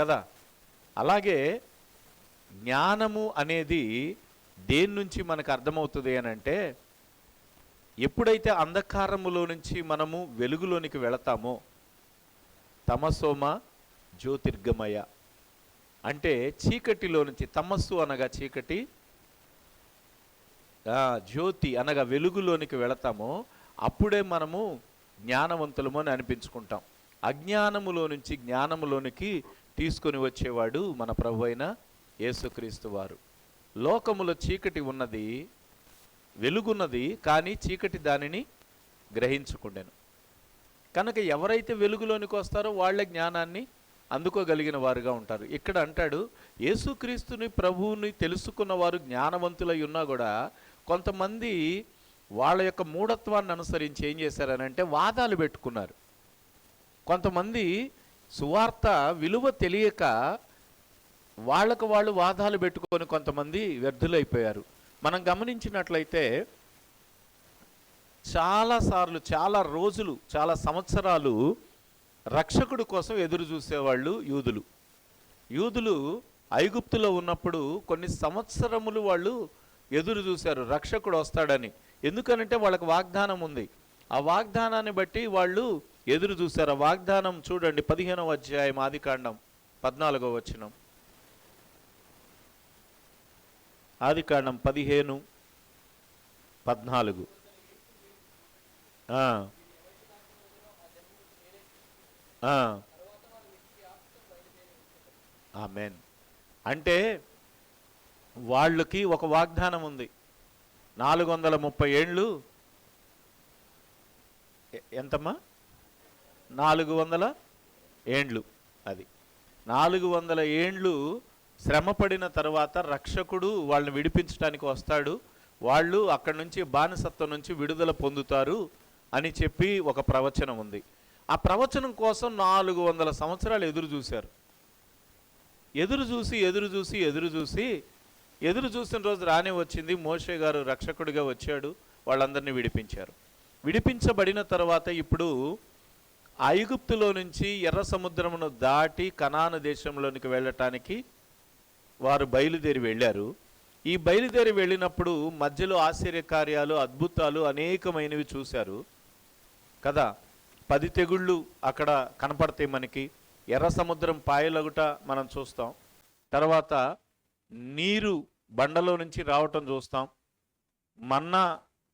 కదా. అలాగే జ్ఞానము అనేది దేని నుంచి మనకు అర్థమవుతుంది అని అంటే, ఎప్పుడైతే అంధకారములో నుంచి మనము వెలుగులోనికి వెళతామో, తమసోమ జ్యోతిర్గమయ అంటే చీకటిలో నుంచి, తమస్సు అనగా చీకటి, జ్యోతి అనగా వెలుగులోనికి వెళతామో అప్పుడే మనము జ్ఞానవంతులము అని అనిపించుకుంటాం. అజ్ఞానములో నుంచి జ్ఞానములోనికి తీసుకొని వచ్చేవాడు మన ప్రభు అయిన యేసుక్రీస్తు వారు. లోకములో చీకటి ఉన్నది, వెలుగున్నది, కానీ చీకటి దానిని గ్రహించుకుండెను. కనుక ఎవరైతే వెలుగులోనికి వస్తారో వాళ్ళే జ్ఞానాన్ని అందుకోగలిగిన వారుగా ఉంటారు. ఇక్కడ అంటాడు, యేసుక్రీస్తుని ప్రభువుని తెలుసుకున్న వారు జ్ఞానవంతులై ఉన్నా కూడా కొంతమంది వాళ్ళ యొక్క మూఢత్వాన్ని అనుసరించి ఏం చేశారనంటే వాదాలు పెట్టుకున్నారు. కొంతమంది సువార్త విలువ తెలియక వాళ్ళకు వాళ్ళు వాదాలు పెట్టుకొని కొంతమంది వ్యర్థులైపోయారు. మనం గమనించినట్లయితే చాలాసార్లు, చాలా రోజులు, చాలా సంవత్సరాలు రక్షకుడు కోసం ఎదురు చూసేవాళ్ళు యూదులు ఐగుప్తులో ఉన్నప్పుడు కొన్ని సంవత్సరములు వాళ్ళు ఎదురు చూశారు రక్షకుడు వస్తాడని. ఎందుకనంటే వాళ్ళకి వాగ్దానం ఉంది. ఆ వాగ్దానాన్ని బట్టి వాళ్ళు ఎదురు చూశారు. ఆ వాగ్దానం చూడండి, 15వ అధ్యాయం ఆదికాండం 14వ వచనం. ఆదికాండం 15:14. ఆమేన్. అంటే వాళ్ళకి ఒక వాగ్దానం ఉంది. 430 ఏండ్లు, ఎంతమ్మా? 400 ఏండ్లు. అది 400 ఏండ్లు శ్రమపడిన తర్వాత రక్షకుడు వాళ్ళని విడిపించడానికి వస్తాడు. వాళ్ళు అక్కడి నుంచి బానిసత్వం నుంచి విడుదల పొందుతారు అని చెప్పి ఒక ప్రవచనం ఉంది. ఆ ప్రవచనం కోసం 400 సంవత్సరాలు ఎదురు చూశారు. ఎదురు చూసిన రోజు రానే వచ్చింది. మోషే గారు రక్షకుడిగా వచ్చాడు, వాళ్ళందరినీ విడిపించారు. విడిపించబడిన తర్వాత ఇప్పుడు ఐగుప్తులో నుంచి ఎర్ర సముద్రమును దాటి కనాను దేశంలోనికి వెళ్ళటానికి వారు బయలుదేరి వెళ్ళారు. ఈ బయలుదేరి వెళ్ళినప్పుడు మధ్యలో ఆశ్చర్యకార్యాలు, అద్భుతాలు అనేకమైనవి చూశారు కదా. 10 తెగుళ్ళు అక్కడ కనపడతాయి మనకి. ఎర్ర సముద్రం పాయలగుట మనం చూస్తాం. తర్వాత నీరు బండలో నుంచి రావటం చూస్తాం. మన్నా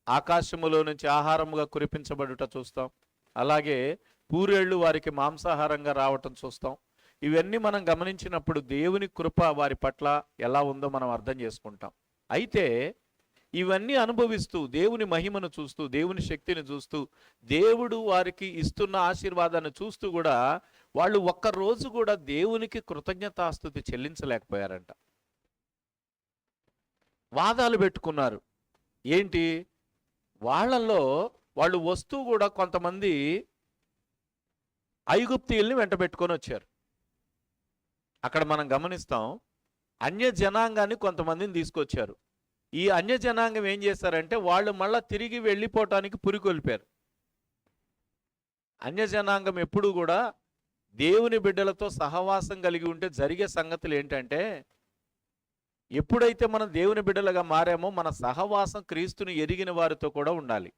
ఆకాశములో నుంచి ఆహారముగా కురిపించబడుట చూస్తాం. అలాగే పూరేళ్లు వారికి మాంసాహారంగా రావటం చూస్తాం. ఇవన్నీ మనం గమనించినప్పుడు దేవుని కృప వారి పట్ల ఎలా ఉందో మనం అర్థం చేసుకుంటాం. అయితే ఇవన్నీ అనుభవిస్తూ, దేవుని మహిమను చూస్తూ, దేవుని శక్తిని చూస్తూ, దేవుడు వారికి ఇస్తున్న ఆశీర్వాదాన్ని చూస్తూ కూడా వాళ్ళు ఒక్కరోజు కూడా దేవునికి కృతజ్ఞతాస్తుతి చెల్లించలేకపోయారంట. వాదాలు పెట్టుకున్నారు. ఏంటి? వాళ్ళల్లో వాళ్ళు వస్తూ కూడా కొంతమంది ఐగుప్తీయుల్ని వెంట పెట్టుకొని వచ్చారు. అక్కడ మనం గమనిస్తాం, అన్య జనాంగాన్ని కొంతమందిని తీసుకొచ్చారు. ఈ అన్య జనాంగం ఏం చేశారంటే వాళ్ళు మళ్ళా తిరిగి వెళ్ళిపోవటానికి పురికొల్పారు. అన్య జనాంగం ఎప్పుడు కూడా దేవుని బిడ్డలతో సహవాసం కలిగి ఉంటే జరిగే సంగతులు ఏంటంటే, ఎప్పుడైతే మనం దేవుని బిడ్డలుగా మారామో మన సహవాసం క్రీస్తుని ఎరిగిన వారితో కూడా ఉండాలి.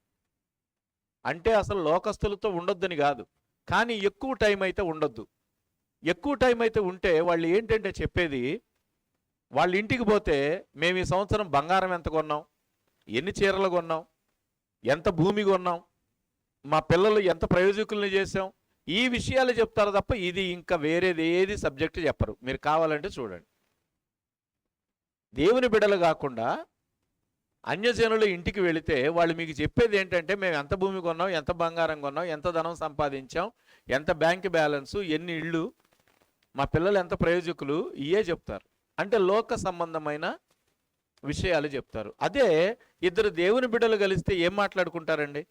అంటే అసలు లోకస్తులతో ఉండొద్దని కాదు, కానీ ఎక్కువ టైం అయితే ఉండొద్దు. ఎక్కువ టైం అయితే ఉంటే వాళ్ళు ఏంటంటే చెప్పేది, వాళ్ళ ఇంటికి పోతే మేము ఈ సంవత్సరం బంగారం ఎంత కొన్నాం, ఎన్ని చీరలు కొన్నాం, ఎంత భూమి కొన్నాం, మా పిల్లలు ఎంత ప్రయోజకుల్ని చేసాం, ఈ విషయాలు చెప్తారు తప్ప ఇది ఇంకా వేరేది ఏది సబ్జెక్టు చెప్పరు. మీరు కావాలంటే చూడండి. దేవుని బిడ్డలు కాకుండా అన్యజనులు ఇంటికి వెళితే వాళ్ళు మీకు చెప్పేది ఏంటంటే, మేము ఎంత భూమి కొన్నాం, ఎంత బంగారం కొన్నాం, ఎంత ధనం సంపాదించాం, ఎంత బ్యాంక్ బ్యాలెన్సు, ఎన్ని ఇళ్ళు, మా పిల్లలు ఎంత ప్రయోజకులు, ఇవే చెప్తారు. అంటే లోక సంబంధమైన విషయాలు చెప్తారు. అదే ఇద్దరు దేవుని బిడ్డలు కలిస్తే ఏం మాట్లాడుకుంటారండి?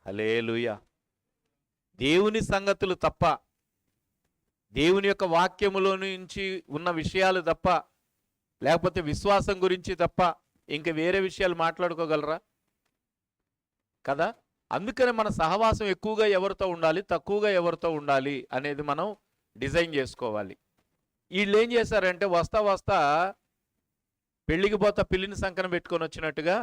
హల్లెలూయా. దేవుని సంగతులు తప్ప, దేవుని యొక్క వాక్యములో నుంచి ఉన్న విషయాలు తప్ప, లేకపోతే విశ్వాసం గురించి తప్ప ఇంక వేరే విషయాలు మాట్లాడుకోగలరా? కదా. అందుకనే మన సహవాసం ఎక్కువగా ఎవరితో ఉండాలి, తక్కువగా ఎవరితో ఉండాలి అనేది మనం డిజైన్ చేసుకోవాలి. వీళ్ళు ఏం చేశారంటే వస్తా వస్తా పెళ్లికి పోతా పిల్లిని సంకన పెట్టుకొని వచ్చినట్టుగా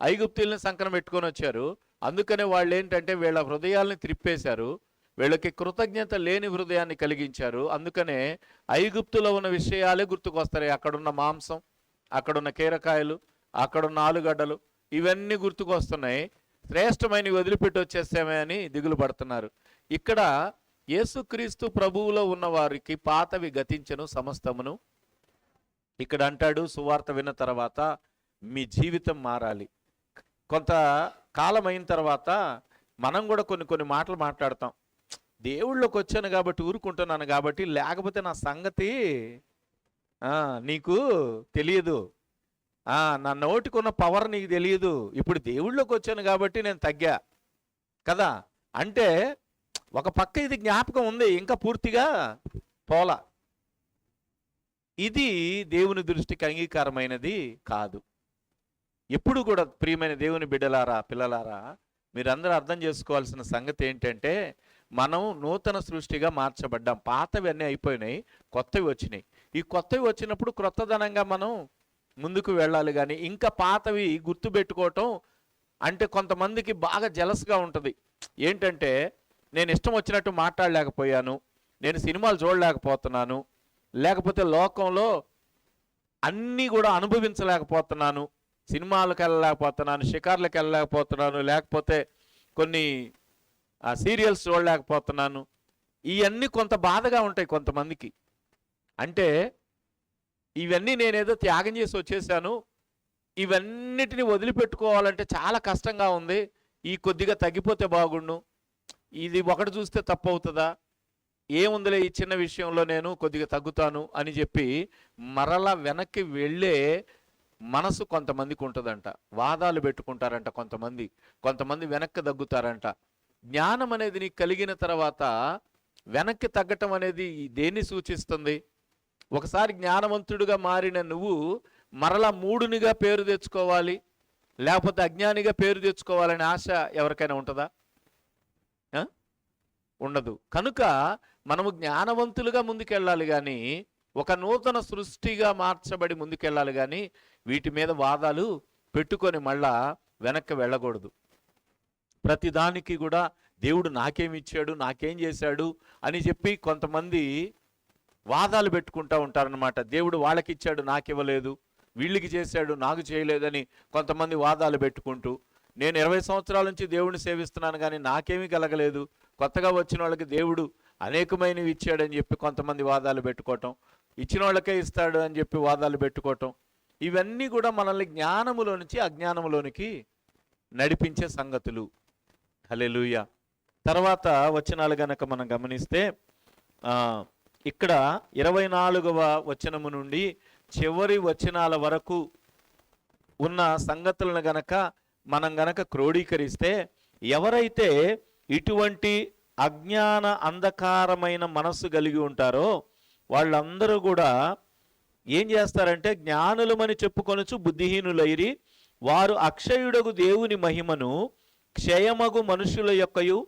ఐగుప్తీయుల్ని సంకన పెట్టుకొని వచ్చారు. అందుకనే వాళ్ళు ఏంటంటే వీళ్ళ హృదయాల్ని త్రిప్పేశారు, వీళ్ళకి కృతజ్ఞత లేని హృదయాన్ని కలిగించారు. అందుకనే ఐగుప్తులో ఉన్న విషయాలే గుర్తుకొస్తాయి. అక్కడున్న మాంసం, అక్కడున్న కీరకాయలు, అక్కడున్న ఆలుగడ్డలు, ఇవన్నీ గుర్తుకొస్తున్నాయి. శ్రేష్టమైనవి వదిలిపెట్టి వచ్చేసామే అని దిగులు పడుతున్నారు. ఇక్కడ యేసుక్రీస్తు ప్రభువులో ఉన్న వారికి పాతవి గతించను సమస్తమును. ఇక్కడ అంటాడు సువార్త విన్న తర్వాత మీ జీవితం మారాలి. కొంత కాలం అయిన తర్వాత మనం కూడా కొన్ని మాటలు మాట్లాడతాం. దేవుళ్ళకి వచ్చాను కాబట్టి ఊరుకుంటున్నాను కాబట్టి, లేకపోతే నా సంగతి నీకు తెలియదు, నా నోటికున్న పవర్ నీకు తెలియదు, ఇప్పుడు దేవుళ్ళకి వచ్చాను కాబట్టి నేను తగ్గా కదా అంటే ఒక పక్క ఇది జ్ఞాపకం ఉంది, ఇంకా పూర్తిగా పోలా. ఇది దేవుని దృష్టికి అంగీకారమైనది కాదు. ఎప్పుడు కూడా ప్రియమైన దేవుని బిడ్డలారా, పిల్లలారా, మీరందరూ అర్థం చేసుకోవాల్సిన సంగతి ఏంటంటే మనం నూతన సృష్టిగా మార్చబడ్డాం. పాతవి అన్నీ అయిపోయినాయి, కొత్తవి వచ్చినాయి. ఈ కొత్తవి వచ్చినప్పుడు క్రొత్తదనంగా మనం ముందుకు వెళ్ళాలి. కానీ ఇంకా పాతవి గుర్తుపెట్టుకోవటం అంటే కొంతమందికి బాగా జలస్గా ఉంటుంది. ఏంటంటే నేను ఇష్టం వచ్చినట్టు మాట్లాడలేకపోయాను, నేను సినిమాలు చూడలేకపోతున్నాను, లేకపోతే లోకంలో అన్నీ కూడా అనుభవించలేకపోతున్నాను, సినిమాలకు వెళ్ళలేకపోతున్నాను, షికార్లకు వెళ్ళలేకపోతున్నాను, లేకపోతే కొన్ని సీరియల్స్ చూడలేకపోతున్నాను. ఇవన్నీ కొంత బాధగా ఉంటాయి కొంతమందికి. అంటే ఇవన్నీ నేనేదో త్యాగం చేసి వచ్చేసాను, ఇవన్నిటిని వదిలిపెట్టుకోవాలంటే చాలా కష్టంగా ఉంది, ఈ కొద్దిగా తగ్గిపోతే బాగుండు, ఇది ఒకటి చూస్తే తప్పు అవుతుందా, ఏముందిలే ఈ చిన్న విషయంలో నేను కొద్దిగా తగ్గుతాను అని చెప్పి మరలా వెనక్కి వెళ్ళే మనసు కొంతమందికి ఉంటుందంట. వాదాలు పెట్టుకుంటారంట కొంతమంది వెనక్కి తగ్గుతారంట. జ్ఞానం అనేది నీకు కలిగిన తర్వాత వెనక్కి తగ్గటం అనేది దేన్ని సూచిస్తుంది? ఒకసారి జ్ఞానవంతుడిగా మారిన నువ్వు మరలా మూడునిగా పేరు తెచ్చుకోవాలి, లేకపోతే అజ్ఞానిగా పేరు తెచ్చుకోవాలనే ఆశ ఎవరికైనా ఉంటుందా? ఉండదు. కనుక మనము జ్ఞానవంతులుగా ముందుకెళ్ళాలి కానీ, ఒక నూతన సృష్టిగా మార్చబడి ముందుకెళ్ళాలి కానీ వీటి మీద వాదాలు పెట్టుకొని మళ్ళా వెనక్కి వెళ్ళకూడదు. ప్రతిదానికి కూడా దేవుడు నాకేమి ఇచ్చాడు, నాకేం చేశాడు అని చెప్పి కొంతమంది వాదాలు పెట్టుకుంటూ ఉంటారనమాట. దేవుడు వాళ్ళకి ఇచ్చాడు నాకు ఇవ్వలేదు, వీళ్ళకి చేశాడు నాకు చేయలేదని కొంతమంది వాదాలు పెట్టుకుంటూ, నేను 20 సంవత్సరాల నుంచి దేవుడిని సేవిస్తున్నాను కానీ నాకేమీ కలగలేదు, కొత్తగా వచ్చిన వాళ్ళకి దేవుడు అనేకమైనవి ఇచ్చాడని చెప్పి కొంతమంది వాదాలు పెట్టుకోవటం, ఇచ్చిన వాళ్ళకే ఇస్తాడు అని చెప్పి వాదాలు పెట్టుకోవటం, ఇవన్నీ కూడా మనల్ని జ్ఞానములో నుంచి అజ్ఞానములోనికి నడిపించే సంగతులు. హల్లెలూయా. తర్వాత వచనాలు గనక మనం గమనిస్తే ఇక్కడ 24వ వచనము నుండి చివరి వచనాల వరకు ఉన్న సంగతులను గనక మనం గనక క్రోడీకరిస్తే, ఎవరైతే ఇటువంటి అజ్ఞాన అంధకారమైన మనస్సు కలిగి ఉంటారో వాళ్ళందరూ కూడా ఏం చేస్తారంటే జ్ఞానులమని చెప్పుకొనుచు బుద్ధిహీనులైరి, వారు అక్షయుడగు దేవుని మహిమను క్షయమగు మనుషుల యొక్కయు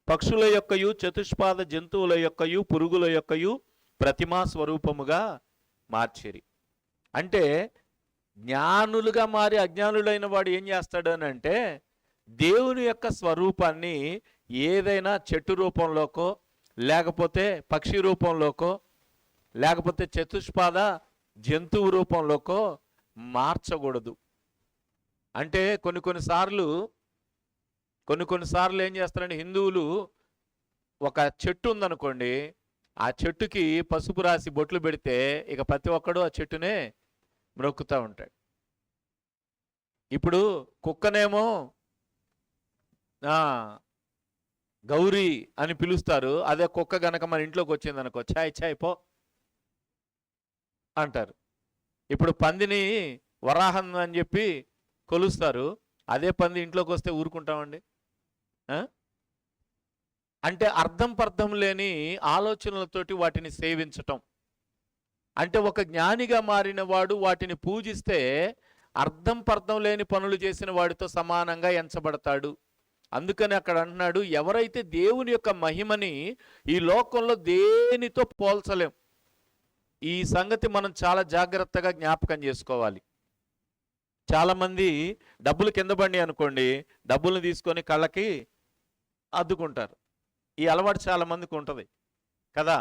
పక్షుల యొక్కయు చతుష్పాద జంతువుల యొక్కయు పురుగుల యొక్కయు ప్రతిమా స్వరూపముగా మార్చిరి. అంటే జ్ఞానులుగా మారి అజ్ఞానులైన వాడు ఏం చేస్తాడు అని అంటే దేవుని యొక్క స్వరూపాన్ని ఏదైనా చెట్టు రూపంలోకో, లేకపోతే పక్షి రూపంలోకో, లేకపోతే చతుష్పాద జంతువు రూపంలోకో మార్చకూడదు. అంటే కొన్నిసార్లు ఏం చేస్తారంటే హిందువులు ఒక చెట్టు ఉందనుకోండి, ఆ చెట్టుకి పసుపు రాసి బొట్లు పెడితే ఇక ప్రతి ఒక్కడు ఆ చెట్టునే మ్రొక్కుతూ ఉంటాడు. ఇప్పుడు కుక్కనేమో గౌరీ అని పిలుస్తారు, అదే కుక్క గనక మన ఇంట్లోకి వచ్చింది అనుకో ఛాయ్ పో అంటారు. ఇప్పుడు పందిని వరాహం అని చెప్పి కొలుస్తారు, అదే పంది ఇంట్లోకి వస్తే ఊరుకుంటామండి? అంటే అర్థం పర్థం లేని ఆలోచనలతోటి వాటిని సేవించటం. అంటే ఒక జ్ఞానిగా మారిన వాడు వాటిని పూజిస్తే అర్థం పర్థం లేని పనులు చేసిన వాడితో సమానంగా ఎంచబడతాడు. అందుకని అక్కడ అంటున్నాడు, ఎవరైతే దేవుని యొక్క మహిమని ఈ లోకంలో దేనితో పోల్చలేం. ఈ సంగతి మనం చాలా జాగ్రత్తగా జ్ఞాపకం చేసుకోవాలి. చాలామంది డబ్బులు కింద పడి అనుకోండి, డబ్బులు తీసుకొని కళ్ళకి అద్దుకుంటారు. ఈ అలవాటు చాలామందికి ఉంటుంది కదా.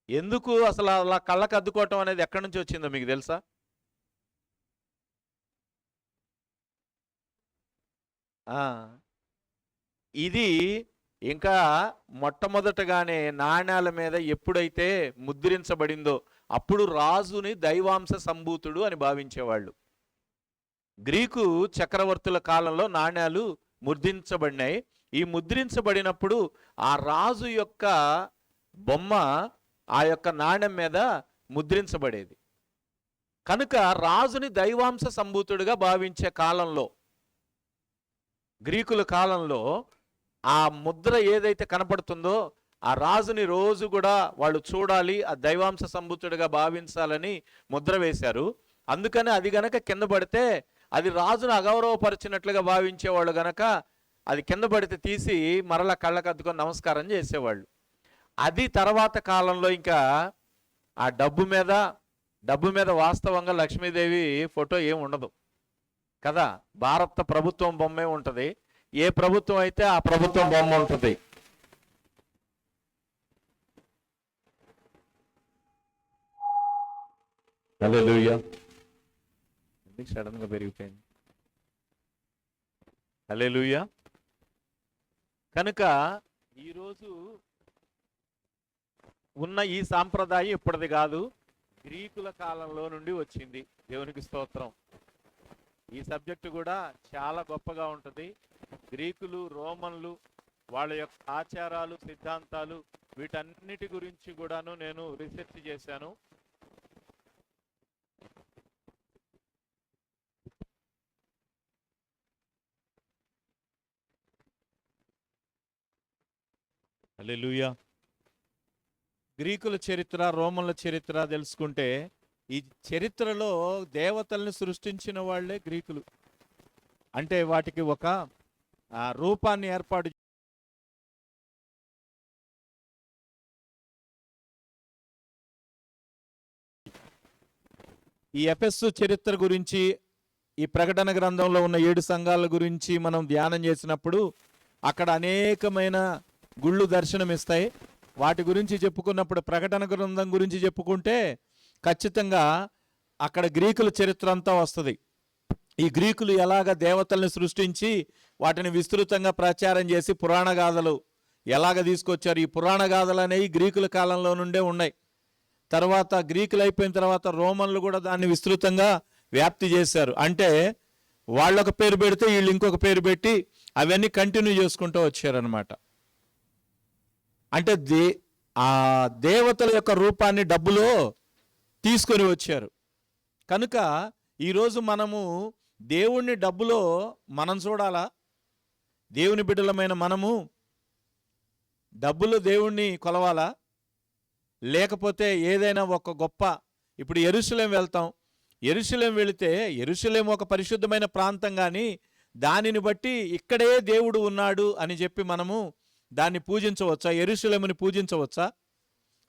ఎందుకు అసలు అలా కళ్ళకి అద్దుకోవటం అనేది ఎక్కడి నుంచి వచ్చిందో మీకు తెలుసా? ఇది ఇంకా మొట్టమొదటగానే నాణ్యాల మీద ఎప్పుడైతే ముద్రించబడిందో అప్పుడు రాజుని దైవాంశ సంభూతుడు అని భావించేవాళ్ళు. గ్రీకు చక్రవర్తుల కాలంలో నాణ్యాలు ముద్రించబడినాయి. ఈ ముద్రించబడినప్పుడు ఆ రాజు యొక్క బొమ్మ ఆ యొక్క నాణ్యం మీద ముద్రించబడేది. కనుక రాజుని దైవాంశ సంభూతుడిగా భావించే కాలంలో, గ్రీకుల కాలంలో ఆ ముద్ర ఏదైతే కనపడుతుందో ఆ రాజుని రోజు కూడా వాళ్ళు చూడాలి, ఆ దైవాంశ సంభూతుడిగా భావించాలని ముద్ర వేశారు. అందుకని అది గనక కింద పడితే అది రాజును అగౌరవపరిచినట్లుగా భావించేవాళ్ళు గనక అది కింద పడితే తీసి మరలా కళ్ళకద్దుకొని నమస్కారం చేసేవాళ్ళు. అది తర్వాత కాలంలో ఇంకా ఆ డబ్బు మీద వాస్తవంగా లక్ష్మీదేవి ఫోటో ఏం ఉండదు కదా. భారత ప్రభుత్వం బొమ్మే ఉంటుంది. ఏ ప్రభుత్వం అయితే ఆ ప్రభుత్వం బొమ్మ ఉంటుంది. హల్లెలూయా. సడన్ గా పెరిగిపోయింది. హల్లెలూయా. కనుక ఈరోజు ఉన్న ఈ సాంప్రదాయం ఇప్పటిది కాదు, గ్రీకుల కాలంలో నుండి వచ్చింది. దేవునికి స్తోత్రం. ఈ సబ్జెక్టు కూడా చాలా గొప్పగా ఉంటుంది. గ్రీకులు, రోమన్లు, వాళ్ళ యొక్క ఆచారాలు, సిద్ధాంతాలు, వీటన్నిటి గురించి కూడాను నేను రీసెర్చ్ చేశాను. హల్లెలూయా. గ్రీకుల చరిత్ర, రోమన్ల చరిత్ర తెలుసుకుంటే ఈ చరిత్రలో దేవతల్ని సృష్టించిన వాళ్ళే గ్రీకులు. అంటే వాటికి ఒక రూపాన్ని ఏర్పాటు ఈ ఎఫెస్సు చరిత్ర గురించి, ఈ ప్రకటన గ్రంథంలో ఉన్న 7 సంఘాల గురించి మనం ధ్యానం చేసినప్పుడు అక్కడ అనేకమైన గుళ్ళు దర్శనమిస్తాయి. వాటి గురించి చెప్పుకున్నప్పుడు, ప్రకటన గ్రంథం గురించి చెప్పుకుంటే ఖచ్చితంగా అక్కడ గ్రీకుల చరిత్ర అంతా వస్తుంది. ఈ గ్రీకులు ఎలాగ దేవతల్ని సృష్టించి వాటిని విస్తృతంగా ప్రచారం చేసి పురాణ గాథలు ఎలాగ తీసుకొచ్చారు. ఈ పురాణ గాథలు అనేవి గ్రీకుల కాలంలో నుండే ఉన్నాయి. తర్వాత గ్రీకులు అయిపోయిన తర్వాత రోమన్లు కూడా దాన్ని విస్తృతంగా వ్యాప్తి చేశారు. అంటే వాళ్ళొక పేరు పెడితే వీళ్ళు ఇంకొక పేరు పెట్టి అవన్నీ కంటిన్యూ చేసుకుంటూ వచ్చారనమాట. అంటే ఆ దేవతల యొక్క రూపాన్ని డబ్బులో తీసుకొని వచ్చారు. కనుక ఈరోజు మనము దేవుణ్ణి డబ్బులో మనం చూడాలా? దేవుని బిడ్డలమైన మనము డబ్బులో దేవుణ్ణి కొలవాలా? లేకపోతే ఏదైనా ఒక గొప్ప, ఇప్పుడు యెరూషలేం వెళ్తాం, యెరూషలేం వెళితే యెరూషలేం ఒక పరిశుద్ధమైన ప్రాంతం, కానీ దానిని బట్టి ఇక్కడే దేవుడు ఉన్నాడు అని చెప్పి మనము దాన్ని పూజించవచ్చా? యెరూషలేముని పూజించవచ్చా?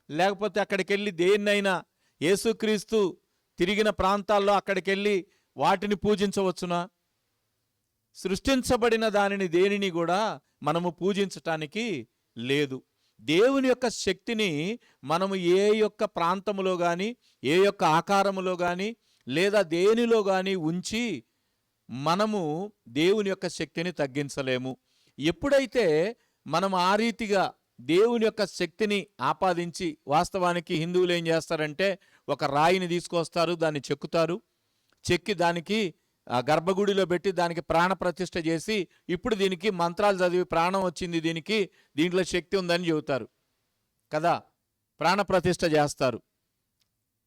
లేకపోతే అక్కడికి వెళ్ళి దేన్నైనా యేసుక్రీస్తు తిరిగిన ప్రాంతాల్లో అక్కడికి వెళ్ళి వాటిని పూజించవచ్చునా? సృష్టించబడిన దానిని దేనిని కూడా మనము పూజించటానికి లేదు. దేవుని యొక్క శక్తిని మనము ఏ యొక్క ప్రాంతములో కానీ, ఏ యొక్క ఆకారములో కానీ, లేదా దేనిలో కానీ ఉంచి మనము దేవుని యొక్క శక్తిని తగ్గించలేము. ఎప్పుడైతే మనం ఆ రీతిగా దేవుని యొక్క శక్తిని ఆపాదించి, వాస్తవానికి హిందువులు ఏం చేస్తారంటే ఒక రాయిని తీసుకొస్తారు, దాన్ని చెక్కుతారు, చెక్కి దానికి గర్భగుడిలో పెట్టి దానికి ప్రాణ ప్రతిష్ఠ చేసి ఇప్పుడు దీనికి మంత్రాలు చదివి ప్రాణం వచ్చింది, దీంట్లో శక్తి ఉందని చెబుతారు కదా. ప్రాణ ప్రతిష్ఠ చేస్తారు.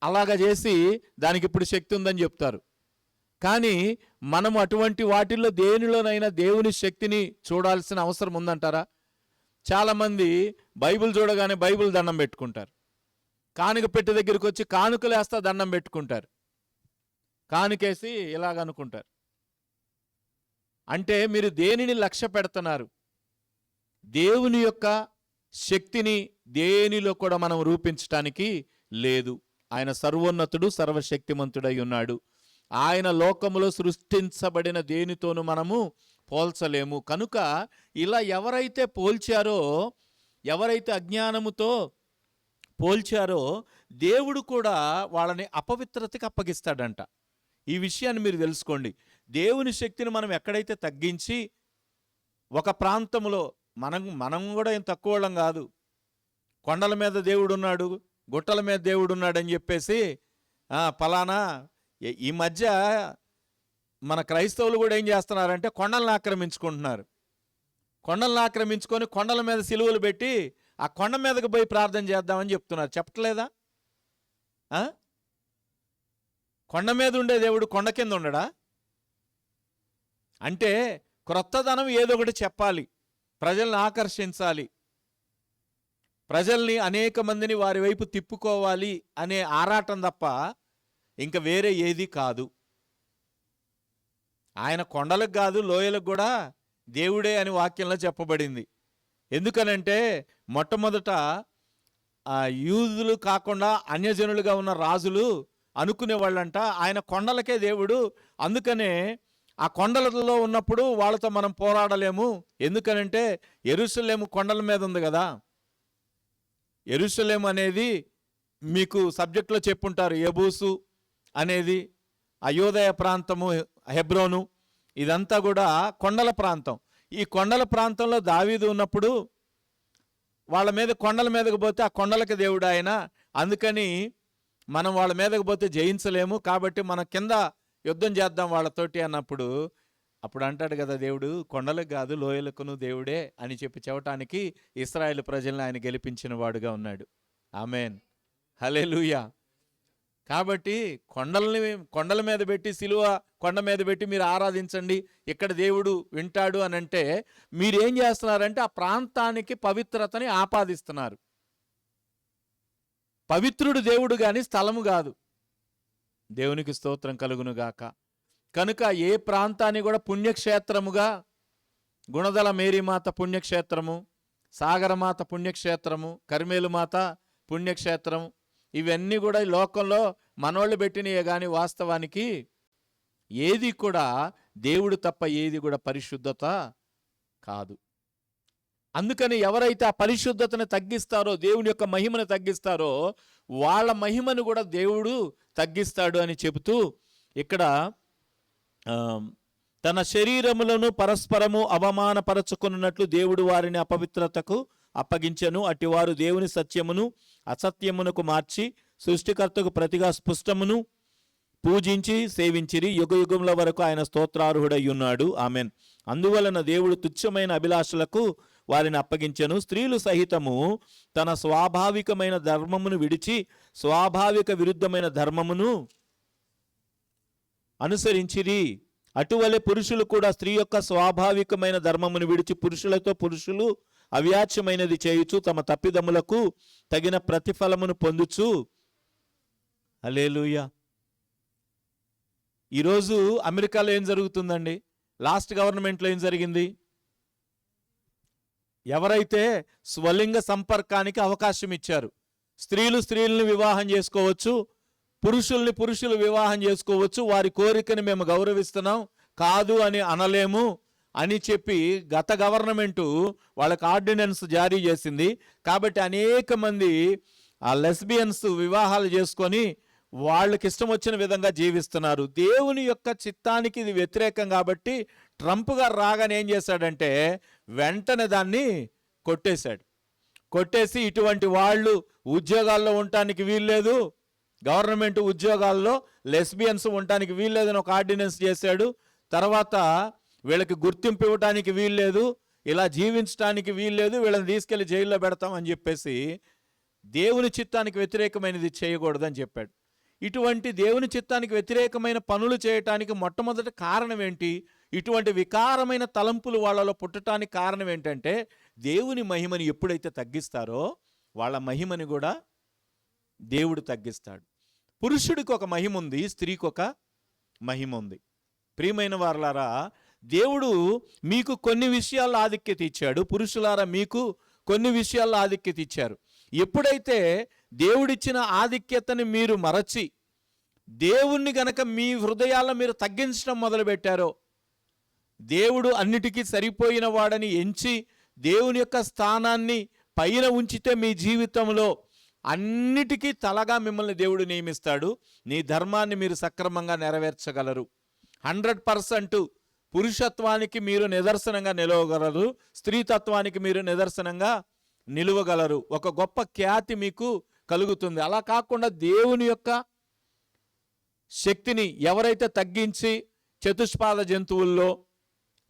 అలాగ చేసి దానికి ఇప్పుడు శక్తి ఉందని చెప్తారు. కానీ మనము అటువంటి వాటిల్లో దేనిలోనైనా దేవుని శక్తిని చూడాల్సిన అవసరం ఉందంటారా? చాలామంది బైబిల్ చూడగానే బైబిల్ దండం పెట్టుకుంటారు. కానుక పెట్టి దగ్గరికి వచ్చి కానుకలేస్తా దండం పెట్టుకుంటారు. కానుకేసి ఇలాగనుకుంటారు. అంటే మీరు దేనిని లక్ష్య పెడుతున్నారు? దేవుని యొక్క శక్తిని దేనిలో కూడా మనం రూపించటానికి లేదు. ఆయన సర్వోన్నతుడు, సర్వశక్తిమంతుడై ఉన్నాడు. ఆయన లోకములో సృష్టించబడిన దేనితోనూ మనము పోల్చలేము. కనుక ఇలా ఎవరైతే పోల్చారో, ఎవరైతే అజ్ఞానముతో పోల్చారో, దేవుడు కూడా వాళ్ళని అపవిత్రతకి అప్పగిస్తాడంట. ఈ విషయాన్ని మీరు తెలుసుకోండి. దేవుని శక్తిని మనం ఎక్కడైతే తగ్గించి ఒక ప్రాంతంలో మనం కూడా ఏం తక్కువ వాళ్ళం కాదు. కొండల మీద దేవుడు ఉన్నాడు, గుట్టల మీద దేవుడు ఉన్నాడని చెప్పేసి ఫలానా ఈ మధ్య మన క్రైస్తవులు కూడా ఏం చేస్తున్నారంటే కొండలను ఆక్రమించుకుంటున్నారు. కొండలను ఆక్రమించుకొని కొండల మీద సిలువలు పెట్టి ఆ కొండ మీదకి పోయి ప్రార్థన చేద్దామని చెప్తున్నారు. చెప్పట్లేదా? కొండ మీద ఉండే దేవుడు కొండ కింద ఉండడా? అంటే క్రొత్తదనం ఏదో ఒకటి చెప్పాలి, ప్రజల్ని ఆకర్షించాలి, ప్రజల్ని అనేక మందిని వారి వైపు తిప్పుకోవాలి అనే ఆరాటం తప్ప ఇంకా వేరే ఏది కాదు. ఆయన కొండలకు కాదు, లోయలకు కూడా దేవుడే అని వాక్యంలో చెప్పబడింది. ఎందుకనంటే మొట్టమొదట యూదులు కాకుండా అన్యజనులుగా ఉన్న రాజులు అనుకునేవాళ్ళంట ఆయన కొండలకే దేవుడు. అందుకనే ఆ కొండలలో ఉన్నప్పుడు వాళ్ళతో మనం పోరాడలేము. ఎందుకనంటే యెరూషలేము కొండల మీద ఉంది కదా. యెరూషలేము అనేది మీకు సబ్జెక్టులో చెప్పుంటారు. యెబూసు అనేది అయోదయ ప్రాంతము, హెబ్రోను, ఇదంతా కూడా కొండల ప్రాంతం. ఈ కొండల ప్రాంతంలో దావీదు ఉన్నప్పుడు వాళ్ళ మీద కొండల మీదకి పోతే ఆ కొండలకి దేవుడు ఆయన. అందుకని మనం వాళ్ళ మీదకి పోతే జయించలేము, కాబట్టి మన కింద యుద్ధం చేద్దాం వాళ్ళతోటి అన్నప్పుడు అప్పుడు అంటాడు కదా దేవుడు, కొండలకు కాదు లోయలకును దేవుడే అని చెప్పటానికి ఇశ్రాయేలు ప్రజల్ని ఆయన గెలిపించిన వాడుగా ఉన్నాడు. ఆమెన్, హల్లెలూయా. కాబట్టి కొండల మీద పెట్టి, సిలువ కొండ మీద పెట్టి మీరు ఆరాధించండి, ఇక్కడ దేవుడు వింటాడు అని అంటే మీరేం చేస్తున్నారంటే ఆ ప్రాంతానికి పవిత్రతని ఆపాదిస్తున్నారు. పవిత్రుడు దేవుడు కానీ స్థలము కాదు. దేవునికి స్తోత్రం కలుగునుగాక. కనుక ఏ ప్రాంతాన్ని కూడా పుణ్యక్షేత్రముగా, గుణదల మేరీమాత పుణ్యక్షేత్రము, సాగరమాత పుణ్యక్షేత్రము, కర్మేలుమాత పుణ్యక్షేత్రము, ఇవన్నీ కూడా ఈ లోకంలో మనోళ్ళు పెట్టినయే కానీ వాస్తవానికి ఏది కూడా దేవుడు తప్ప ఏది కూడా పరిశుద్ధత కాదు. అందుకని ఎవరైతే ఆ పరిశుద్ధతను తగ్గిస్తారో, దేవుని యొక్క మహిమను తగ్గిస్తారో, వాళ్ళ మహిమను కూడా దేవుడు తగ్గిస్తాడు అని చెబుతూ ఇక్కడ తన శరీరములను పరస్పరము అవమానపరచుకున్నట్లు దేవుడు వారిని అపవిత్రతకు అప్పగించెను. అటివారు దేవుని సత్యమును అసత్యమునకు మార్చి సృష్టికర్తకు ప్రతిగా స్పష్టమును పూజించి సేవించిరి. యుగయుగముల వరకు ఆయన స్తోత్రార్హుడై ఉన్నాడు. ఆమెన్. అందువలన దేవుడు తుచ్చమైన అభిలాషలకు వారిని అప్పగించెను. స్త్రీలు సహితము తన స్వాభావికమైన ధర్మమును విడిచి స్వాభావిక విరుద్ధమైన ధర్మమును అనుసరించిరి. అటువలే పురుషులు కూడా స్త్రీ యొక్క స్వాభావికమైన ధర్మమును విడిచి పురుషులతో పురుషులు అవ్యాచ్యమైనది చేయుచు తమ తప్పిదములకు తగిన ప్రతిఫలమును పొందుచు. హల్లెలూయా. ఈరోజు అమెరికాలో ఏం జరుగుతుందండి? లాస్ట్ గవర్నమెంట్లో ఏం జరిగింది? ఎవరైతే స్వలింగ సంపర్కానికి అవకాశం ఇచ్చారు, స్త్రీలను వివాహం చేసుకోవచ్చు, పురుషులు వివాహం చేసుకోవచ్చు, వారి కోరికని మేము గౌరవిస్తున్నాం, కాదు అని అనలేము అని చెప్పి గత గవర్నమెంటు వాళ్ళకి ఆర్డినెన్స్ జారీ చేసింది. కాబట్టి అనేక మంది ఆ లెస్బియన్స్ వివాహాలు చేసుకొని వాళ్ళకి ఇష్టం వచ్చిన విధంగా జీవిస్తున్నారు. దేవుని యొక్క చిత్తానికి ఇది వ్యతిరేకం కాబట్టి ట్రంప్ గారు రాగానే ఏం చేశాడంటే వెంటనే దాన్ని కొట్టేశాడు. కొట్టేసి ఇటువంటి వాళ్ళు ఉద్యోగాల్లో ఉండటానికి వీల్లేదు, గవర్నమెంట్ ఉద్యోగాల్లో లెస్బియన్స్ ఉండటానికి వీల్లేదని ఒక ఆర్డినెన్స్ చేశాడు. తర్వాత వీళ్ళకి గుర్తింపు ఇవ్వటానికి వీల్లేదు, ఇలా జీవించడానికి వీల్లేదు, వీళ్ళని తీసుకెళ్లి జైల్లో పెడతామని చెప్పేసి దేవుని చిత్తానికి వ్యతిరేకమైనది చేయకూడదని చెప్పాడు. ఇటువంటి దేవుని చిత్తానికి వ్యతిరేకమైన పనులు చేయటానికి మొట్టమొదటి కారణం ఏంటి? ఇటువంటి వికారమైన తలంపులు వాళ్ళలో పుట్టడానికి కారణం ఏంటంటే దేవుని మహిమని ఎప్పుడైతే తగ్గిస్తారో వాళ్ళ మహిమని కూడా దేవుడు తగ్గిస్తాడు. పురుషుడికి ఒక మహిమ ఉంది, స్త్రీకి ఒక మహిమ ఉంది. ప్రియమైన వారలారా, దేవుడు మీకు కొన్ని విషయాల్లో ఆధిక్యత ఇచ్చాడు. పురుషులారా మీకు కొన్ని విషయాల్లో ఆధిక్యత ఇచ్చారు. ఎప్పుడైతే దేవుడిచ్చిన ఆధిక్యతని మీరు మరచి దేవుణ్ణి గనక మీ హృదయాల్లో మీరు తగ్గించడం మొదలుపెట్టారో, దేవుడు అన్నిటికీ సరిపోయిన వాడని ఎంచి దేవుని యొక్క స్థానాన్ని పైన ఉంచితే మీ జీవితంలో అన్నిటికీ తలగా మిమ్మల్ని దేవుడు నియమిస్తాడు. నీ ధర్మాన్ని మీరు సక్రమంగా నెరవేర్చగలరు. 100% పురుషత్వానికి మీరు నిదర్శనంగా నిలవగలరు. స్త్రీతత్వానికి మీరు నిదర్శనంగా నిలువగలరు. ఒక గొప్ప ఖ్యాతి మీకు కలుగుతుంది. అలా కాకుండా దేవుని యొక్క శక్తిని ఎవరైతే తగ్గించి చతుష్పాద జంతువుల్లో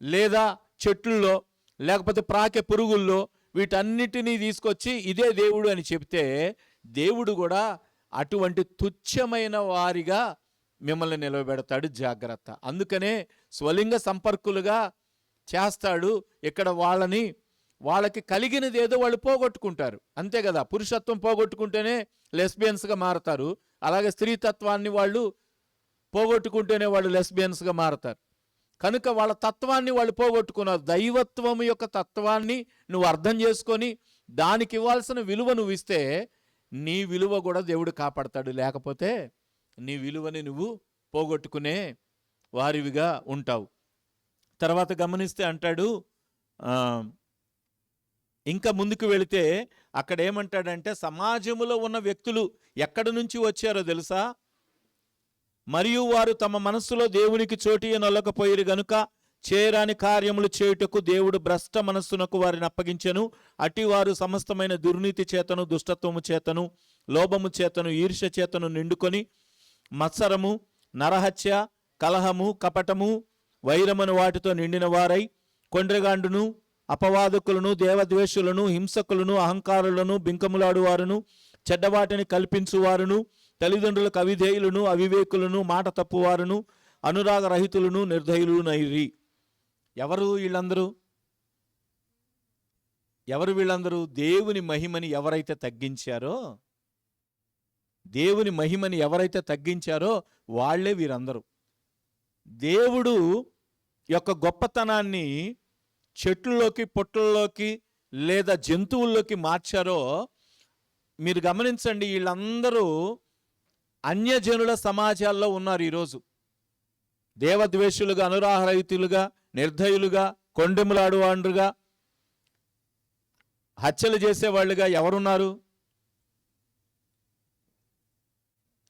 లేదా చెట్లలో లేకపోతే ప్రాకే పురుగుల్లో వీటన్నిటినీ తీసుకొచ్చి ఇదే దేవుడు అని చెప్తే, దేవుడు కూడా అటువంటి తుచ్చమైన వారిగా మిమ్మల్ని నిలవబెడతాడు. జాగ్రత్త. అందుకనే స్వలింగ సంపర్కులుగా చేస్తాడు. ఇక్కడ వాళ్ళకి కలిగినది ఏదో వాళ్ళు పోగొట్టుకుంటారు, అంతే కదా. పురుషత్వం పోగొట్టుకుంటేనే లెస్బియన్స్గా మారతారు. అలాగే స్త్రీతత్వాన్ని వాళ్ళు పోగొట్టుకుంటేనే వాళ్ళు లెస్బియన్స్గా మారతారు. కనుక వాళ్ళ తత్వాన్ని వాళ్ళు పోగొట్టుకున్నారు. దైవత్వం యొక్క తత్వాన్ని నువ్వు అర్థం చేసుకొని దానికి ఇవ్వాల్సిన విలువ నువ్వు ఇస్తే నీ విలువ కూడా దేవుడు కాపాడతాడు. లేకపోతే నీ విలువని నువ్వు పోగొట్టుకునే వారివిగా ఉంటావు. తర్వాత గమనిస్తే అంటాడు, ఇంకా ముందుకు వెళితే అక్కడ ఏమంటాడంటే, సమాజంలో ఉన్న వ్యక్తులు ఎక్కడి నుంచి వచ్చారో తెలుసా? మరియు వారు తమ మనస్సులో దేవునికి చోటి నొల్లకపోయిరు గనుక చేయరాని కార్యములు చేయుటకు దేవుడు భ్రష్ట మనస్సునకు వారిని అప్పగించెను. అట్టి వారు సమస్తమైన దుర్నీతి చేతను, దుష్టత్వము చేతను, లోభము చేతను, ఈర్ష్య చేతను నిండుకొని మత్సరము, నరహత్య, కలహము, కపటము, వైరమును వాటితో నిండిన వారై కొండ్రగాండును, అపవాదకులను, దేవద్వేషులను, హింసకులను, అహంకారులను, బింకములాడువారును, చెడ్డవాటిని కల్పించువారును, తల్లిదండ్రులకు అవిధేయులను, అవివేకులను, మాట తప్పువారును, అనురాగరహితులను, నిర్దయులు నైరి. ఎవరు వీళ్ళందరూ? దేవుని మహిమని ఎవరైతే తగ్గించారో వాళ్లే వీరందరూ. దేవుడు యొక్క గొప్పతనాన్ని చెట్లలోకి, పొట్లలోకి లేదా జంతువుల్లోకి మార్చారో మీరు గమనించండి. వీళ్ళందరూ అన్యజనుల సమాజాల్లో ఉన్నారు ఈరోజు. దేవద్వేషులుగా, అనురాగరహితులుగా, నిర్దయులుగా, కొండెములాడువాండ్రుగా, హత్యలు చేసేవాళ్ళుగా ఎవరున్నారు?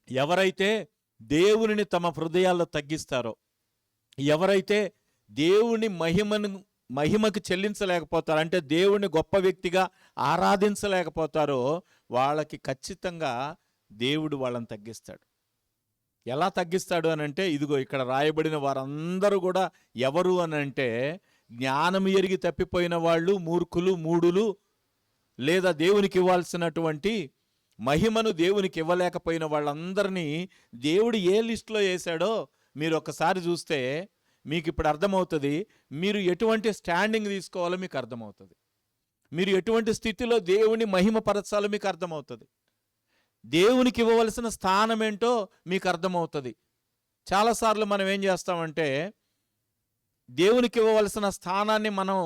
ఎవరైతే దేవునిని తమ హృదయాల్లో తగ్గిస్తారో, ఎవరైతే దేవుని మహిమకు చెల్లించలేకపోతారో, అంటే దేవుని గొప్ప వ్యక్తిగా ఆరాధించలేకపోతారో వాళ్ళకి ఖచ్చితంగా దేవుడు వాళ్ళని తగ్గిస్తాడు. ఎలా తగ్గిస్తాడు అని అంటే, ఇదిగో ఇక్కడ రాయబడిన వారందరూ కూడా ఎవరు అని అంటే, జ్ఞానం ఎరిగి తప్పిపోయిన వాళ్ళు, మూర్ఖులు, మూడులు, లేదా దేవునికి ఇవ్వాల్సినటువంటి మహిమను దేవునికి ఇవ్వలేకపోయిన వాళ్ళందరినీ దేవుడు ఏ లిస్టులో వేశాడో మీరు ఒకసారి చూస్తే మీకు ఇప్పుడు అర్థమవుతుంది. మీరు ఎటువంటి స్టాండింగ్ తీసుకోవాలో మీకు అర్థమవుతుంది. మీరు ఎటువంటి స్థితిలో దేవుని మహిమపరచాలో మీకు అర్థమవుతుంది. దేవునికి ఇవ్వవలసిన స్థానం ఏంటో మీకు అర్థమవుతుంది. చాలాసార్లు మనం ఏం చేస్తామంటే, దేవునికి ఇవ్వవలసిన స్థానాన్ని మనం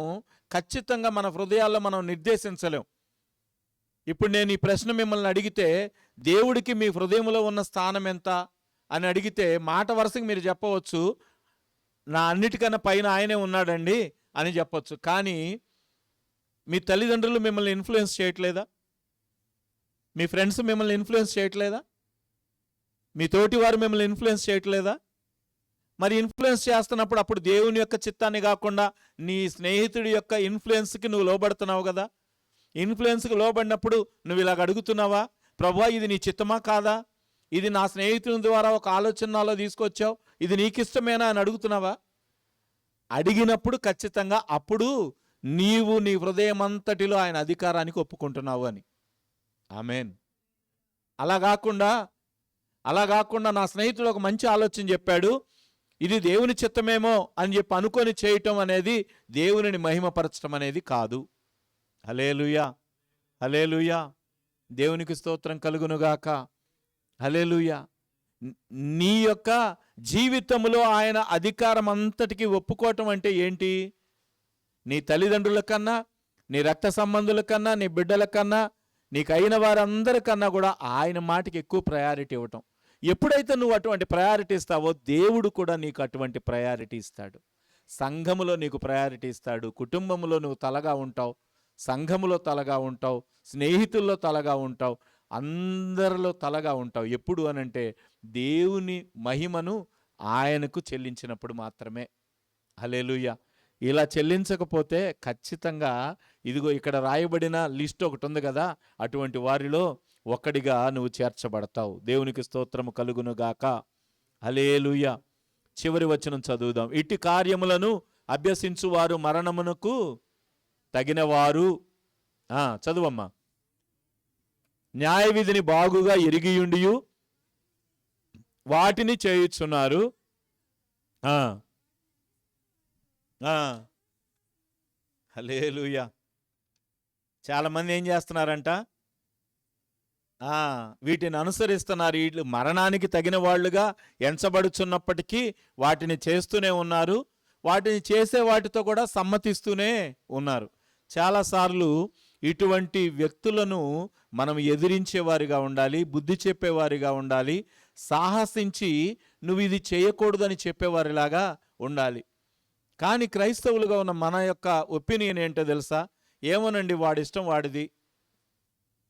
ఖచ్చితంగా మన హృదయాల్లో మనం నిర్దేశించలేం. ఇప్పుడు నేను ఈ ప్రశ్న మిమ్మల్ని అడిగితే, దేవుడికి మీ హృదయంలో ఉన్న స్థానం ఎంత అని అడిగితే మాట వరుసకి మీరు చెప్పవచ్చు, నా అన్నిటికన్నా పైన ఆయనే ఉన్నాడండి అని చెప్పొచ్చు. కానీ మీ తల్లిదండ్రులు మిమ్మల్ని ఇన్ఫ్లుయెన్స్ చేయట్లేదా? మీ ఫ్రెండ్స్ మిమ్మల్ని ఇన్ఫ్లుయెన్స్ చేయట్లేదా? మీ తోటి వారు మిమ్మల్ని ఇన్ఫ్లుయెన్స్ చేయట్లేదా? మరి ఇన్ఫ్లుయెన్స్ చేస్తున్నప్పుడు అప్పుడు దేవుని యొక్క చిత్తాన్ని కాకుండా నీ స్నేహితుడి యొక్క ఇన్ఫ్లుయెన్స్కి నువ్వు లోబడుతున్నావు కదా. ఇన్ఫ్లుయెన్స్కి లోబడినప్పుడు నువ్వు ఇలాగ అడుగుతున్నావా, ప్రభువా ఇది నీ చిత్తమా కాదా, ఇది నా స్నేహితుని ద్వారా ఒక ఆలోచనలో తీసుకొచ్చావు, ఇది నీకు ఇష్టమేనా అని అడుగుతున్నావా? అడిగినప్పుడు ఖచ్చితంగా అప్పుడు నీవు నీ హృదయమంతటిలో ఆయన అధికారానికి ఒప్పుకుంటున్నావు అని. ఆమేన్. అలా కాకుండా నా స్నేహితుడు ఒక మంచి ఆలోచన చెప్పాడు, ఇది దేవుని చిత్తమేమో అని చెప్పి అనుకొని చేయటం అనేది దేవునిని మహిమపరచడం అనేది కాదు. హల్లెలూయా, హల్లెలూయా, దేవునికి స్తోత్రం కలుగునుగాక. హల్లెలూయా. నీ యొక్క జీవితంలో ఆయన అధికారం అంతటికి ఒప్పుకోవటం అంటే ఏంటి? నీ తల్లిదండ్రుల కన్నా, నీ రక్త సంబంధుల కన్నా, నీ బిడ్డల కన్నా, నీకు అయిన వారందరికన్నా కూడా ఆయన మాటకి ఎక్కువ ప్రయారిటీ ఇవ్వటం. ఎప్పుడైతే నువ్వు అటువంటి ప్రయారిటీ ఇస్తావో దేవుడు కూడా నీకు అటువంటి ప్రయారిటీ ఇస్తాడు. సంఘములో నీకు ప్రయారిటీ ఇస్తాడు. కుటుంబంలో నువ్వు తలగా ఉంటావు, సంఘములో తలగా ఉంటావు, స్నేహితుల్లో తలగా ఉంటావు, అందరిలో తలగా ఉంటావు. ఎప్పుడు అనంటే దేవుని మహిమను ఆయనకు చెల్లించినప్పుడు మాత్రమే. హల్లెలూయా. ఇలా చెల్లించకపోతే ఖచ్చితంగా ఇదిగో ఇక్కడ రాయబడిన లిస్ట్ ఒకటి ఉంది కదా, అటువంటి వారిలో ఒక్కడిగా నువ్వు చేర్చబడతావు. దేవునికి స్తోత్రము కలుగును గాక. హల్లెలూయా. చివరి వచనం చదువుదాం. ఇట్టి కార్యములను అభ్యసించువారు మరణమునకు తగినవారు. చదువమ్మా. న్యాయ విధిని బాగుగా ఎరిగియుండియు వాటిని చేయుచున్నారు. హల్లెలూయా. చాలామంది ఏం చేస్తున్నారంట? వీటిని అనుసరిస్తున్నారు. వీళ్ళు మరణానికి తగిన వాళ్ళుగా ఎంచబడుచున్నప్పటికీ వాటిని చేస్తూనే ఉన్నారు. వాటిని చేసే వాటితో కూడా సమ్మతిస్తూనే ఉన్నారు. చాలాసార్లు ఇటువంటి వ్యక్తులను మనం ఎదిరించేవారిగా ఉండాలి, బుద్ధి చెప్పేవారిగా ఉండాలి, సాహసించి నువ్వు ఇది చేయకూడదని చెప్పేవారిలాగా ఉండాలి. కానీ క్రైస్తవులుగా ఉన్న మన యొక్క ఒపీనియన్ ఏంటో తెలుసా? ఏమోనండి, వాడిష్టం వాడిది,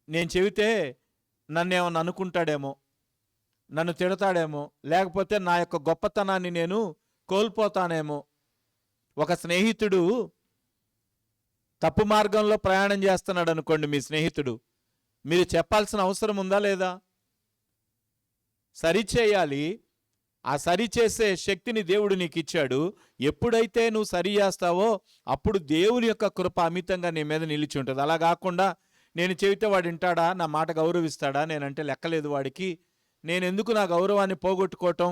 నేను చెబితే నన్ను ఏమన్నా అనుకుంటాడేమో, నన్ను తిడతాడేమో, లేకపోతే నా యొక్క గొప్పతనాన్ని నేను కోల్పోతానేమో. ఒక స్నేహితుడు తప్పు మార్గంలో ప్రయాణం చేస్తున్నాడు అనుకోండి, మీ స్నేహితుడు, మీరు చెప్పాల్సిన అవసరం ఉందా లేదా? సరిచేయాలి. ఆ సరిచేసే శక్తిని దేవుడు నీకు ఇచ్చాడు. ఎప్పుడైతే నువ్వు సరి చేస్తావో అప్పుడు దేవుని యొక్క కృప అమితంగా నీ మీద నిలిచి ఉంటుంది. అలా కాకుండా నేను చెబితే వాడు వింటాడా, నా మాట గౌరవిస్తాడా, నేనంటే లెక్కలేదు వాడికి, నేను ఎందుకు నా గౌరవాన్ని పోగొట్టుకోవటం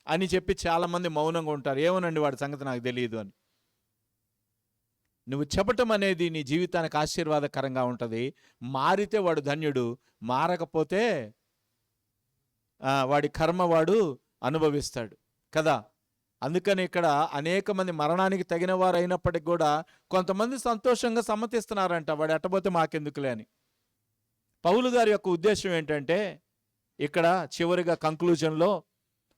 అని చెప్పి చాలామంది మౌనంగా ఉంటారు. ఏమోనండి వాడి సంగతి నాకు తెలియదు అని. నువ్వు చెప్పటం అనేది నీ జీవితానికి ఆశీర్వాదకరంగా ఉంటుంది. మారితే వాడు ధన్యుడు, మారకపోతే వాడి కర్మ వాడు అనుభవిస్తాడు కదా. అందుకని ఇక్కడ అనేక మంది మరణానికి తగిన వారు అయినప్పటికి కూడా కొంతమంది సంతోషంగా సమ్మతిస్తున్నారంట, వాడు ఎట్టబోతే మాకెందుకులే అని. పౌలు గారి యొక్క ఉద్దేశం ఏంటంటే ఇక్కడ చివరిగా కంక్లూజన్లో,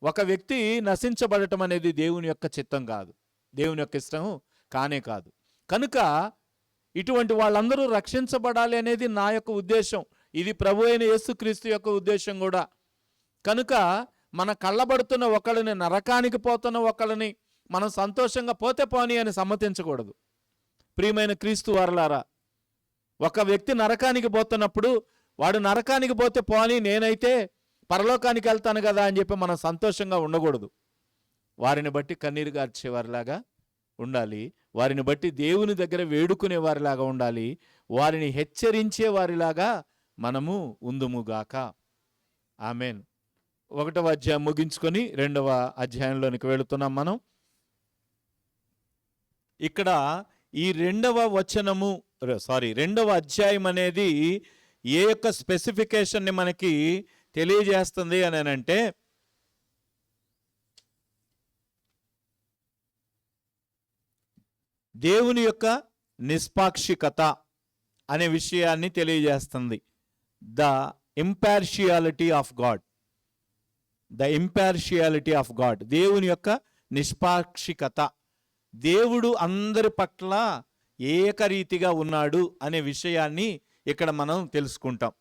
ఒక వ్యక్తి నశించబడటం అనేది దేవుని యొక్క చిత్తం కాదు, దేవుని యొక్క ఇష్టం కానే కాదు. కనుక ఇటువంటి వాళ్ళందరూ రక్షించబడాలి అనేది నా యొక్క ఉద్దేశం. ఇది ప్రభు అయిన యేసుక్రీస్తు యొక్క ఉద్దేశం కూడా. కనుక మన కళ్ళబడుతున్న ఒకళ్ళని, నరకానికి పోతున్న ఒకళ్ళని మనం సంతోషంగా పోతే పోనీ అని సమ్మతించకూడదు. ప్రియమైన క్రీస్తు వారలారా, ఒక వ్యక్తి నరకానికి పోతున్నప్పుడు వాడు నరకానికి పోతే పోనీ, నేనైతే పరలోకానికి వెళ్తాను కదా అని చెప్పి మనం సంతోషంగా ఉండకూడదు. వారిని బట్టి కన్నీరు గార్చేవారిలాగా ఉండాలి. వారిని బట్టి దేవుని దగ్గర వేడుకునే వారిలాగా ఉండాలి. వారిని హెచ్చరించే వారిలాగా మనము ఉందుముగాక. ఆమెన్. 1వ అధ్యాయం ముగించుకొని 2వ అధ్యాయంలోనికి వెళుతున్నాం మనం. ఇక్కడ ఈ 2వ అధ్యాయం అనేది ఏ యొక్క స్పెసిఫికేషన్ని మనకి తెలియజేస్తుంది అని అంటే, దేవుని యొక్క నిష్పాక్షికత అనే విషయాన్ని తెలియజేస్తుంది. The impartiality of God. దేవుని యొక్క నిష్పాక్షికత. దేవుడు అందరి పట్ల ఏకరీతిగా ఉన్నాడు అనే విషయాన్ని ఇక్కడ మనం తెలుసుకుంటాం.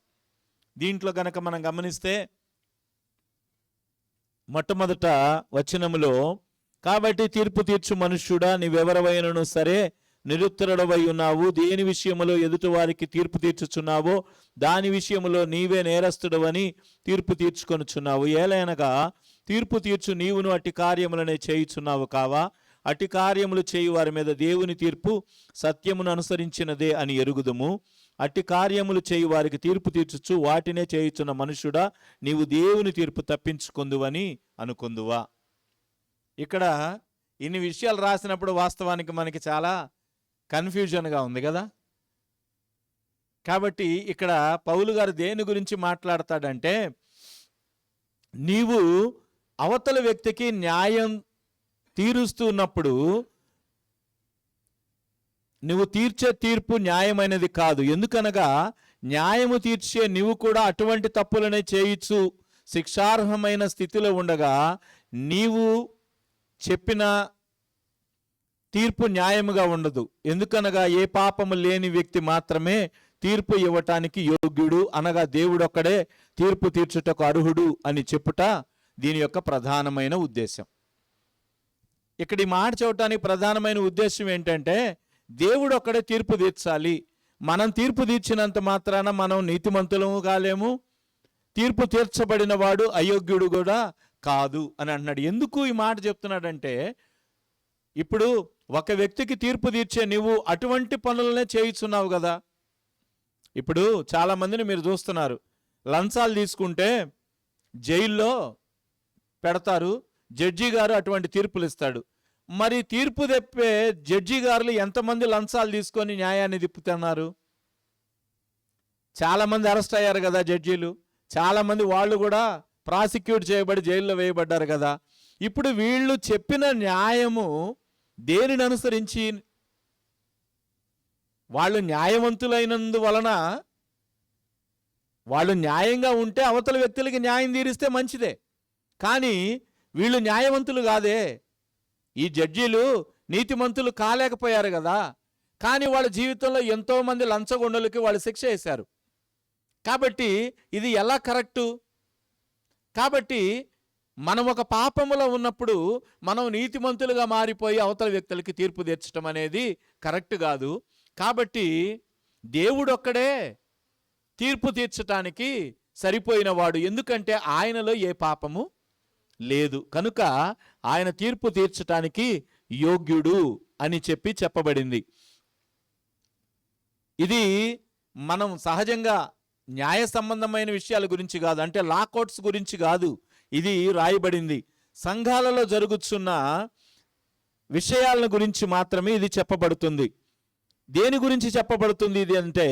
దీంట్లో గనక మనం గమనిస్తే మొట్టమొదట వచనములో, కాబట్టి తీర్పు తీర్చు మనుష్యుడా, నీవెవరవైనను సరే నిరుత్తరుడవై ఉన్నావు. దేని విషయములో ఎదుటి వారికి తీర్పు తీర్చుచున్నావో దాని విషయములో నీవే నేరస్తుడవని తీర్పు తీర్చుకొనుచున్నావు. ఏలైనగా తీర్పు తీర్చు నీవును అట్టి కార్యములనే చేయుచున్నావు కావా? అట్టి కార్యములు చేయు వారి మీద దేవుని తీర్పు సత్యమును అనుసరించినదే అని ఎరుగుదుము. అట్టి కార్యములు చేయు వారికి తీర్పు తీర్చుచు వాటినే చేయుచున్న మనుష్యుడా, నీవు దేవుని తీర్పు తప్పించుకొందువని అనుకొందువా? ఇక్కడ ఇన్ని విషయాలు రాసినప్పుడు వాస్తవానికి మనకి చాలా కన్ఫ్యూజన్గా ఉంది కదా. కాబట్టి ఇక్కడ పౌలు గారు దేని గురించి మాట్లాడతాడంటే, నీవు అవతల వ్యక్తికి న్యాయం తీరుస్తున్నప్పుడు నువ్వు తీర్చే తీర్పు న్యాయమైనది కాదు. ఎందుకనగా న్యాయము తీర్చే నీవు కూడా అటువంటి తప్పులనే చేయొచ్చు, శిక్షార్హమైన స్థితిలో ఉండగా నీవు చెప్పిన తీర్పు న్యాయముగా ఉండదు. ఎందుకనగా ఏ పాపము లేని వ్యక్తి మాత్రమే తీర్పు ఇవ్వటానికి యోగ్యుడు, అనగా దేవుడొక్కడే తీర్పు తీర్చుటకు అర్హుడు అని చెప్పుట దీని యొక్క ప్రధానమైన ఉద్దేశం. ఇక్కడ ఈ మాట చెప్పడానికి ప్రధానమైన ఉద్దేశం ఏంటంటే, దేవుడు ఒక్కడే తీర్పు తీర్చాలి. మనం తీర్పు తీర్చినంత మాత్రాన మనం నీతిమంతులము కాలేము, తీర్పు తీర్చబడిన వాడు అయోగ్యుడు కూడా కాదు అని అంటున్నాడు. ఎందుకు ఈ మాట చెప్తున్నాడంటే, ఇప్పుడు ఒక వ్యక్తికి తీర్పు తీర్చే నీవు అటువంటి పనులనే చేయిస్తున్నావు కదా. ఇప్పుడు చాలామందిని మీరు చూస్తున్నారు, లంచాలు తీసుకుంటే జైల్లో పెడతారు, జడ్జి గారు అటువంటి తీర్పులు ఇస్తాడు. మరి తీర్పు తెప్పే జడ్జి గారులు ఎంతమంది లంచాలు తీసుకొని న్యాయాన్ని తిప్పుతున్నారు? చాలామంది అరెస్ట్ అయ్యారు కదా జడ్జీలు, చాలామంది వాళ్ళు కూడా ప్రాసిక్యూట్ చేయబడి జైల్లో వేయబడ్డారు కదా. ఇప్పుడు వీళ్ళు చెప్పిన న్యాయము దేనిని అనుసరించి? వాళ్ళు న్యాయవంతులైనందువలన, వాళ్ళు న్యాయంగా ఉంటే అవతల వ్యక్తులకి న్యాయం తీరిస్తే మంచిదే. కానీ వీళ్ళు న్యాయవంతులు కాదే, ఈ జడ్జీలు నీతిమంతులు కాలేకపోయారు కదా. కానీ వాళ్ళ జీవితంలో ఎంతోమంది లంచగొండలకి వాళ్ళు శిక్ష వేశారు. కాబట్టి ఇది ఎలా కరెక్టు? కాబట్టి మనం ఒక పాపములో ఉన్నప్పుడు మనం నీతిమంతులుగా మారిపోయి అవతల వ్యక్తులకి తీర్పు తీర్చడం అనేది కరెక్ట్ కాదు. కాబట్టి దేవుడొక్కడే తీర్పు తీర్చటానికి సరిపోయిన వాడు, ఎందుకంటే ఆయనలో ఏ పాపము లేదు, కనుక ఆయన తీర్పు తీర్చటానికి యోగ్యుడు అని చెప్పబడింది. ఇది మనం సహజంగా న్యాయ సంబంధమైన విషయాల గురించి కాదు, అంటే లా కోర్ట్స్ గురించి కాదు ఇది రాయబడింది. సంఘాలలో జరుగుతున్న విషయాలను గురించి మాత్రమే ఇది చెప్పబడుతుంది. దేని గురించి చెప్పబడుతుంది ఇది అంటే,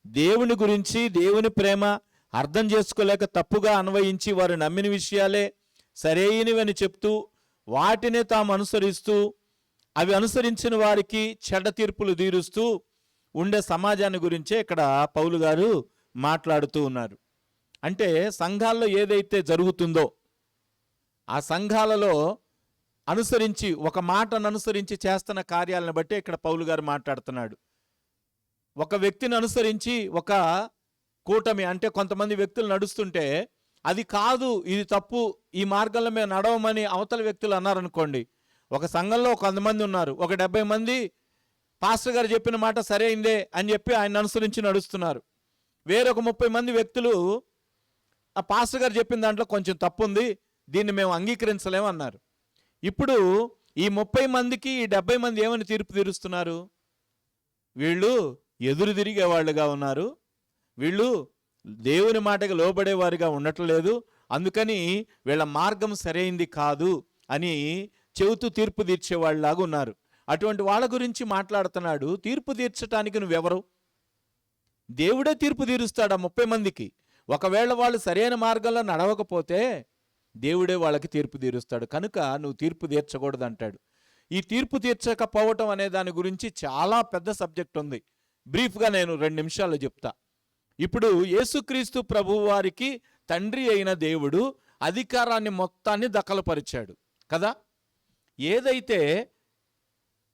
దేవుని గురించి, దేవుని ప్రేమ అర్థం చేసుకోలేక తప్పుగా అన్వయించి వారు నమ్మిన విషయాలే సరైనవని చెప్తూ వాటినే తాము అనుసరిస్తూ అవి అనుసరించిన వారికి చెడ్డ తీర్పులు తీరుస్తూ ఉండే సమాజాన్ని గురించే ఇక్కడ పౌలు గారు మాట్లాడుతూ ఉన్నారు. అంటే సంఘాల్లో ఏదైతే జరుగుతుందో ఆ సంఘాలలో అనుసరించి, ఒక మాటను అనుసరించి చేస్తున్న కార్యాలను బట్టి ఇక్కడ పౌలు గారు మాట్లాడుతున్నాడు. ఒక వ్యక్తిని అనుసరించి ఒక కూటమి, అంటే కొంతమంది వ్యక్తులు నడుస్తుంటే అది కాదు, ఇది తప్పు, ఈ మార్గంలో మేము నడవమని అవతల వ్యక్తులు అన్నారనుకోండి. ఒక సంఘంలో కొంతమంది ఉన్నారు, ఒక 70 మంది పాస్టర్ గారు చెప్పిన మాట సరైందే అని చెప్పి ఆయన అనుసరించి నడుస్తున్నారు. వేరొక 30 మంది వ్యక్తులు ఆ పాస్టర్ గారు చెప్పిన దాంట్లో కొంచెం తప్పు ఉంది, దీన్ని మేము అంగీకరించలేము అన్నారు. ఇప్పుడు ఈ 30 మందికి ఈ 70 మంది ఏమని తీర్పు తీరుస్తున్నారు? వీళ్ళు ఎదురు తిరిగే వాళ్ళుగా ఉన్నారు, వీళ్ళు దేవుని మాటకి లోబడేవారిగా ఉండట్లేదు, అందుకని వీళ్ళ మార్గం సరైంది కాదు అని చెబుతూ తీర్పు తీర్చేవాళ్ళలాగా ఉన్నారు. అటువంటి వాళ్ళ గురించి మాట్లాడుతున్నాడు. తీర్పు తీర్చడానికి నువ్వెవరు? దేవుడే తీర్పు తీరుస్తాడు ఆ 30 మందికి. ఒకవేళ వాళ్ళు సరైన మార్గంలో నడవకపోతే దేవుడే వాళ్ళకి తీర్పు తీరుస్తాడు, కనుక నువ్వు తీర్పు తీర్చకూడదు అంటాడు. ఈ తీర్పు తీర్చకపోవటం అనే దాని గురించి చాలా పెద్ద సబ్జెక్ట్ ఉంది. బ్రీఫ్గా నేను 2 నిమిషాల్లో చెప్తా. ఇప్పుడు యేసుక్రీస్తు ప్రభువు వారికి తండ్రి అయిన దేవుడు అధికారాన్ని మొత్తాన్ని దఖలుపరిచాడు కదా. ఏదైతే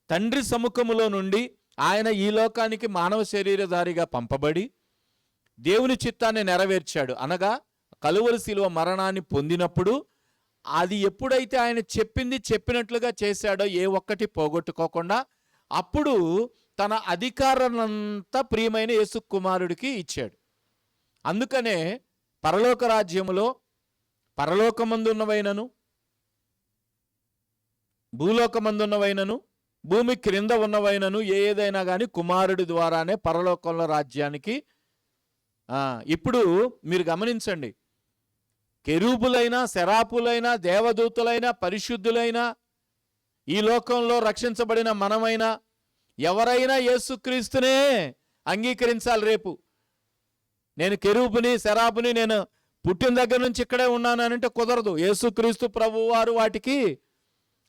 తండ్రి సముఖములో నుండి ఆయన ఈ లోకానికి మానవ శరీరధారిగా పంపబడి దేవుని చిత్తాన్ని నెరవేర్చాడు, అనగా కలువరి శిలువ మరణాన్ని పొందినప్పుడు అది ఎప్పుడైతే ఆయన చెప్పింది చెప్పినట్లుగా చేశాడో, ఏ ఒక్కటి పోగొట్టుకోకుండా, అప్పుడు తన అధికారాన్నంతా ప్రియమైన యేసు కుమారుడికి ఇచ్చాడు. అందుకనే పరలోక రాజ్యములో పరలోకమందున్నవైనను భూలోకమందున్నవైనను భూమి క్రింద ఉన్నవైనను ఏదైనా కానీ కుమారుడి ద్వారానే పరలోకంలో రాజ్యానికి. ఇప్పుడు మీరు గమనించండి, కెరూబులైనా శరాపులైనా దేవదూతులైనా పరిశుద్ధులైనా ఈ లోకంలో రక్షించబడిన మనమైనా ఎవరైనా యేసుక్రీస్తునే అంగీకరించాలి. రేపు నేను కెరూబుని శరాపుని నేను పుట్టిన దగ్గర నుంచి ఇక్కడే ఉన్నాను అని అంటే కుదరదు. యేసుక్రీస్తు ప్రభువు వారు వాటికి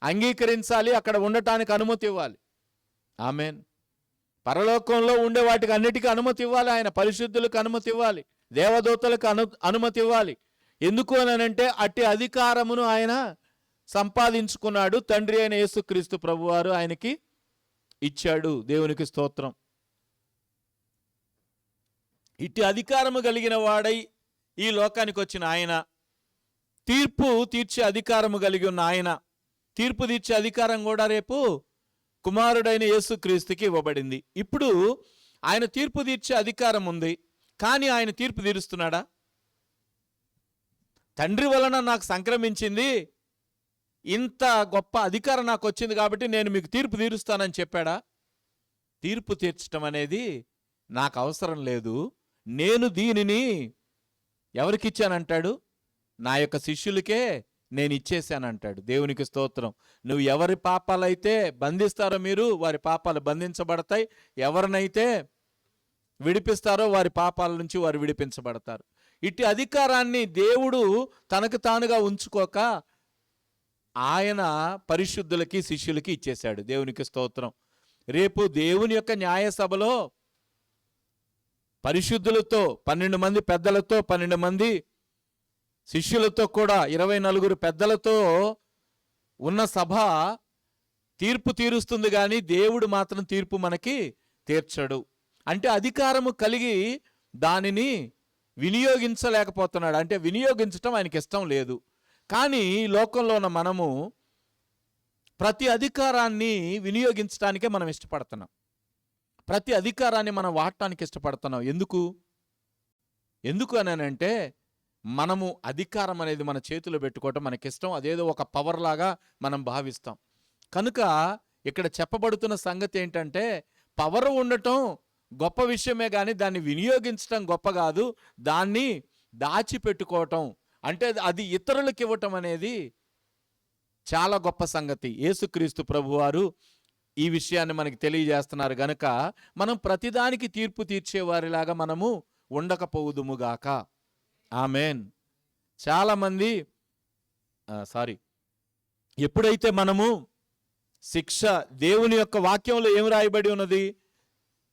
అంగీకరించాలి, అక్కడ ఉండటానికి అనుమతి ఇవ్వాలి. ఆమేన్. పరలోకంలో ఉండే వాటికి అన్నిటికీ అనుమతి ఇవ్వాలి ఆయన. పరిశుద్ధులకు అనుమతి ఇవ్వాలి, దేవదూతలకు అనుమతి ఇవ్వాలి. ఎందుకు అని అంటే అట్టి అధికారమును ఆయన సంపాదించుకున్నాడు. తండ్రి అయిన యేసుక్రీస్తు ప్రభువారు ఆయనకి ఇచ్చాడు. దేవునికి స్తోత్రం. ఇట్టి అధికారము కలిగిన వాడై ఈ లోకానికి వచ్చిన ఆయన, తీర్పు తీర్చే అధికారము కలిగి ఉన్న ఆయన, తీర్పు తీర్చే అధికారం కూడా రేపు కుమారుడైన యేసుక్రీస్తుకి ఇవ్వబడింది. ఇప్పుడు ఆయన తీర్పు తీర్చే అధికారం ఉంది, కానీ ఆయన తీర్పు తీరుస్తున్నాడా? తండ్రి వలన నాకు సంక్రమించింది, ఇంత గొప్ప అధికారం నాకు వచ్చింది కాబట్టి నేను మీకు తీర్పు తీరుస్తానని చెప్పాడా? తీర్పు తీర్చడం అనేది నాకు అవసరం లేదు, నేను దీనిని ఎవరికి ఇచ్చానంటాడు? నా యొక్క శిష్యులకే నేను ఇచ్చేసానంటాడు. దేవునికి స్తోత్రం. నువ్వు ఎవరి పాపాలైతే బంధిస్తారో మీరు, వారి పాపాలు బంధించబడతాయి. ఎవరినైతే విడిపిస్తారో వారి పాపాల నుంచి వారు విడిపించబడతారు. ఇట్టి అధికారాన్ని దేవుడు తనకు తానుగా ఉంచుకోక ఆయన పరిశుద్ధులకి శిష్యులకి ఇచ్చేశాడు. దేవునికి స్తోత్రం. రేపు దేవుని యొక్క న్యాయసభలో పరిశుద్ధులతో 12 మంది పెద్దలతో 12 మంది శిష్యులతో కూడా 24 పెద్దలతో ఉన్న సభ తీర్పు తీరుస్తుంది, కానీ దేవుడు మాత్రం తీర్పు మనకి తీర్చడు. అంటే అధికారము కలిగి దానిని వినియోగించలేకపోతున్నాడు. అంటే వినియోగించటం ఆయనకి ఇష్టం లేదు. కానీ లోకంలో ఉన్న మనము ప్రతి అధికారాన్ని వినియోగించడానికే మనం ఇష్టపడుతున్నాం. ప్రతి అధికారాన్ని మనం వాడటానికి ఇష్టపడుతున్నాం. ఎందుకు అని అంటే మనము అధికారం అనేది మన చేతిలో పెట్టుకోవటం మనకిష్టం. అదేదో ఒక పవర్ లాగా మనం భావిస్తాం. కనుక ఇక్కడ చెప్పబడుతున్న సంగతి ఏంటంటే పవర్ ఉండటం గొప్ప విషయమే, కానీ దాన్ని వినియోగించటం గొప్ప కాదు. దాన్ని దాచిపెట్టుకోవటం అంటే అది ఇతరులకు ఇవ్వటం అనేది చాలా గొప్ప సంగతి. యేసుక్రీస్తు ప్రభువారు ఈ విషయాన్ని మనకి తెలియజేస్తున్నారు. గనుక మనం ప్రతిదానికి తీర్పు తీర్చేవారిలాగా మనము ఉండకపోవుదుముగాక. ఆమెన్. చాలామంది ఎప్పుడైతే మనము శిక్ష, దేవుని యొక్క వాక్యంలో ఏం రాయబడి ఉన్నది?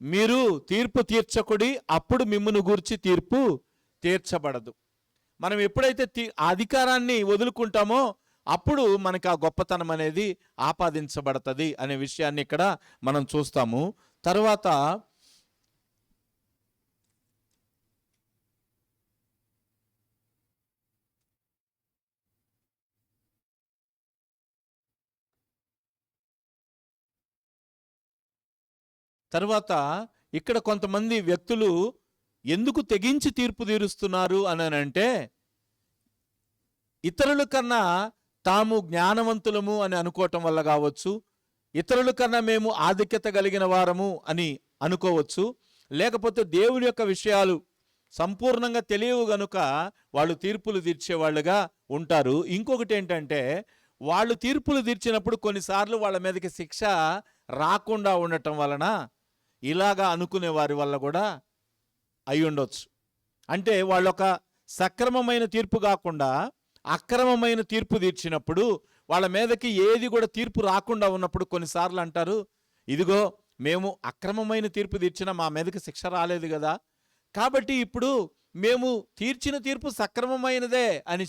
మీరు తీర్పు తీర్చకుడి, అప్పుడు మిమ్మును గూర్చి తీర్పు తీర్చబడదు. మనం ఎప్పుడైతే అధికారాన్ని వదులుకుంటామో అప్పుడు మనకు ఆ గొప్పతనం అనేది ఆపాదించబడుతుంది అనే విషయాన్ని ఇక్కడ మనం చూస్తాము. తర్వాత ఇక్కడ కొంతమంది వ్యక్తులు ఎందుకు తెగించి తీర్పు తీరుస్తున్నారు అని అంటే, ఇతరుల కన్నా తాము జ్ఞానవంతులము అని అనుకోవటం వల్ల కావచ్చు, ఇతరుల కన్నా మేము ఆధిక్యత కలిగిన వారము అని అనుకోవచ్చు, లేకపోతే దేవుని యొక్క విషయాలు సంపూర్ణంగా తెలియవు గనుక వాళ్ళు తీర్పులు తీర్చేవాళ్ళుగా ఉంటారు. ఇంకొకటి ఏంటంటే, వాళ్ళు తీర్పులు తీర్చినప్పుడు కొన్నిసార్లు వాళ్ళ మీదకి శిక్ష రాకుండా ఉండటం వలన ఇలాగా అనుకునే వారి వల్ల కూడా అయి ఉండొచ్చు. అంటే వాళ్ళొక సక్రమమైన తీర్పు కాకుండా అక్రమమైన తీర్పు తీర్చినప్పుడు వాళ్ళ మీదకి ఏది కూడా తీర్పు రాకుండా ఉన్నప్పుడు కొన్నిసార్లు అంటారు, ఇదిగో మేము అక్రమమైన తీర్పు తీర్చినా మా మీదకి శిక్ష రాలేదు కదా, కాబట్టి ఇప్పుడు మేము తీర్చిన తీర్పు సక్రమమైనదే అని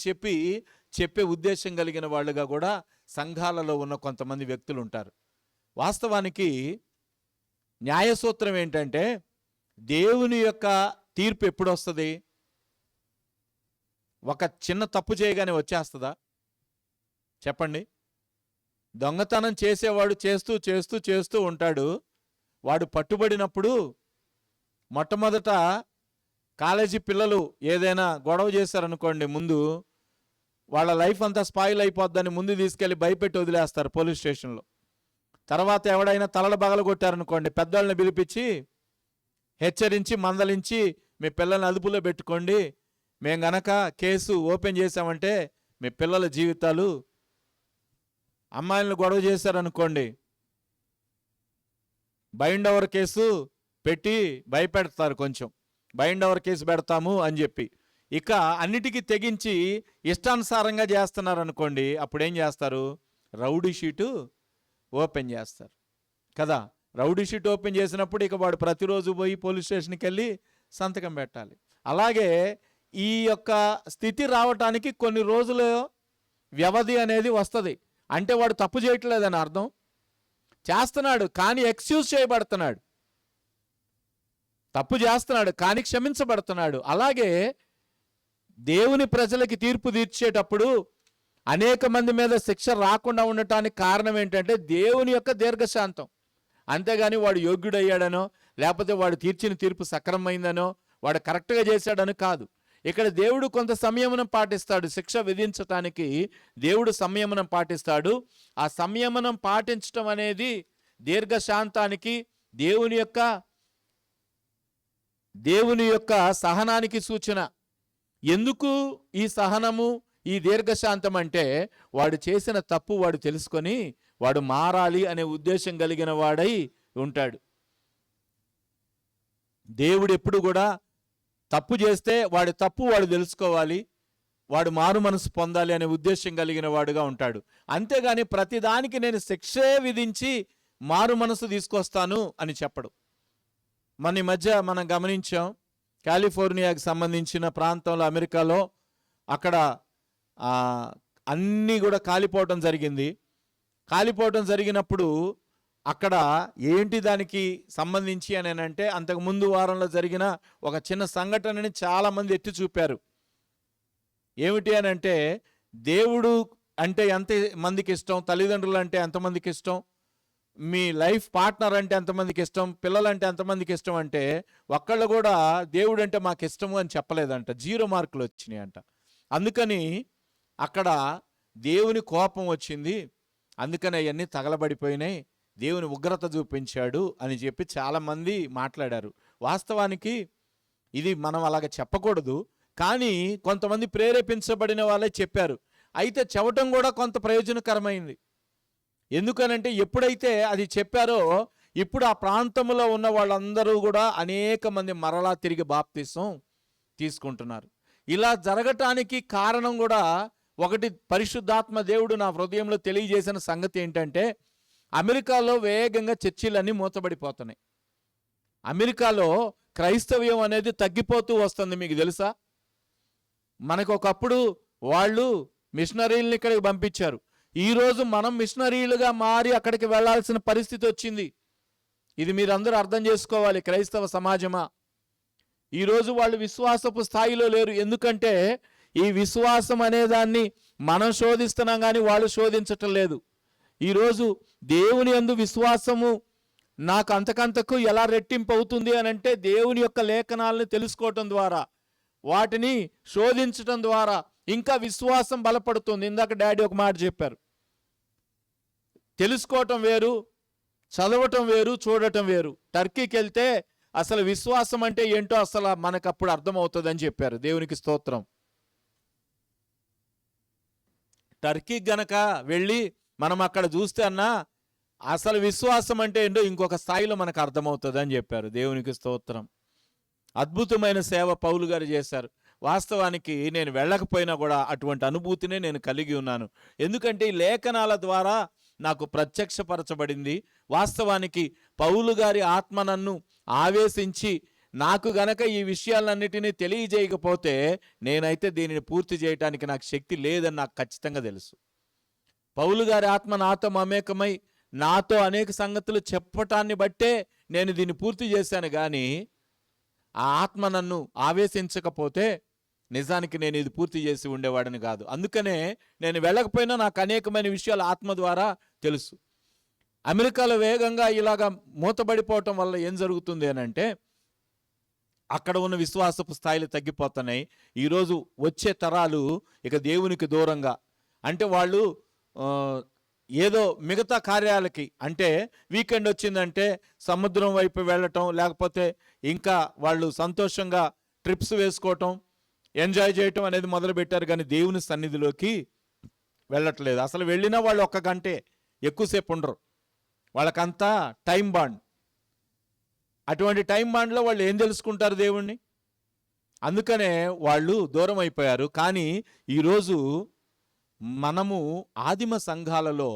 చెప్పే ఉద్దేశం కలిగిన వాళ్ళుగా కూడా సంఘాలలో ఉన్న కొంతమంది వ్యక్తులు ఉంటారు. వాస్తవానికి న్యాయసూత్రం ఏంటంటే, దేవుని యొక్క తీర్పు ఎప్పుడు వస్తుంది? ఒక చిన్న తప్పు చేయగానే వచ్చేస్తుందా? చెప్పండి. దొంగతనం చేసేవాడు చేస్తూ ఉంటాడు. వాడు పట్టుబడినప్పుడు మొట్టమొదట కాలేజీ పిల్లలు ఏదైనా గొడవ చేశారనుకోండి, ముందు వాళ్ళ లైఫ్ అంతా స్పాయిల్ అయిపోద్దని ముందు తీసుకెళ్ళి భయపెట్టి వదిలేస్తారు పోలీస్ స్టేషన్లో. తర్వాత ఎవడైనా తలలు బగలు కొట్టారనుకోండి, పెద్దవాళ్ళని పిలిపించి హెచ్చరించి మందలించి మీ పిల్లల్ని అదుపులో పెట్టుకోండి, మేము గనక కేసు ఓపెన్ చేసామంటే మీ పిల్లల జీవితాలు, అమ్మాయిలను గొడవ చేశారనుకోండి బైండ్ ఓవర్ కేసు పెట్టి భయపెడతారు, కొంచెం బైండ్ ఓవర్ కేసు పెడతాము అని చెప్పి. ఇక అన్నిటికీ తెగించి ఇష్టానుసారంగా చేస్తున్నారు అనుకోండి, అప్పుడు ఏం చేస్తారు? రౌడీ షీటు ఓపెన్ చేస్తారు కదా. రౌడీ షీట్ ఓపెన్ చేసినప్పుడు ఇక వాడు ప్రతిరోజు పోయి పోలీస్ స్టేషన్కి వెళ్ళి సంతకం పెట్టాలి. అలాగే ఈ యొక్క స్థితి రావటానికి కొన్ని రోజుల వ్యవధి అనేది వస్తుంది. అంటే వాడు తప్పు చేయట్లేదని అర్థం. చేస్తున్నాడు కానీ ఎక్స్క్యూజ్ చేయబడుతున్నాడు. తప్పు చేస్తున్నాడు కానీ క్షమించబడుతున్నాడు. అలాగే దేవుని ప్రజలకి తీర్పు తీర్చేటప్పుడు అనేక మంది మీద శిక్ష రాకుండా ఉండటానికి కారణం ఏంటంటే దేవుని యొక్క దీర్ఘశాంతం. అంతేగాని వాడు యోగ్యుడయ్యాడనో, లేకపోతే వాడు తీర్చిన తీర్పు సక్రమమైందనో, వాడు కరెక్ట్గా చేశాడని కాదు. ఇక్కడ దేవుడు కొంత సంయమనం పాటిస్తాడు. శిక్ష విధించటానికి దేవుడు సంయమనం పాటిస్తాడు. ఆ సంయమనం పాటించటం అనేది దీర్ఘశాంతానికి, దేవుని యొక్క సహనానికి సూచన. ఎందుకు ఈ సహనము, ఈ దీర్ఘశాంతం అంటే వాడు చేసిన తప్పు వాడు తెలుసుకొని వాడు మారాలి అనే ఉద్దేశం కలిగిన వాడై ఉంటాడు. దేవుడు ఎప్పుడు కూడా తప్పు చేస్తే వాడి తప్పు వాడు తెలుసుకోవాలి, వాడు మారు మనసు పొందాలి అనే ఉద్దేశం కలిగిన వాడుగా ఉంటాడు. అంతేగాని ప్రతిదానికి నేను శిక్షే విధించి మారు మనసు తీసుకొస్తాను అని చెప్పడు. మన ఈ మధ్య మనం గమనించాం, కాలిఫోర్నియాకి సంబంధించిన ప్రాంతంలో, అమెరికాలో అక్కడ అన్నీ కూడా కాలిపోవటం జరిగింది. కాలిపోవటం జరిగినప్పుడు అక్కడ ఏంటి దానికి సంబంధించి అని అంటే, అంతకుముందు వారంలో జరిగిన ఒక చిన్న సంఘటనని చాలామంది ఎత్తి చూపారు. ఏమిటి అని అంటే, దేవుడు అంటే ఎంతమందికి ఇష్టం, తల్లిదండ్రులు అంటే ఎంతమందికి ఇష్టం, మీ లైఫ్ పార్ట్నర్ అంటే ఎంతమందికి ఇష్టం, పిల్లలంటే ఎంతమందికి ఇష్టం అంటే ఒక్కళ్ళు కూడా దేవుడు అంటే మాకు ఇష్టము అని చెప్పలేదంట. 0 మార్కులు వచ్చినాయి అంట. అందుకని అక్కడ దేవుని కోపం వచ్చింది, అందుకని అవన్నీ తగలబడిపోయినాయి, దేవుని ఉగ్రత చూపించాడు అని చెప్పి చాలామంది మాట్లాడారు. వాస్తవానికి ఇది మనం అలాగ చెప్పకూడదు, కానీ కొంతమంది ప్రేరేపించబడిన వాళ్ళే చెప్పారు. అయితే చెప్పటం కూడా కొంత ప్రయోజనకరమైంది. ఎందుకనంటే ఎప్పుడైతే అది చెప్పారో ఇప్పుడు ఆ ప్రాంతంలో ఉన్న వాళ్ళందరూ కూడా అనేక మంది మరలా తిరిగి బాప్తిసం తీసుకుంటున్నారు. ఇలా జరగటానికి కారణం కూడా ఒకటి, పరిశుద్ధాత్మ దేవుడు నా హృదయంలో తెలియజేసిన సంగతి ఏంటంటే, అమెరికాలో వేగంగా చర్చిలన్నీ మూతబడిపోతున్నాయి. అమెరికాలో క్రైస్తవ్యం అనేది తగ్గిపోతూ వస్తుంది. మీకు తెలుసా? మనకు ఒకప్పుడు వాళ్ళు మిషనరీలను ఇక్కడికి పంపించారు. ఈరోజు మనం మిషనరీలుగా మారి అక్కడికి వెళ్లాల్సిన పరిస్థితి వచ్చింది. ఇది మీరందరూ అర్థం చేసుకోవాలి. క్రైస్తవ సమాజమా, ఈరోజు వాళ్ళు విశ్వాసపు స్థాయిలో లేరు. ఎందుకంటే ఈ విశ్వాసం అనేదాన్ని మనం శోధిస్తున్నాం కానీ వాళ్ళు శోధించటం లేదు. ఈరోజు దేవుని యందు విశ్వాసము నాకు అంతకంతకు ఎలా రెట్టింపు అవుతుంది అని అంటే, దేవుని యొక్క లేఖనాలను తెలుసుకోవటం ద్వారా, వాటిని శోధించటం ద్వారా ఇంకా విశ్వాసం బలపడుతుంది. ఇందాక డాడీ ఒక మాట చెప్పారు, తెలుసుకోవటం వేరు, చదవటం వేరు, చూడటం వేరు. టర్కీకి వెళ్తే అసలు విశ్వాసం అంటే ఏంటో అసలు మనకు అప్పుడు అర్థమవుతుంది అని చెప్పారు. దేవునికి స్తోత్రం. టర్కీకి గనక వెళ్ళి మనం అక్కడ చూస్తే అన్నా అసలు విశ్వాసం అంటే ఏంటో ఇంకొక స్థాయిలో మనకు అర్థమవుతుంది అని చెప్పారు. దేవునికి స్తోత్రం. అద్భుతమైన సేవ పౌలు గారు చేశారు. వాస్తవానికి నేను వెళ్ళకపోయినా కూడా అటువంటి అనుభూతినే నేను కలిగి ఉన్నాను. ఎందుకంటే ఈ లేఖనాల ద్వారా నాకు ప్రత్యక్షపరచబడింది. వాస్తవానికి పౌలు గారి ఆత్మ నన్ను ఆవేశించి నాకు గనక ఈ విషయాలన్నిటినీ తెలియజేయకపోతే నేనైతే దీనిని పూర్తి చేయడానికి నాకు శక్తి లేదని నాకు ఖచ్చితంగా తెలుసు. పౌలు గారి ఆత్మ నాతో మమేకమై నాతో అనేక సంగతులు చెప్పటాన్ని బట్టే నేను దీన్ని పూర్తి చేశాను. కానీ ఆ ఆత్మ నన్ను ఆవేశించకపోతే నిజానికి నేను ఇది పూర్తి చేసి ఉండేవాడిని కాదు. అందుకనే నేను వెళ్ళకపోయినా నాకు అనేకమైన విషయాలు ఆత్మ ద్వారా తెలుసు. అమెరికాలో వేగంగా ఇలాగా మూతబడిపోవటం వల్ల ఏం జరుగుతుంది అని అంటే, అక్కడ ఉన్న విశ్వాసపు స్థాయిలు తగ్గిపోతున్నాయి. ఈరోజు వచ్చే తరాలు ఇక దేవునికి దూరంగా, అంటే వాళ్ళు ఏదో మిగతా కార్యాలకి, అంటే వీకెండ్ వచ్చిందంటే సముద్రం వైపు వెళ్ళటం, లేకపోతే ఇంకా వాళ్ళు సంతోషంగా ట్రిప్స్ వేసుకోవటం, ఎంజాయ్ చేయటం అనేది మొదలుపెట్టారు. కానీ దేవుని సన్నిధిలోకి వెళ్ళట్లేదు. అసలు వెళ్ళినా వాళ్ళు 1 గంటే, ఎక్కువసేపు ఉండరు. వాళ్ళకంతా టైం బాండ్. అటువంటి టైం బాండ్లో వాళ్ళు ఏం తెలుసుకుంటారు దేవుణ్ణి? అందుకనే వాళ్ళు దూరం అయిపోయారు. కానీ ఈరోజు మనము ఆదిమ సంఘాలలో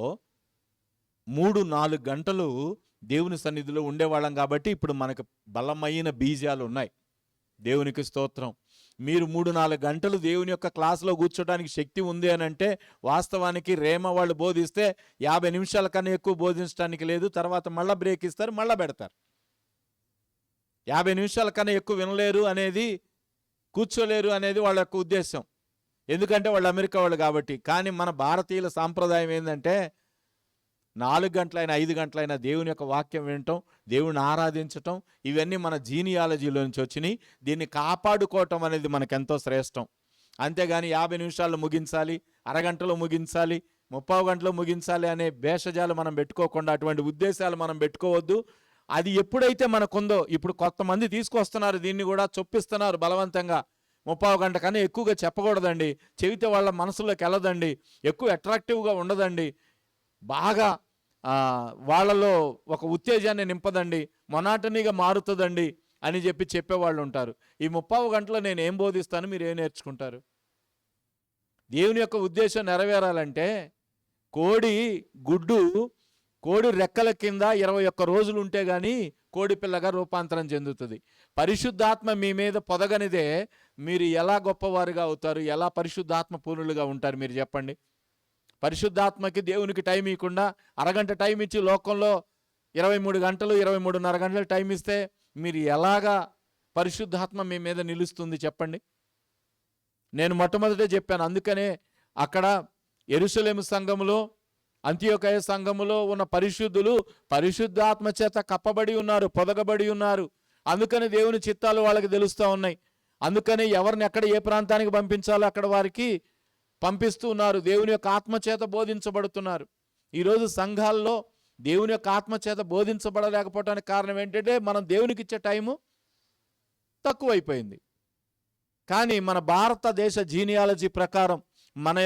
3-4 గంటలు దేవుని సన్నిధిలో ఉండేవాళ్ళం కాబట్టి ఇప్పుడు మనకు బలమైన బీజాలు ఉన్నాయి. దేవునికి స్తోత్రం. మీరు 3-4 గంటలు దేవుని యొక్క క్లాసులో కూర్చోడానికి శక్తి ఉంది అని అంటే వాస్తవానికి రేమ వాళ్ళు బోధిస్తే 50 నిమిషాల కన్నా ఎక్కువ బోధించడానికి లేదు. తర్వాత మళ్ళీ బ్రేక్ ఇస్తారు, మళ్ళీ పెడతారు. 50 నిమిషాల కన్నా ఎక్కువ వినలేరు అనేది, కూర్చోలేరు అనేది వాళ్ళ యొక్క ఉద్దేశం. ఎందుకంటే వాళ్ళు అమెరికా వాళ్ళు కాబట్టి. కానీ మన భారతీయుల సాంప్రదాయం ఏంటంటే 4 గంటలైనా 5 గంటలైనా దేవుని యొక్క వాక్యం వినటం, దేవుని ఆరాధించటం, ఇవన్నీ మన జీనియాలజీలో నుంచి వచ్చినాయి. దీన్ని కాపాడుకోవటం అనేది మనకెంతో శ్రేష్టం. అంతేగాని 50 నిమిషాల్లో ముగించాలి, అరగంటలో ముగించాలి, 30 గంటలో ముగించాలి అనే భేషజాలు మనం పెట్టుకోకుండా, అటువంటి ఉద్దేశాలు మనం పెట్టుకోవద్దు. అది ఎప్పుడైతే మనకుందో, ఇప్పుడు కొంతమంది తీసుకొస్తున్నారు, దీన్ని కూడా చొప్పిస్తున్నారు బలవంతంగా. 30 గంట కన్నా ఎక్కువగా చెప్పకూడదండి, చెబితే వాళ్ళ మనసులోకి వెళ్ళదండి, ఎక్కువ అట్రాక్టివ్గా ఉండదండి, బాగా వాళ్ళలో ఒక ఉత్తేజాన్ని నింపదండి, మొనాటనీగా మారుతుందండి అని చెప్పేవాళ్ళు ఉంటారు. ఈ 30 గంటలో నేను ఏం బోధిస్తాను, మీరు ఏం నేర్చుకుంటారు? దేవుని యొక్క ఉద్దేశం నెరవేరాలంటే కోడి రెక్కల కింద 21 రోజులు ఉంటే గాని కోడి పిల్లగా రూపాంతరం చెందుతుంది. పరిశుద్ధాత్మ మీ మీద పొదగనిదే మీరు ఎలా గొప్పవారుగా అవుతారు, ఎలా పరిశుద్ధాత్మ పూర్ణులుగా ఉంటారు మీరు చెప్పండి? పరిశుద్ధాత్మకి దేవునికి టైం ఇవ్వకుండా అరగంట టైం ఇచ్చి లోకంలో 23 గంటలు 23:30 గంటలు టైం ఇస్తే మీరు ఎలాగా పరిశుద్ధాత్మ మీ మీద నిలుస్తుంది చెప్పండి? నేను మొట్టమొదటే చెప్పాను. అందుకనే అక్కడ యెరూషలేము సంఘములో, అంతియోకయ సంఘములో ఉన్న పరిశుద్ధులు పరిశుద్ధాత్మ చేత కప్పబడి ఉన్నారు, పొదగబడి ఉన్నారు. అందుకని దేవుని చిత్తాలు వాళ్ళకి తెలుస్తూ ఉన్నాయి. అందుకని ఎవరిని ఎక్కడ ఏ ప్రాంతానికి పంపించాలో అక్కడ వారికి పంపిస్తూ ఉన్నారు. దేవుని యొక్క ఆత్మచేత బోధించబడుతున్నారు. ఈరోజు సంఘాల్లో దేవుని యొక్క ఆత్మచేత బోధించబడలేకపోవడానికి కారణం ఏంటంటే మనం దేవునికి ఇచ్చే టైము తక్కువైపోయింది. కానీ మన భారతదేశ జీనియాలజీ ప్రకారం, మన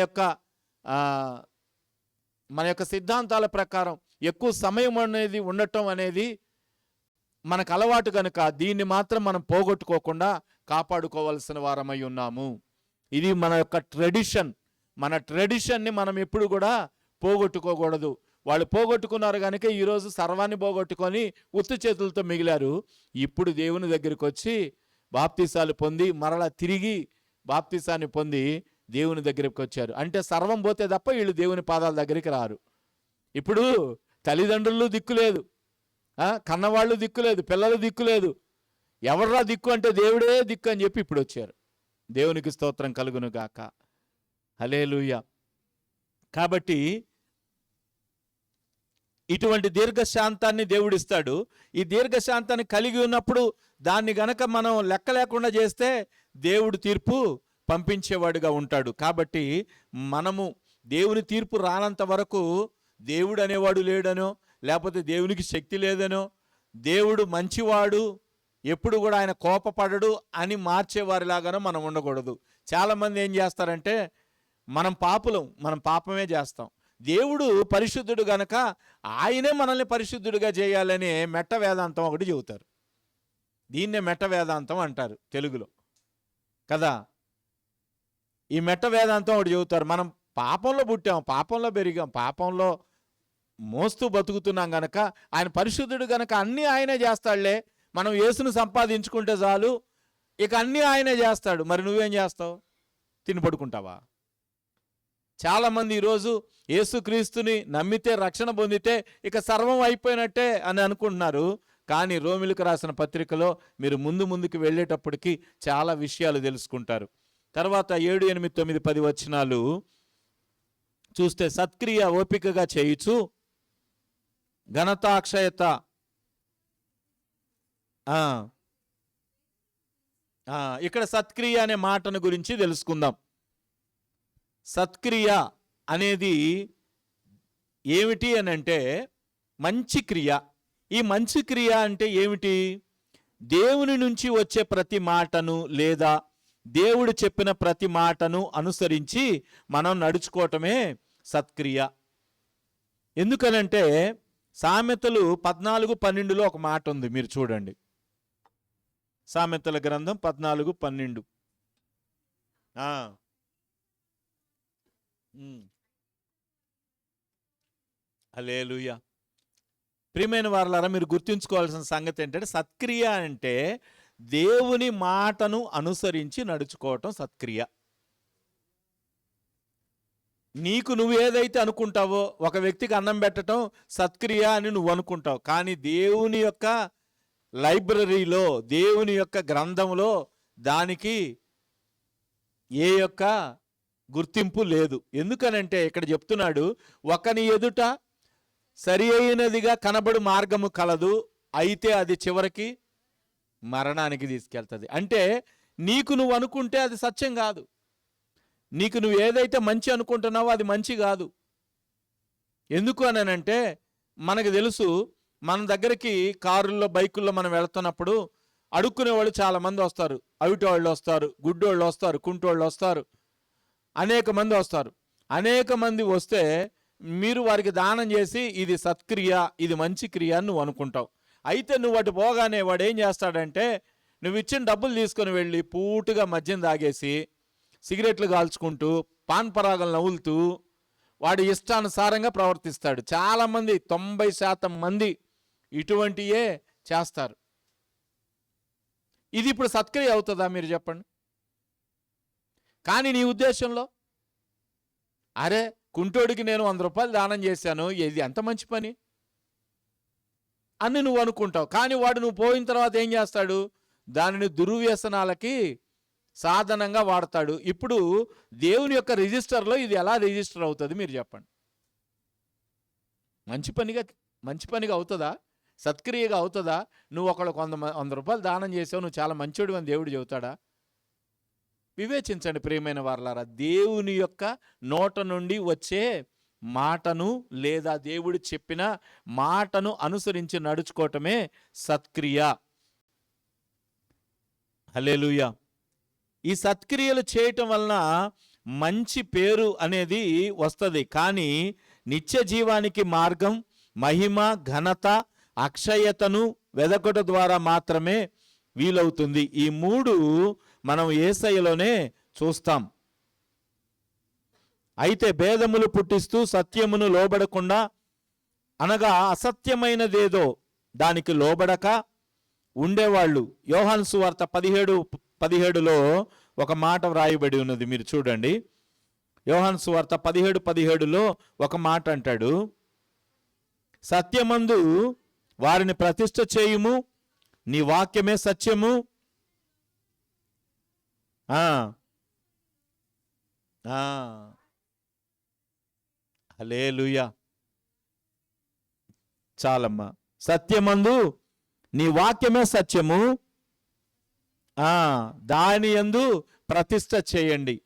యొక్క సిద్ధాంతాల ప్రకారం ఎక్కువ సమయం అనేది ఉండటం అనేది మనకు అలవాటు కనుక దీన్ని మాత్రం మనం పోగొట్టుకోకుండా కాపాడుకోవాల్సిన వారమై ఉన్నాము. ఇది మన యొక్క ట్రెడిషన్. మన ట్రెడిషన్ని మనం ఎప్పుడు కూడా పోగొట్టుకోకూడదు. వాళ్ళు పోగొట్టుకున్నారు కనుక ఈరోజు సర్వాన్ని పోగొట్టుకొని ఉత్తి చేతులతో మిగిలారు. ఇప్పుడు దేవుని దగ్గరికి వచ్చి బాప్తీసాలు పొంది మరలా తిరిగి బాప్తీసాన్ని పొంది దేవుని దగ్గరికి వచ్చారు. అంటే సర్వం పోతే తప్ప వీళ్ళు దేవుని పాదాల దగ్గరికి రారు. ఇప్పుడు తల్లిదండ్రులు దిక్కులేదు, కన్నవాళ్ళు దిక్కులేదు, పిల్లలు దిక్కులేదు, ఎవర్రా దిక్కు అంటే దేవుడే దిక్కు అని చెప్పి ఇప్పుడు వచ్చారు. దేవునికి స్తోత్రం కలుగును గాక. హల్లెలూయా. కాబట్టి ఇటువంటి దీర్ఘశాంతాన్ని దేవుడిస్తాడు. ఈ దీర్ఘశాంతాన్ని కలిగి ఉన్నప్పుడు దాన్ని గనక మనం లెక్క లేకుండా చేస్తే దేవుడు తీర్పు పంపించేవాడుగా ఉంటాడు. కాబట్టి మనము దేవుని తీర్పు రానంత వరకు దేవుడు అనేవాడు లేడనో, లేకపోతే దేవునికి శక్తి లేదనో, దేవుడు మంచివాడు, ఎప్పుడు కూడా ఆయన కోపపడడు అని మార్చేవారిలాగానో మనం ఉండకూడదు. చాలామంది ఏం చేస్తారంటే మనం పాపమే చేస్తాం, దేవుడు పరిశుద్ధుడు గనక ఆయనే మనల్ని పరిశుద్ధుడిగా చేయాలని మెట్ట వేదాంతం ఒకటి చెబుతారు. దీన్నే మెట్ట వేదాంతం అంటారు తెలుగులో కదా. ఈ మెట్ట వేదాంతం ఒకటి చెబుతారు. మనం పాపంలో పుట్టాం, పాపంలో పెరిగాం, పాపంలో మోస్తూ బతుకుతున్నాం గనక ఆయన పరిశుద్ధుడు గనక అన్నీ ఆయనే చేస్తాడులే, మనం యేసును సంపాదించుకుంటే చాలు, ఇక అన్నీ ఆయనే చేస్తాడు. మరి నువ్వేం చేస్తావు? తిని పడుకుంటావా? చాలామంది ఈరోజు యేసుక్రీస్తుని నమ్మితే రక్షణ పొందితే ఇక సర్వం అయిపోయినట్టే అని అనుకుంటున్నారు. కానీ రోమిలకు రాసిన పత్రికలో మీరు ముందుకు వెళ్ళేటప్పటికి చాలా విషయాలు తెలుసుకుంటారు. తర్వాత 7, 8, 9, 10 వచనాలు చూస్తే సత్క్రియ ఓపికగా చేయుచు ఘనత అక్షయత, ఇక్కడ సత్క్రియ అనే మాటను గురించి తెలుసుకుందాం. సత్క్రియ అనేది ఏమిటి అని అంటే మంచి క్రియ. ఈ మంచి క్రియ అంటే ఏమిటి? దేవుని నుంచి వచ్చే ప్రతి మాటను లేదా దేవుడు చెప్పిన ప్రతి మాటను అనుసరించి మనం నడుచుకోవటమే సత్క్రియ. ఎందుకనంటే సామెతలు 14:12లో ఒక మాట ఉంది, మీరు చూడండి. సామెతల గ్రంథం 14:12. హల్లెలూయా. ప్రియమైన వారలారా, మీరు గుర్తుంచుకోవాల్సిన సంగతి ఏంటంటే, సత్క్రియ అంటే దేవుని మాటను అనుసరించి నడుచుకోవటం సత్క్రియ. నీకు నువ్వు ఏదైతే అనుకుంటావో, ఒక వ్యక్తికి అన్నం పెట్టడం సత్క్రియ అని నువ్వు అనుకుంటావు, కానీ దేవుని యొక్క లైబ్రరీలో, దేవుని యొక్క గ్రంథంలో దానికి ఏ యొక్క గుర్తింపు లేదు. ఎందుకనంటే ఇక్కడ చెప్తున్నాడు, ఒకని ఎదుట సరి అయినదిగా కనబడు మార్గము కలదు, అయితే అది చివరికి మరణానికి తీసుకెళ్తుంది. అంటే నీకు నువ్వు అనుకుంటే అది సత్యం కాదు. నీకు నువ్వు ఏదైతే మంచి అనుకుంటున్నావో అది మంచి కాదు. ఎందుకు అనంటే, మనకు తెలుసు, మన దగ్గరికి కారుల్లో, బైకుల్లో మనం వెళ్తున్నప్పుడు అడుక్కునే వాళ్ళు చాలామంది వస్తారు. అవిటి వాళ్ళు వస్తారు, గుడ్డోళ్ళు వస్తారు, కుంటోళ్ళు వస్తారు, అనేక మంది వస్తారు. అనేక మంది వస్తే మీరు వారికి దానం చేసి ఇది సత్క్రియ, ఇది మంచి క్రియ అని నువ్వు అనుకుంటావు. అయితే నువ్వు అటు పోగానే వాడు ఏం చేస్తాడంటే, నువ్వు ఇచ్చిన డబ్బులు తీసుకొని వెళ్ళి పూటుగా మద్యం తాగేసి, సిగరెట్లు కాల్చుకుంటూ, పాన్ పరాగలు నవ్వులుతూ వాడి ఇష్టానుసారంగా ప్రవర్తిస్తాడు. చాలామంది, 90% మంది ఇటువంటియే చేస్తారు. ఇది ఇప్పుడు సత్క్రియ అవుతుందా మీరు చెప్పండి? కానీ నీ ఉద్దేశంలో, అరే కుంటోడికి నేను 100 రూపాయలు దానం చేశాను, ఇది ఎంత మంచి పని అని నువ్వు అనుకుంటావు. కానీ వాడు నువ్వు పోయిన తర్వాత ఏం చేస్తాడు? దానిని దుర్వ్యసనాలకి సాధనంగా వాడతాడు. ఇప్పుడు దేవుని యొక్క రిజిస్టర్లో ఇది ఎలా రిజిస్టర్ అవుతుంది మీరు చెప్పండి? మంచి పనిగా అవుతుందా? సత్క్రియగా అవుతుందా? నువ్వు ఒకళ్ళకు 100 రూపాయలు దానం చేసావు, నువ్వు చాలా మంచోడు అని దేవుడు చెబుతాడా? వివేచించండి ప్రియమైన వారలారా. దేవుని యొక్క నోట నుండి వచ్చే మాటను, లేదా దేవుడు చెప్పిన మాటను అనుసరించి నడుచుకోవటమే సత్క్రియ. హల్లెలూయా. ఈ సత్క్రియలు చేయటం వలన మంచి పేరు అనేది వస్తుంది, కానీ నిత్య జీవానికి మార్గం, మహిమ, ఘనత, అక్షయతను వెదకట ద్వారా మాత్రమే వీలవుతుంది. ఈ 3 మనం యేసయ్యలోనే చూస్తాం. అయితే భేదములు పుట్టిస్తూ సత్యమును లోబడకుండా, అనగా అసత్యమైనదేదో దానికి లోబడక ఉండేవాళ్ళు. యోహాను సువార్త 17:17లో ఒక మాట వ్రాయబడి ఉన్నది, మీరు చూడండి. యోహాను సువార్త 17:17లో ఒక మాట అంటాడు, సత్యమందు వారిని ప్రతిష్ఠ చేయుము, నీ వాక్యమే సత్యము. హల్లెలూయా. చాలమ్మా. సత్యమందు నీ వాక్యమే సత్యము, దాని యందు ప్రతిష్ఠ చేయండి.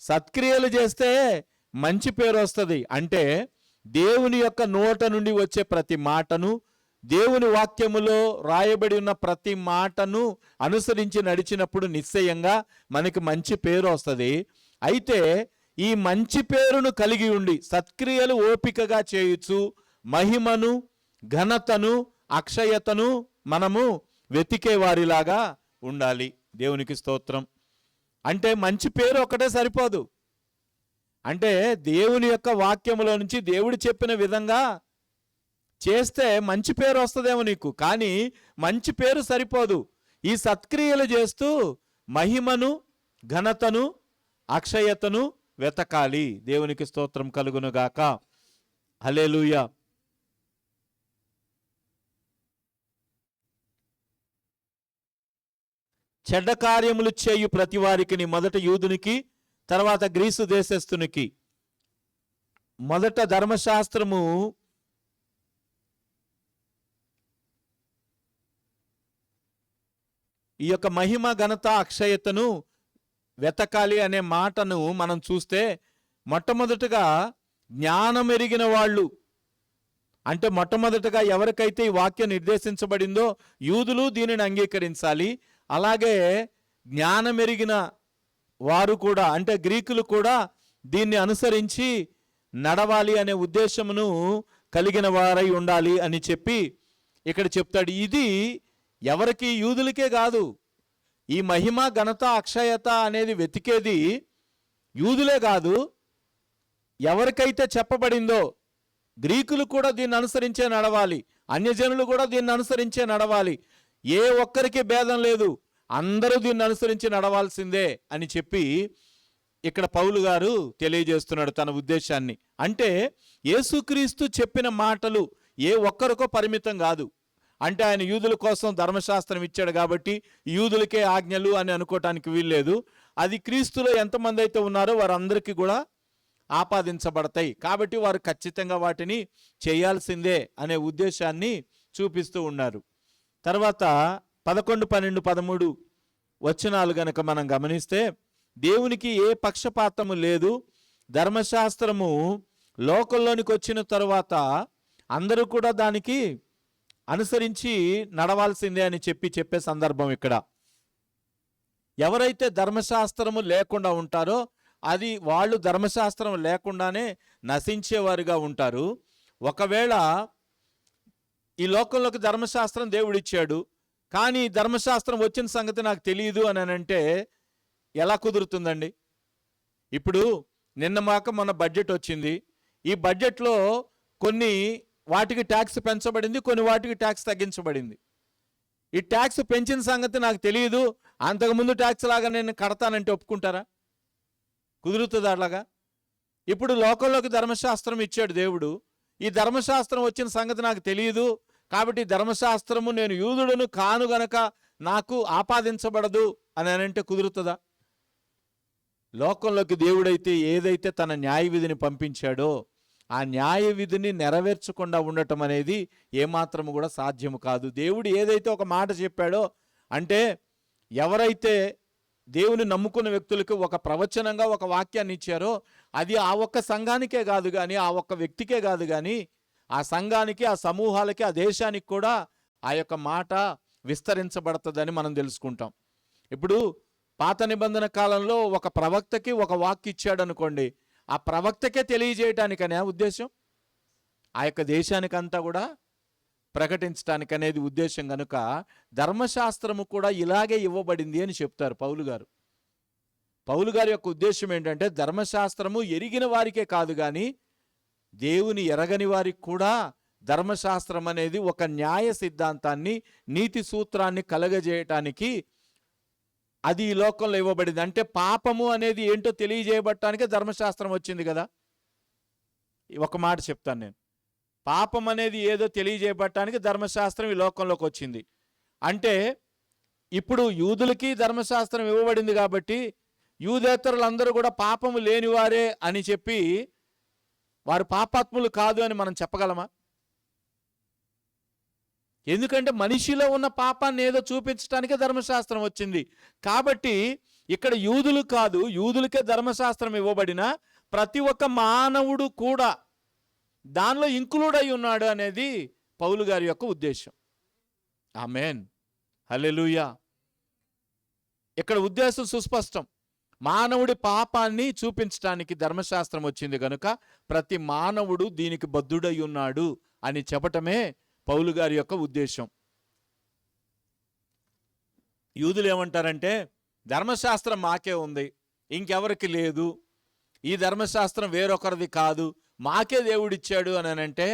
సత్క్రియలు చేస్తే మంచి పేరు వస్తుంది. అంటే దేవుని యొక్క నోట నుండి వచ్చే ప్రతి మాటను, దేవుని వాక్యములో రాయబడి ఉన్న ప్రతి మాటను అనుసరించి నడిచినప్పుడు నిశ్చయంగా మనకి మంచి పేరు వస్తుంది. అయితే ఈ మంచి పేరును కలిగి ఉండి సత్క్రియలు ఓపికగా చేయొచ్చు, మహిమను, ఘనతను, అక్షయతను మనము వెతికే వారిలాగా ఉండాలి. దేవునికి స్తోత్రం. అంటే మంచి పేరు ఒకటే సరిపోదు. అంటే దేవుని యొక్క వాక్యములో నుంచి దేవుడు చెప్పిన విధంగా చేస్తే మంచి పేరు వస్తుందేమో నీకు, కానీ మంచి పేరు సరిపోదు. ఈ సత్క్రియలు చేస్తూ మహిమను, ఘనతను, అక్షయతను వెతకాలి. దేవునికి స్తోత్రం కలుగునుగాక. హల్లెలూయా. చెడ్డ కార్యములు చేయు ప్రతి వారికి, మొదట యూదునికి, తర్వాత గ్రీసు దేశస్థునికి, మొదట ధర్మశాస్త్రము ఈ యొక్క మహిమ, ఘనత, అక్షయతను వెతకాలి అనే మాటను మనం చూస్తే, మొట్టమొదటగా జ్ఞానం ఎరిగిన వాళ్ళు, అంటే మొట్టమొదటగా ఎవరికైతే ఈ వాక్యం నిర్దేశించబడిందో యూదులు దీనిని అంగీకరించాలి. అలాగే జ్ఞానం ఎరిగిన వారు కూడా, అంటే గ్రీకులు కూడా దీన్ని అనుసరించి నడవాలి అనే ఉద్దేశమును కలిగిన వారై ఉండాలి అని చెప్పి ఇక్కడ చెప్తాడు. ఇది ఎవరికి? యూదులకే కాదు, ఈ మహిమ, ఘనత, అక్షయత అనేది వెతికేది యూదులే కాదు, ఎవరికైతే చెప్పబడిందో గ్రీకులు కూడా దీన్ని అనుసరించే నడవాలి, అన్యజనులు కూడా దీన్ని అనుసరించే నడవాలి, ఏ ఒక్కరికి భేదం లేదు, అందరూ దీన్ని అనుసరించి నడవాల్సిందే అని చెప్పి ఇక్కడ పౌలు గారు తెలియజేస్తున్నాడు తన ఉద్దేశాన్ని. అంటే యేసుక్రీస్తు చెప్పిన మాటలు ఏ ఒక్కరికో పరిమితం కాదు. అంటే ఆయన యూదుల కోసం ధర్మశాస్త్రం ఇచ్చాడు కాబట్టి యూదులకే ఆజ్ఞలు అని అనుకోవటానికి వీల్లేదు. అది క్రీస్తులో ఎంతమంది అయితే ఉన్నారో వారందరికీ కూడా ఆపాదించబడతాయి. కాబట్టి వారు ఖచ్చితంగా వాటిని చేయాల్సిందే అనే ఉద్దేశాన్ని చూపిస్తూ ఉన్నారు. తర్వాత 11, 12, 13 వచనాలు గనక మనం గమనిస్తే, దేవునికి ఏ పక్షపాతము లేదు, ధర్మశాస్త్రము లోకంలోనికి వచ్చిన తరువాత అందరూ కూడా దానికి అనుసరించి నడవాల్సిందే అని చెప్పే సందర్భం ఇక్కడ. ఎవరైతే ధర్మశాస్త్రము లేకుండా ఉంటారో అది వాళ్ళు ధర్మశాస్త్రం లేకుండానే నశించేవారుగా ఉంటారు. ఒకవేళ ఈ లోకంలోకి ధర్మశాస్త్రం దేవుడిచ్చాడు, కానీ ధర్మశాస్త్రం వచ్చిన సంగతి నాకు తెలియదు అని అంటే ఎలా కుదురుతుందండి? ఇప్పుడు నిన్న మాక మన బడ్జెట్ వచ్చింది. ఈ బడ్జెట్లో కొన్ని వాటికి ట్యాక్స్ పెంచబడింది, కొన్ని వాటికి ట్యాక్స్ తగ్గించబడింది. ఈ ట్యాక్స్ పెంచిన సంగతి నాకు తెలియదు, అంతకుముందు ట్యాక్స్ లాగా నేను కడతానంటే ఒప్పుకుంటారా? కుదురుతుంది అలాగా? ఇప్పుడు లోకంలోకి ధర్మశాస్త్రం ఇచ్చాడు దేవుడు, ఈ ధర్మశాస్త్రం వచ్చిన సంగతి నాకు తెలియదు కాబట్టి ధర్మశాస్త్రము నేను యూదుడును కాను గనక నాకు ఆపాదించబడదు అని అంటే కుదురుతుందా? లోకంలోకి దేవుడైతే ఏదైతే తన న్యాయ విధిని పంపించాడో ఆ న్యాయ విధిని నెరవేర్చకుండా ఉండటం అనేది ఏమాత్రము కూడా సాధ్యము కాదు. దేవుడు ఏదైతే ఒక మాట చెప్పాడో, అంటే ఎవరైతే దేవుని నమ్ముకున్న వ్యక్తులకు ఒక ప్రవచనంగా ఒక వాక్యాన్ని ఇచ్చారో అది ఆ ఒక్క సంఘానికే కాదు కానీ, ఆ ఒక్క వ్యక్తికే కాదు కానీ, ఆ సంఘానికి, ఆ సమూహాలకి, ఆ దేశానికి కూడా ఆ యొక్క మాట విస్తరించబడుతుందని మనం తెలుసుకుంటాం. ఇప్పుడు పాత నిబంధన కాలంలో ఒక ప్రవక్తకి ఒక వాక్కు ఇచ్చాడు అనుకోండి, ఆ ప్రవక్తకే తెలియజేయటానికనే ఉద్దేశం, ఆ యొక్క దేశానికంతా కూడా ప్రకటించడానికి అనేది ఉద్దేశం కనుక ధర్మశాస్త్రము కూడా ఇలాగే ఇవ్వబడింది అని చెప్తారు పౌలు గారు. పౌలు గారి యొక్క ఉద్దేశం ఏంటంటే ధర్మశాస్త్రము ఎరిగిన వారికే కాదు కానీ దేవుని ఎరగని వారికి కూడా ధర్మశాస్త్రం అనేది ఒక న్యాయ సిద్ధాంతాన్ని, నీతి సూత్రాన్ని కలగజేయటానికి అది ఈ లోకంలో ఇవ్వబడింది. అంటే పాపము అనేది ఏంటో తెలియజేయబట్టానికే ధర్మశాస్త్రం వచ్చింది కదా. ఒక మాట చెప్తాను నేను, పాపం అనేది ఏదో తెలియజేయబట్టానికి ధర్మశాస్త్రం ఈ లోకంలోకి వచ్చింది. అంటే ఇప్పుడు యూదులకి ధర్మశాస్త్రం ఇవ్వబడింది కాబట్టి యూదేతరులందరూ కూడా పాపము లేనివారే అని చెప్పి వారు పాపాత్ములు కాదు అని మనం చెప్పగలమా? ఎందుకంటే మనిషిలో ఉన్న పాపాన్ని ఏదో చూపించడానికే ధర్మశాస్త్రం వచ్చింది. కాబట్టి ఇక్కడ యూదులు కాదు, యూదులకే ధర్మశాస్త్రం ఇవ్వబడిన ప్రతి ఒక్క మానవుడు కూడా దానిలో ఇంక్లూడ్ అయి ఉన్నాడు అనేది పౌలు గారి యొక్క ఉద్దేశం. ఆమేన్, హల్లెలూయా. ఇక్కడ ఉద్దేశం సుస్పష్టం. మానవుడి పాపాన్ని చూపించడానికి ధర్మశాస్త్రం వచ్చింది కనుక ప్రతి మానవుడు దీనికి బద్ధుడై ఉన్నాడు అని చెప్పటమే పౌలు గారి యొక్క ఉద్దేశం. యూదులు ఏమంటారంటే ధర్మశాస్త్రం మాకే ఉంది, ఇంకెవరికి లేదు, ఈ ధర్మశాస్త్రం వేరొకరిది కాదు, మాకే దేవుడిచ్చాడు అని అంటే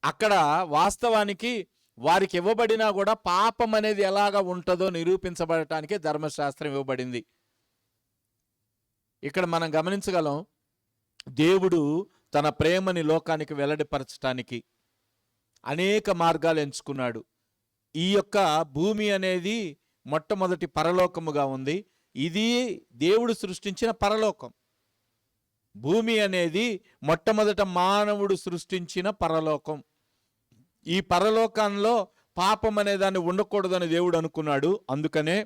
అక్కడ వాస్తవానికి వారికి ఇవ్వబడినా కూడా పాపం అనేది ఎలాగా ఉంటుందో నిరూపించబడటానికే ధర్మశాస్త్రం ఇవ్వబడింది. ఇక్కడ మనం గమనించగలం, దేవుడు తన ప్రేమని లోకానికి వెల్లడిపరచటానికి అనేక మార్గాలు ఎంచుకున్నాడు. ఈ యొక్క భూమి అనేది మొట్టమొదటి పరలోకముగా ఉంది. ఇది దేవుడు సృష్టించిన పరలోకం. భూమి అనేది మొట్టమొదట మానవుడు సృష్టించిన పరలోకం. ఈ పరలోకంలో పాపం అనే దాన్ని ఉండకూడదని దేవుడు అనుకున్నాడు. అందుకనే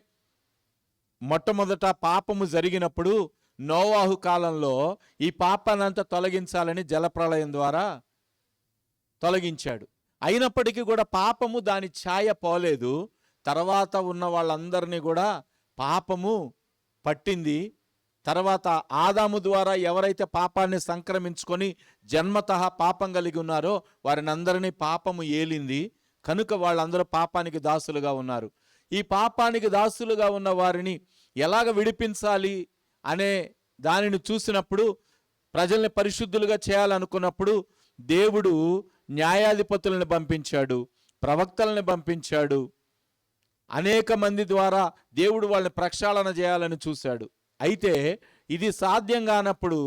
మొట్టమొదట పాపము జరిగినప్పుడు నోవాహు కాలంలో ఈ పాపాన్నంతా తొలగించాలని జలప్రళయం ద్వారా తొలగించాడు. అయినప్పటికీ కూడా పాపము దాని ఛాయ పోలేదు. తర్వాత ఉన్న వాళ్ళందరినీ కూడా పాపము పట్టింది. తర్వాత ఆదాము ద్వారా ఎవరైతే పాపాన్ని సంక్రమించుకొని జన్మతః పాపం కలిగి ఉన్నారో వారిని అందరినీ పాపము ఏలింది కనుక వాళ్ళందరూ పాపానికి దాసులుగా ఉన్నారు. ఈ పాపానికి దాసులుగా ఉన్న వారిని ఎలాగ విడిపించాలి అనే దానిని చూసినప్పుడు, ప్రజల్ని పరిశుద్ధులుగా చేయాలనుకున్నప్పుడు దేవుడు న్యాయాధిపతులను పంపించాడు, ప్రవక్తలను పంపించాడు. అనేక మంది ద్వారా దేవుడు వాళ్ళని ప్రక్షాళన చేయాలని చూశాడు. అయితే ఇది సాధ్యం కానప్పుడు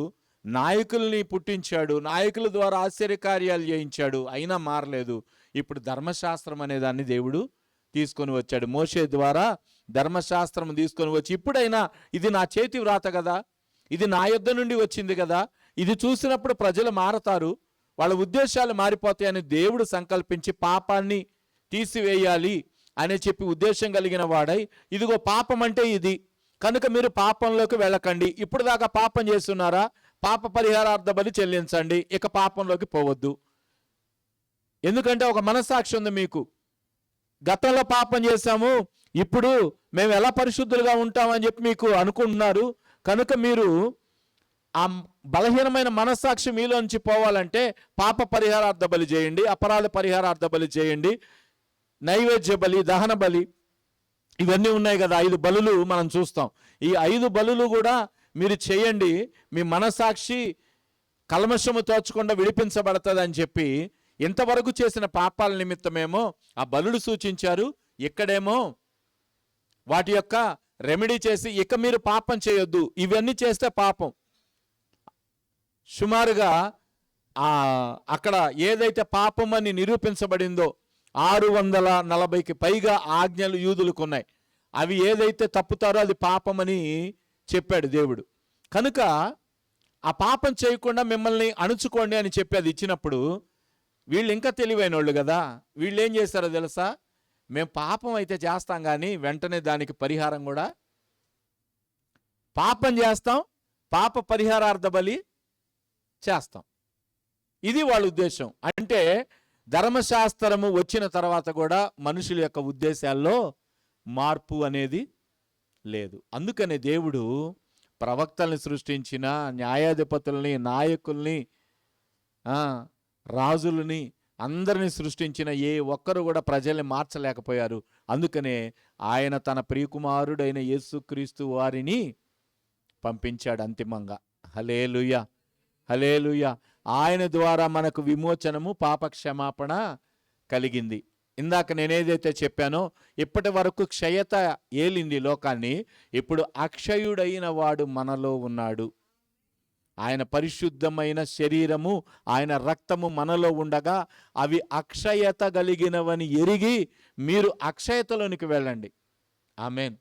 నాయకుల్ని పుట్టించాడు, నాయకుల ద్వారా ఆశ్చర్యకార్యాలు చేయించాడు, అయినా మారలేదు. ఇప్పుడు ధర్మశాస్త్రం అనే దాన్ని దేవుడు తీసుకొని వచ్చాడు. మోషే ద్వారా ధర్మశాస్త్రం తీసుకొని వచ్చి, ఇప్పుడైనా ఇది నా చేతి వ్రాత కదా, ఇది నా యొద్ద నుండి వచ్చింది కదా, ఇది చూసినప్పుడు ప్రజలు మారతారు, వాళ్ళ ఉద్దేశాలు మారిపోతాయని దేవుడు సంకల్పించి పాపాన్ని తీసివేయాలి అని చెప్పి ఉద్దేశం కలిగిన వాడై, ఇదిగో పాపం అంటే ఇది కనుక మీరు పాపంలోకి వెళ్ళకండి, ఇప్పుడు దాకా పాపం చేస్తున్నారా, పాప పరిహారార్థ బలి చెల్లించండి, ఇక పాపంలోకి పోవద్దు. ఎందుకంటే ఒక మనస్సాక్షి ఉంది మీకు, గతంలో పాపం చేశాము, ఇప్పుడు మేము ఎలా పరిశుద్ధులుగా ఉంటామని చెప్పి మీకు అనుకుంటున్నారు. కనుక మీరు ఆ బలహీనమైన మనస్సాక్షి మీలోంచి పోవాలంటే పాప పరిహారార్థ బలి చేయండి, అపరాధ పరిహారార్థ బలి చేయండి, నైవేద్య బలి, దహన బలి, ఇవన్నీ ఉన్నాయి కదా, 5 బలులు మనం చూస్తాం. ఈ 5 బలులు కూడా మీరు చేయండి, మీ మనస్సాక్షి కల్మషము తోచకుండా విడిపించబడుతుంది అని చెప్పి ఇంతవరకు చేసిన పాపాల నిమిత్తమేమో ఆ బలులు సూచించారు. ఇక్కడేమో వాటి యొక్క రెమెడీ చేసి ఇక మీరు పాపం చేయొద్దు, ఇవన్నీ చేస్తే పాపం. సుమారుగా అక్కడ ఏదైతే పాపం అని నిరూపించబడిందో 640కి పైగా ఆజ్ఞలు యూదులకు ఉన్నాయి. అవి ఏదైతే తప్పుతారో అది పాపమని చెప్పాడు దేవుడు. కనుక ఆ పాపం చేయకుండా మిమ్మల్ని అణుచుకోండి అని చెప్పి అది ఇచ్చినప్పుడు వీళ్ళు ఇంకా తెలివైన వాళ్ళు కదా, వీళ్ళు ఏం చేస్తారో తెలుసా, మేము పాపం అయితే చేస్తాం కానీ వెంటనే దానికి పరిహారం కూడా, పాపం చేస్తాం, పాప పరిహారార్థ బలి చేస్తాం. ఇది వాళ్ళ ఉద్దేశం. అంటే ధర్మశాస్త్రము వచ్చిన తర్వాత కూడా మనుషుల యొక్క ఉద్దేశాల్లో మార్పు అనేది లేదు. అందుకనే దేవుడు ప్రవక్తల్ని సృష్టించిన, న్యాయాధిపతుల్ని, నాయకుల్ని, రాజులని అందరిని సృష్టించిన ఏ ఒక్కరు కూడా ప్రజల్ని మార్చలేకపోయారు. అందుకనే ఆయన తన ప్రియకుమారుడైన యేసుక్రీస్తు వారిని పంపించాడు అంతిమంగా. హల్లెలూయా, హల్లెలూయా. ఆయన ద్వారా మనకు విమోచనము, పాప క్షమాపణ కలిగింది. ఇందాక నేనేదైతే చెప్పానో, ఇప్పటి వరకు క్షయత ఏలింది లోకాన్ని, ఇప్పుడు అక్షయుడైన వాడు మనలో ఉన్నాడు. ఆయన పరిశుద్ధమైన శరీరము, ఆయన రక్తము మనలో ఉండగా అవి అక్షయత కలిగినవని ఎరిగి మీరు అక్షయతలోనికి వెళ్ళండి. ఆమేన్.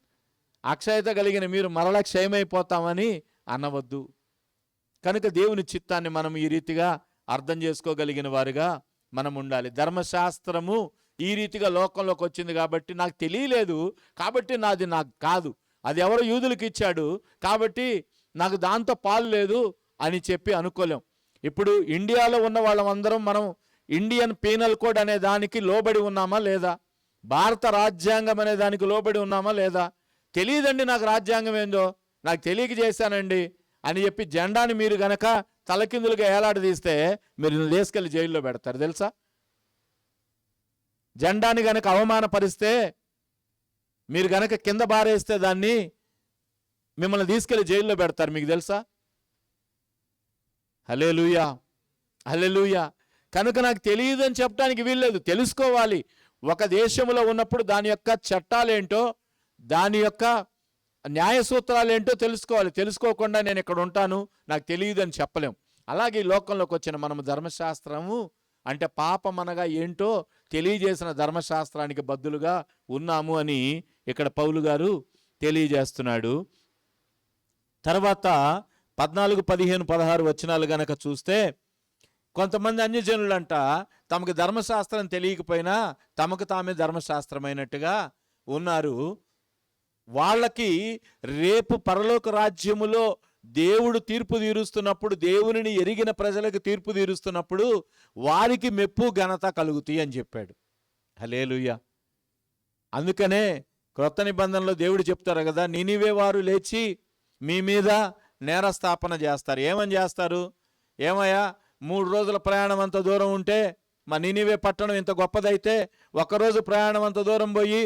అక్షయత కలిగిన మీరు మరల క్షయమైపోతామని అనవద్దు. కనుక దేవుని చిత్తాన్ని మనం ఈ రీతిగా అర్థం చేసుకోగలిగిన వారుగా మనం ఉండాలి. ధర్మశాస్త్రము ఈ రీతిగా లోకంలోకి వచ్చింది కాబట్టి నాకు తెలియలేదు, కాబట్టి నాది నాకు కాదు, అది ఎవరో యూదులకు ఇచ్చాడు కాబట్టి నాకు దాంతో పాలు లేదు అని చెప్పి అనుకోలేం. ఇప్పుడు ఇండియాలో ఉన్న వాళ్ళందరం మనం ఇండియన్ పీనల్ కోడ్ అనే దానికి లోబడి ఉన్నామా లేదా, భారత రాజ్యాంగం అనే దానికి లోబడి ఉన్నామా లేదా, తెలియదండి నాకు రాజ్యాంగం ఏందో, నాకు తెలియక చేశానండి అని చెప్పి జెండాని మీరు గనక తలకిందులుగా ఏలాడదీస్తే మీరు తీసుకెళ్ళి జైల్లో పెడతారు తెలుసా. జెండాని గనక అవమానపరిస్తే, మీరు గనక కింద బారేస్తే దాన్ని మిమ్మల్ని తీసుకెళ్ళి జైల్లో పెడతారు, మీకు తెలుసా. హల్లెలూయా, హల్లెలూయా. కనుక నాకు తెలియదు అని చెప్పడానికి వీల్లేదు, తెలుసుకోవాలి. ఒక దేశంలో ఉన్నప్పుడు దాని యొక్క చట్టాలేంటో, దాని యొక్క న్యాయ సూత్రాలు ఏంటో తెలుసుకోవాలి. తెలుసుకోకుండా నేను ఇక్కడ ఉంటాను, నాకు తెలియదు అని చెప్పలేం. అలాగే ఈ లోకంలోకి వచ్చిన మనము ధర్మశాస్త్రము అంటే పాపం అనగా ఏంటో తెలియజేసిన ధర్మశాస్త్రానికి బద్దులుగా ఉన్నాము అని ఇక్కడ పౌలు గారు తెలియజేస్తున్నాడు. తర్వాత 14, 15, 16 వచనాలు గనక చూస్తే, కొంతమంది అన్యజనులంట తమకు ధర్మశాస్త్రం తెలియకపోయినా తమకు తామే ధర్మశాస్త్రమైనట్టుగా ఉన్నారు. వాళ్ళకి రేపు పరలోక రాజ్యములో దేవుడు తీర్పు తీరుస్తున్నప్పుడు, దేవునిని ఎరిగిన ప్రజలకు తీర్పు తీరుస్తున్నప్పుడు వారికి మెప్పు ఘనత కలుగుతాయి అని చెప్పాడు. హల్లెలూయా. అందుకనే క్రొత్త నిబంధనలో దేవుడు చెప్తారు కదా, నినివే వారు లేచి మీ మీద నేరస్థాపన చేస్తారు. ఏమని చేస్తారు, ఏమయ్యా 3 రోజుల ప్రయాణం అంత దూరం ఉంటే, మా నినివే పట్టణం ఇంత గొప్పదైతే 1 రోజు ప్రయాణం అంత దూరం పోయి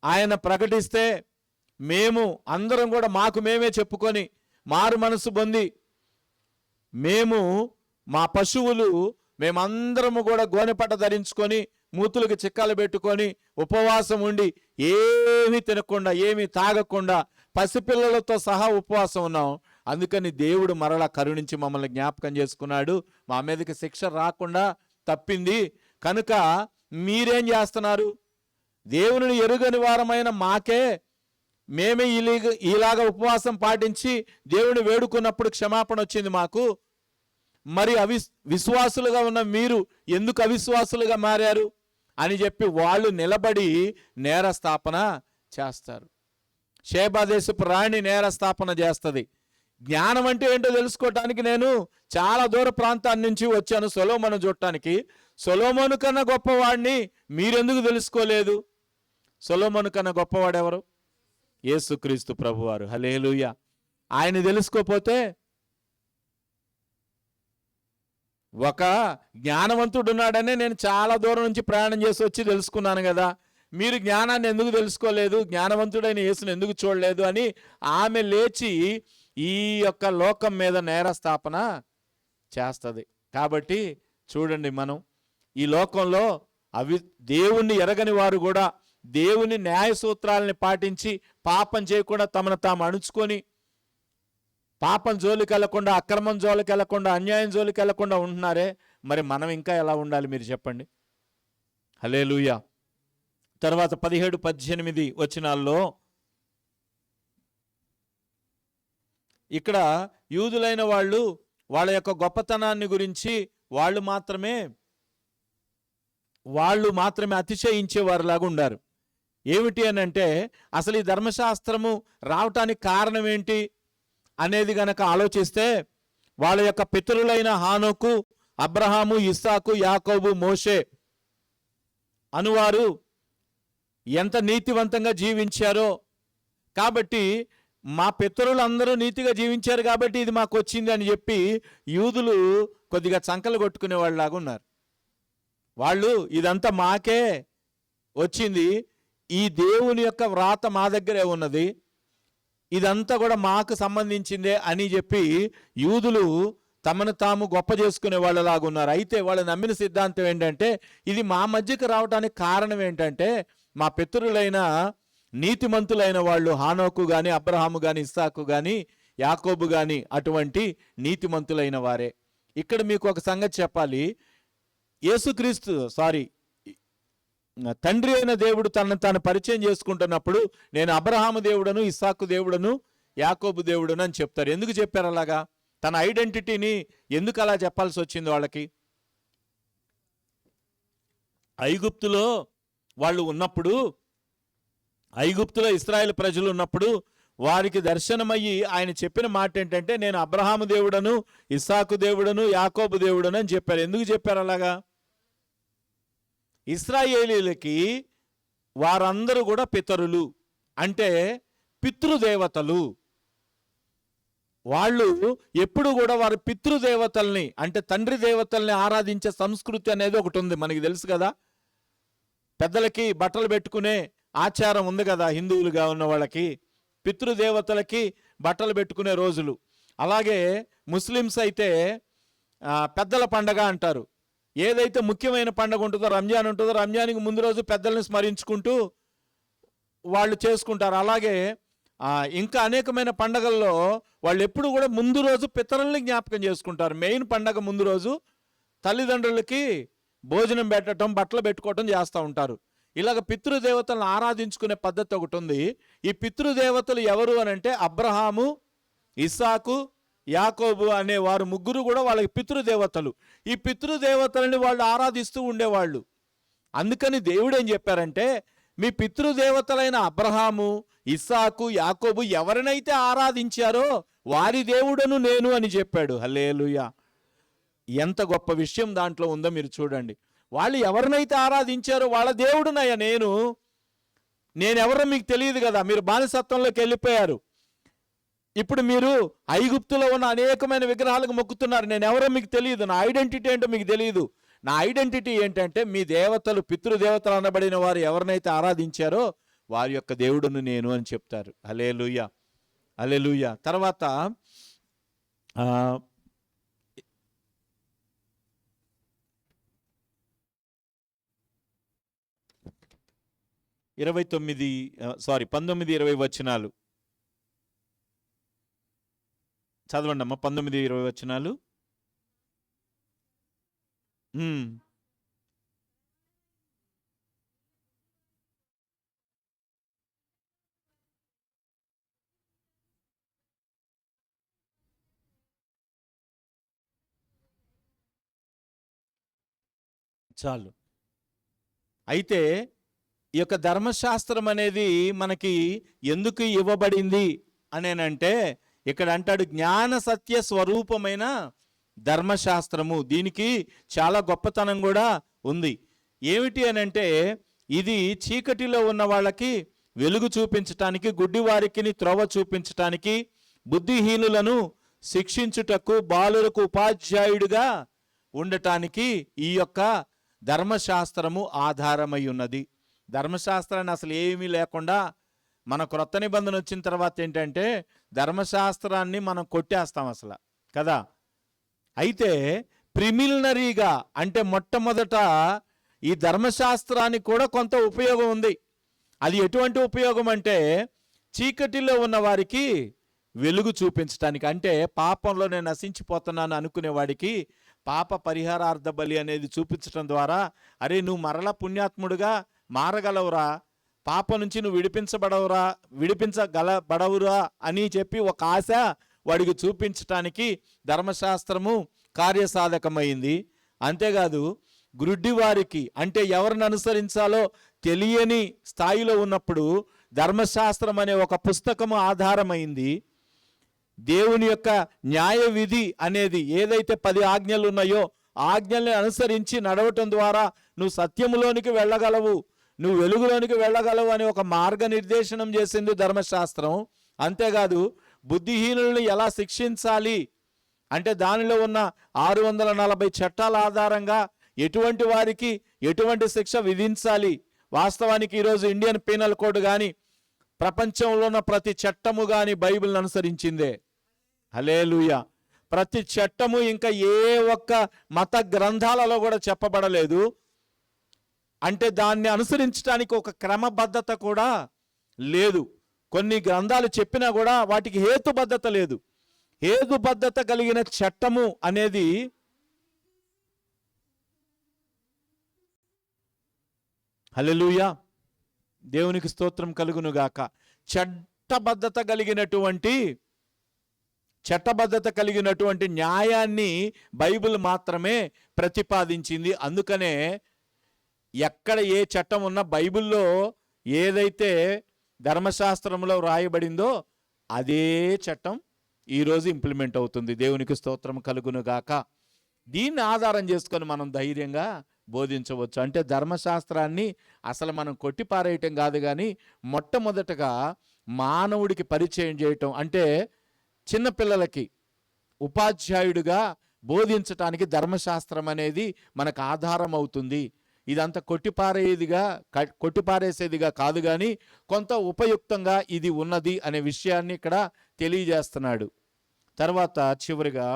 ఆయన ప్రకటిస్తే మేము అందరం కూడా మాకు మేమే చెప్పుకొని మారు మనసు పొంది మేము మా పశువులు మేమందరము కూడా గోనెపట్ట ధరించుకొని మూతులకు చిక్కాలు పెట్టుకొని ఉపవాసం ఉండి ఏమీ తినకుండా ఏమీ తాగకుండా పసిపిల్లలతో సహా ఉపవాసం ఉన్నాం. అందుకని దేవుడు మరలా కరుణించి మమ్మల్ని జ్ఞాపకం చేసుకున్నాడు. మా మీదకి శిక్ష రాకుండా తప్పింది. కనుక మీరేం చేస్తున్నారు? దేవుని ఎరుగని వారమైన మాకే మేమే ఇలాగ ఉపవాసం పాటించి దేవుని వేడుకున్నప్పుడు క్షమాపణ వచ్చింది మాకు. మరి విశ్వాసులుగా ఉన్న మీరు ఎందుకు అవిశ్వాసులుగా మారారు అని చెప్పి వాళ్ళు నిలబడి నేరస్థాపన చేస్తారు. షేబాదేశపు రాణి నేరస్థాపన చేస్తుంది. జ్ఞానం అంటే ఏంటో తెలుసుకోవటానికి నేను చాలా దూర ప్రాంతాన్ని నుంచి వచ్చాను సొలొమోను చూడటానికి. సొలొమోను కన్నా గొప్పవాడిని మీరెందుకు తెలుసుకోలేదు? సొలొమోను కన్నా గొప్పవాడెవరు? యేసుక్రీస్తు ప్రభువారు. హల్లెలూయా. ఆయన తెలుసుకోపోతే ఒక జ్ఞానవంతుడు ఉన్నాడనే నేను చాలా దూరం నుంచి ప్రయాణం చేసి వచ్చి తెలుసుకున్నాను కదా. మీరు జ్ఞానాన్ని ఎందుకు తెలుసుకోలేదు, జ్ఞానవంతుడైన యేసుని ఎందుకు చూడలేదు అని ఆమె లేచి ఈ యొక్క లోకం మీద నేరస్థాపన చేస్తుంది. కాబట్టి చూడండి, మనం ఈ లోకంలో దేవుణ్ణి ఎరగని వారు కూడా దేవుని న్యాయ సూత్రాలని పాటించి పాపం చేయకుండా తమను తాము అణుచుకొని పాపం జోలికి వెళ్లకుండా, అక్రమం జోలికి వెళ్లకుండా, అన్యాయం జోలికి వెళ్లకుండా ఉంటున్నారే. మరి మనం ఇంకా ఎలా ఉండాలి మీరు చెప్పండి? హల్లెలూయా. తర్వాత 17-18 వచనాల్లో ఇక్కడ యూదులైన వాళ్ళు వాళ్ళ యొక్క గొప్పతనాన్ని గురించి వాళ్ళు మాత్రమే అతిశయించేవారులాగా ఉన్నారు. ఏమిటి అని అంటే, అసలు ఈ ధర్మశాస్త్రము రావటానికి కారణం ఏంటి అనేది గనక ఆలోచిస్తే, వాళ్ళ యొక్క పితరులైన హానోకు, అబ్రహాము, ఇస్సాకు, యాకోబు, మోషే అనువారు ఎంత నీతివంతంగా జీవించారో, కాబట్టి మా పితరులందరూ నీతిగా జీవించారు కాబట్టి ఇది మాకు వచ్చింది అని చెప్పి యూదులు కొద్దిగా చంకలు కొట్టుకునే వాళ్ళలాగా ఉన్నారు. వాళ్ళు ఇదంతా మాకే వచ్చింది, ఈ దేవుని యొక్క వ్రాత మా దగ్గరే ఉన్నది, ఇదంతా కూడా మాకు సంబంధించిందే అని చెప్పి యూదులు తమను తాము గొప్ప చేసుకునే వాళ్ళలాగా ఉన్నారు. అయితే వాళ్ళు నమ్మిన సిద్ధాంతం ఏంటంటే, ఇది మా మధ్యకు రావడానికి కారణం ఏంటంటే, మా పితరులైన నీతిమంతులైన వాళ్ళు హానోకు కానీ, అబ్రహాము కానీ, ఇస్సాకు కానీ, యాకోబు కానీ అటువంటి నీతిమంతులైన వారే. ఇక్కడ మీకు ఒక సంగతి చెప్పాలి. తండ్రి అయిన దేవుడు తనను తాను పరిచయం చేసుకుంటున్నప్పుడు నేను అబ్రహాము దేవుడను, ఇస్సాకు దేవుడను, యాకోబు దేవుడను అని చెప్తారు. ఎందుకు చెప్పారు అలాగా? తన ఐడెంటిటీని ఎందుకు అలా చెప్పాల్సి వచ్చింది వాళ్ళకి? ఐగుప్తులో వాళ్ళు ఉన్నప్పుడు, ఐగుప్తులో ఇశ్రాయేలు ప్రజలు ఉన్నప్పుడు వారికి దర్శనమయ్యి ఆయన చెప్పిన మాట ఏంటంటే, నేను అబ్రహాము దేవుడను, ఇస్సాకు దేవుడను, యాకోబు దేవుడను అని చెప్పారు. ఎందుకు చెప్పారు అలాగా? ఇశ్రాయేలీలకి వారందరూ కూడా పితరులు, అంటే పితృదేవతలు. వాళ్ళు ఎప్పుడు కూడా వారి పితృదేవతల్ని, అంటే తండ్రి దేవతల్ని ఆరాధించే సంస్కృతి అనేది ఒకటి ఉంది, మనకి తెలుసు కదా. పెద్దలకి బట్టలు పెట్టుకునే ఆచారం ఉంది కదా హిందువులుగా ఉన్న వాళ్ళకి, పితృదేవతలకి బట్టలు పెట్టుకునే రోజులు. అలాగే ముస్లిమ్స్ అయితే పెద్దల పండగ అంటారు. ఏదైతే ముఖ్యమైన పండుగ ఉంటుందో, రంజాన్ ఉంటుందో, రంజాన్కి ముందు రోజు పెద్దల్ని స్మరించుకుంటూ వాళ్ళు చేసుకుంటారు. అలాగే ఇంకా అనేకమైన పండగల్లో వాళ్ళు ఎప్పుడు కూడా ముందు రోజు పితరుల్ని జ్ఞాపకం చేసుకుంటారు. మెయిన్ పండగ ముందు రోజు తల్లిదండ్రులకి భోజనం పెట్టడం, బట్టలు పెట్టుకోవటం చేస్తూ ఉంటారు. ఇలాగ పితృదేవతలను ఆరాధించుకునే పద్ధతి ఒకటి ఉంది. ఈ పితృదేవతలు ఎవరు అని అంటే, అబ్రహాము, ఇస్సాకు, యాకోబు అనే వారు ముగ్గురు కూడా వాళ్ళకి పితృదేవతలు. ఈ పితృదేవతలని వాళ్ళు ఆరాధిస్తూ ఉండేవాళ్ళు. అందుకని దేవుడు ఏం చెప్పారంటే, మీ పితృదేవతలైన అబ్రహాము, ఇస్సాకు, యాకోబు ఎవరినైతే ఆరాధించారో వారి దేవుడను నేను అని చెప్పాడు. హల్లెలూయా. ఎంత గొప్ప విషయం దాంట్లో ఉందో మీరు చూడండి. వాళ్ళు ఎవరినైతే ఆరాధించారో వాళ్ళ దేవుడునయ్యా నేనెవరో మీకు తెలియదు కదా, మీరు బానిసత్వంలోకి వెళ్ళిపోయారు. ఇప్పుడు మీరు ఐగుప్తులో ఉన్న అనేకమైన విగ్రహాలకు మొక్కుతున్నారు. నేనెవరో మీకు తెలియదు, నా ఐడెంటిటీ ఏంటో మీకు తెలియదు. నా ఐడెంటిటీ ఏంటంటే, మీ దేవతలు, పితృదేవతలు అనబడిన వారు ఎవరినైతే ఆరాధించారో వారి యొక్క దేవుడును నేను అని చెప్తారు. హల్లెలూయా, హల్లెలూయా. తర్వాత 19-20 వచనాలు చదవండి అమ్మా. 19-20 వచనాలు. చాలు. అయితే ఈ యొక్క ధర్మశాస్త్రం అనేది మనకి ఎందుకు ఇవ్వబడింది అనేనంటే, ఇక్కడ అంటాడు జ్ఞాన సత్య స్వరూపమైన ధర్మశాస్త్రము. దీనికి చాలా గొప్పతనం కూడా ఉంది. ఏమిటి అనంటే, ఇది చీకటిలో ఉన్న వాళ్ళకి వెలుగు చూపించటానికి, గుడ్డివారికి త్రోవ చూపించటానికి, బుద్ధిహీనులను శిక్షించుటకు, బాలులకు ఉపాధ్యాయుడిగా ఉండటానికి ఈ యొక్క ధర్మశాస్త్రము ఆధారమై ఉన్నది. ధర్మశాస్త్రాన్ని అసలు ఏమీ లేకుండా మన క్రొత్త నిబంధన వచ్చిన తర్వాత ఏంటంటే ధర్మశాస్త్రాన్ని మనం కొట్టేస్తాం అసలు కదా. అయితే ప్రిమిలినరీగా అంటే మొట్టమొదట ఈ ధర్మశాస్త్రానికి కూడా కొంత ఉపయోగం ఉంది. అది ఎటువంటి ఉపయోగం అంటే, చీకటిలో ఉన్న వారికి వెలుగు చూపించడానికి, అంటే పాపంలో నేను నశించిపోతున్నాను అనుకునే వాడికి పాప పరిహారార్థ బలి అనేది చూపించడం ద్వారా, అరే నువ్వు మరలా పుణ్యాత్ముడుగా మారగలవురా, పాపం నుంచి నువ్వు విడిపించబడవురా అని చెప్పి ఒక ఆశ వాడికి చూపించటానికి ధర్మశాస్త్రము కార్యసాధకమైంది. అంతేకాదు గ్రుడ్డి వారికి, అంటే ఎవరిని అనుసరించాలో తెలియని స్థాయిలో ఉన్నప్పుడు ధర్మశాస్త్రం అనే ఒక పుస్తకము ఆధారమైంది. దేవుని యొక్క న్యాయ విధి అనేది ఏదైతే 10 ఆజ్ఞలు ఉన్నాయో ఆజ్ఞల్ని అనుసరించి నడవటం ద్వారా నువ్వు సత్యములోనికి వెళ్ళగలవు, నువ్వు వెలుగులోనికి వెళ్ళగలవు అని ఒక మార్గనిర్దేశనం చేసింది ధర్మశాస్త్రం. అంతేకాదు బుద్ధిహీనులను ఎలా శిక్షించాలి అంటే దానిలో ఉన్న 640 చట్టాల ఆధారంగా ఎటువంటి వారికి ఎటువంటి శిక్ష విధించాలి. వాస్తవానికి ఈరోజు ఇండియన్ పీనల్ కోడ్ కానీ ప్రపంచంలో ఉన్న ప్రతి చట్టము కానీ బైబిల్ని అనుసరించిందే. హల్లెలూయా. ప్రతి చట్టము ఇంకా ఏ ఒక్క మత గ్రంథాలలో కూడా చెప్పబడలేదు. అంటే దాన్ని అనుసరించడానికి ఒక క్రమబద్ధత కూడా లేదు. కొన్ని గ్రంథాలు చెప్పినా కూడా వాటికి హేతుబద్ధత లేదు. హేతుబద్ధత కలిగిన చట్టము అనేది హల్లెలూయా, దేవునికి స్తోత్రం కలుగునుగాక. చట్టబద్ధత కలిగినటువంటి న్యాయాన్ని బైబిల్ మాత్రమే ప్రతిపాదించింది. అందుకనే ఎక్కడ ఏ చట్టం ఉన్నా బైబిల్లో ఏదైతే ధర్మశాస్త్రంలో రాయబడిందో అదే చట్టం ఈరోజు ఇంప్లిమెంట్ అవుతుంది. దేవునికి స్తోత్రం కలుగునుగాక. దీన్ని ఆధారం చేసుకొని మనం ధైర్యంగా బోధించవచ్చు. అంటే ధర్మశాస్త్రాన్ని అసలు మనం కొట్టిపారేయటం కాదు, కానీ మొట్టమొదటగా మానవుడికి పరిచయం చేయటం, అంటే చిన్నపిల్లలకి ఉపాధ్యాయుడిగా బోధించటానికి ధర్మశాస్త్రం అనేది మనకు ఆధారం అవుతుంది. ఇదంతా కొట్టిపారేసేదిగా కాదు, కానీ కొంత ఉపయుక్తంగా ఇది ఉన్నది అనే విషయాన్ని ఇక్కడ తెలియజేస్తున్నాడు. తర్వాత చివరిగా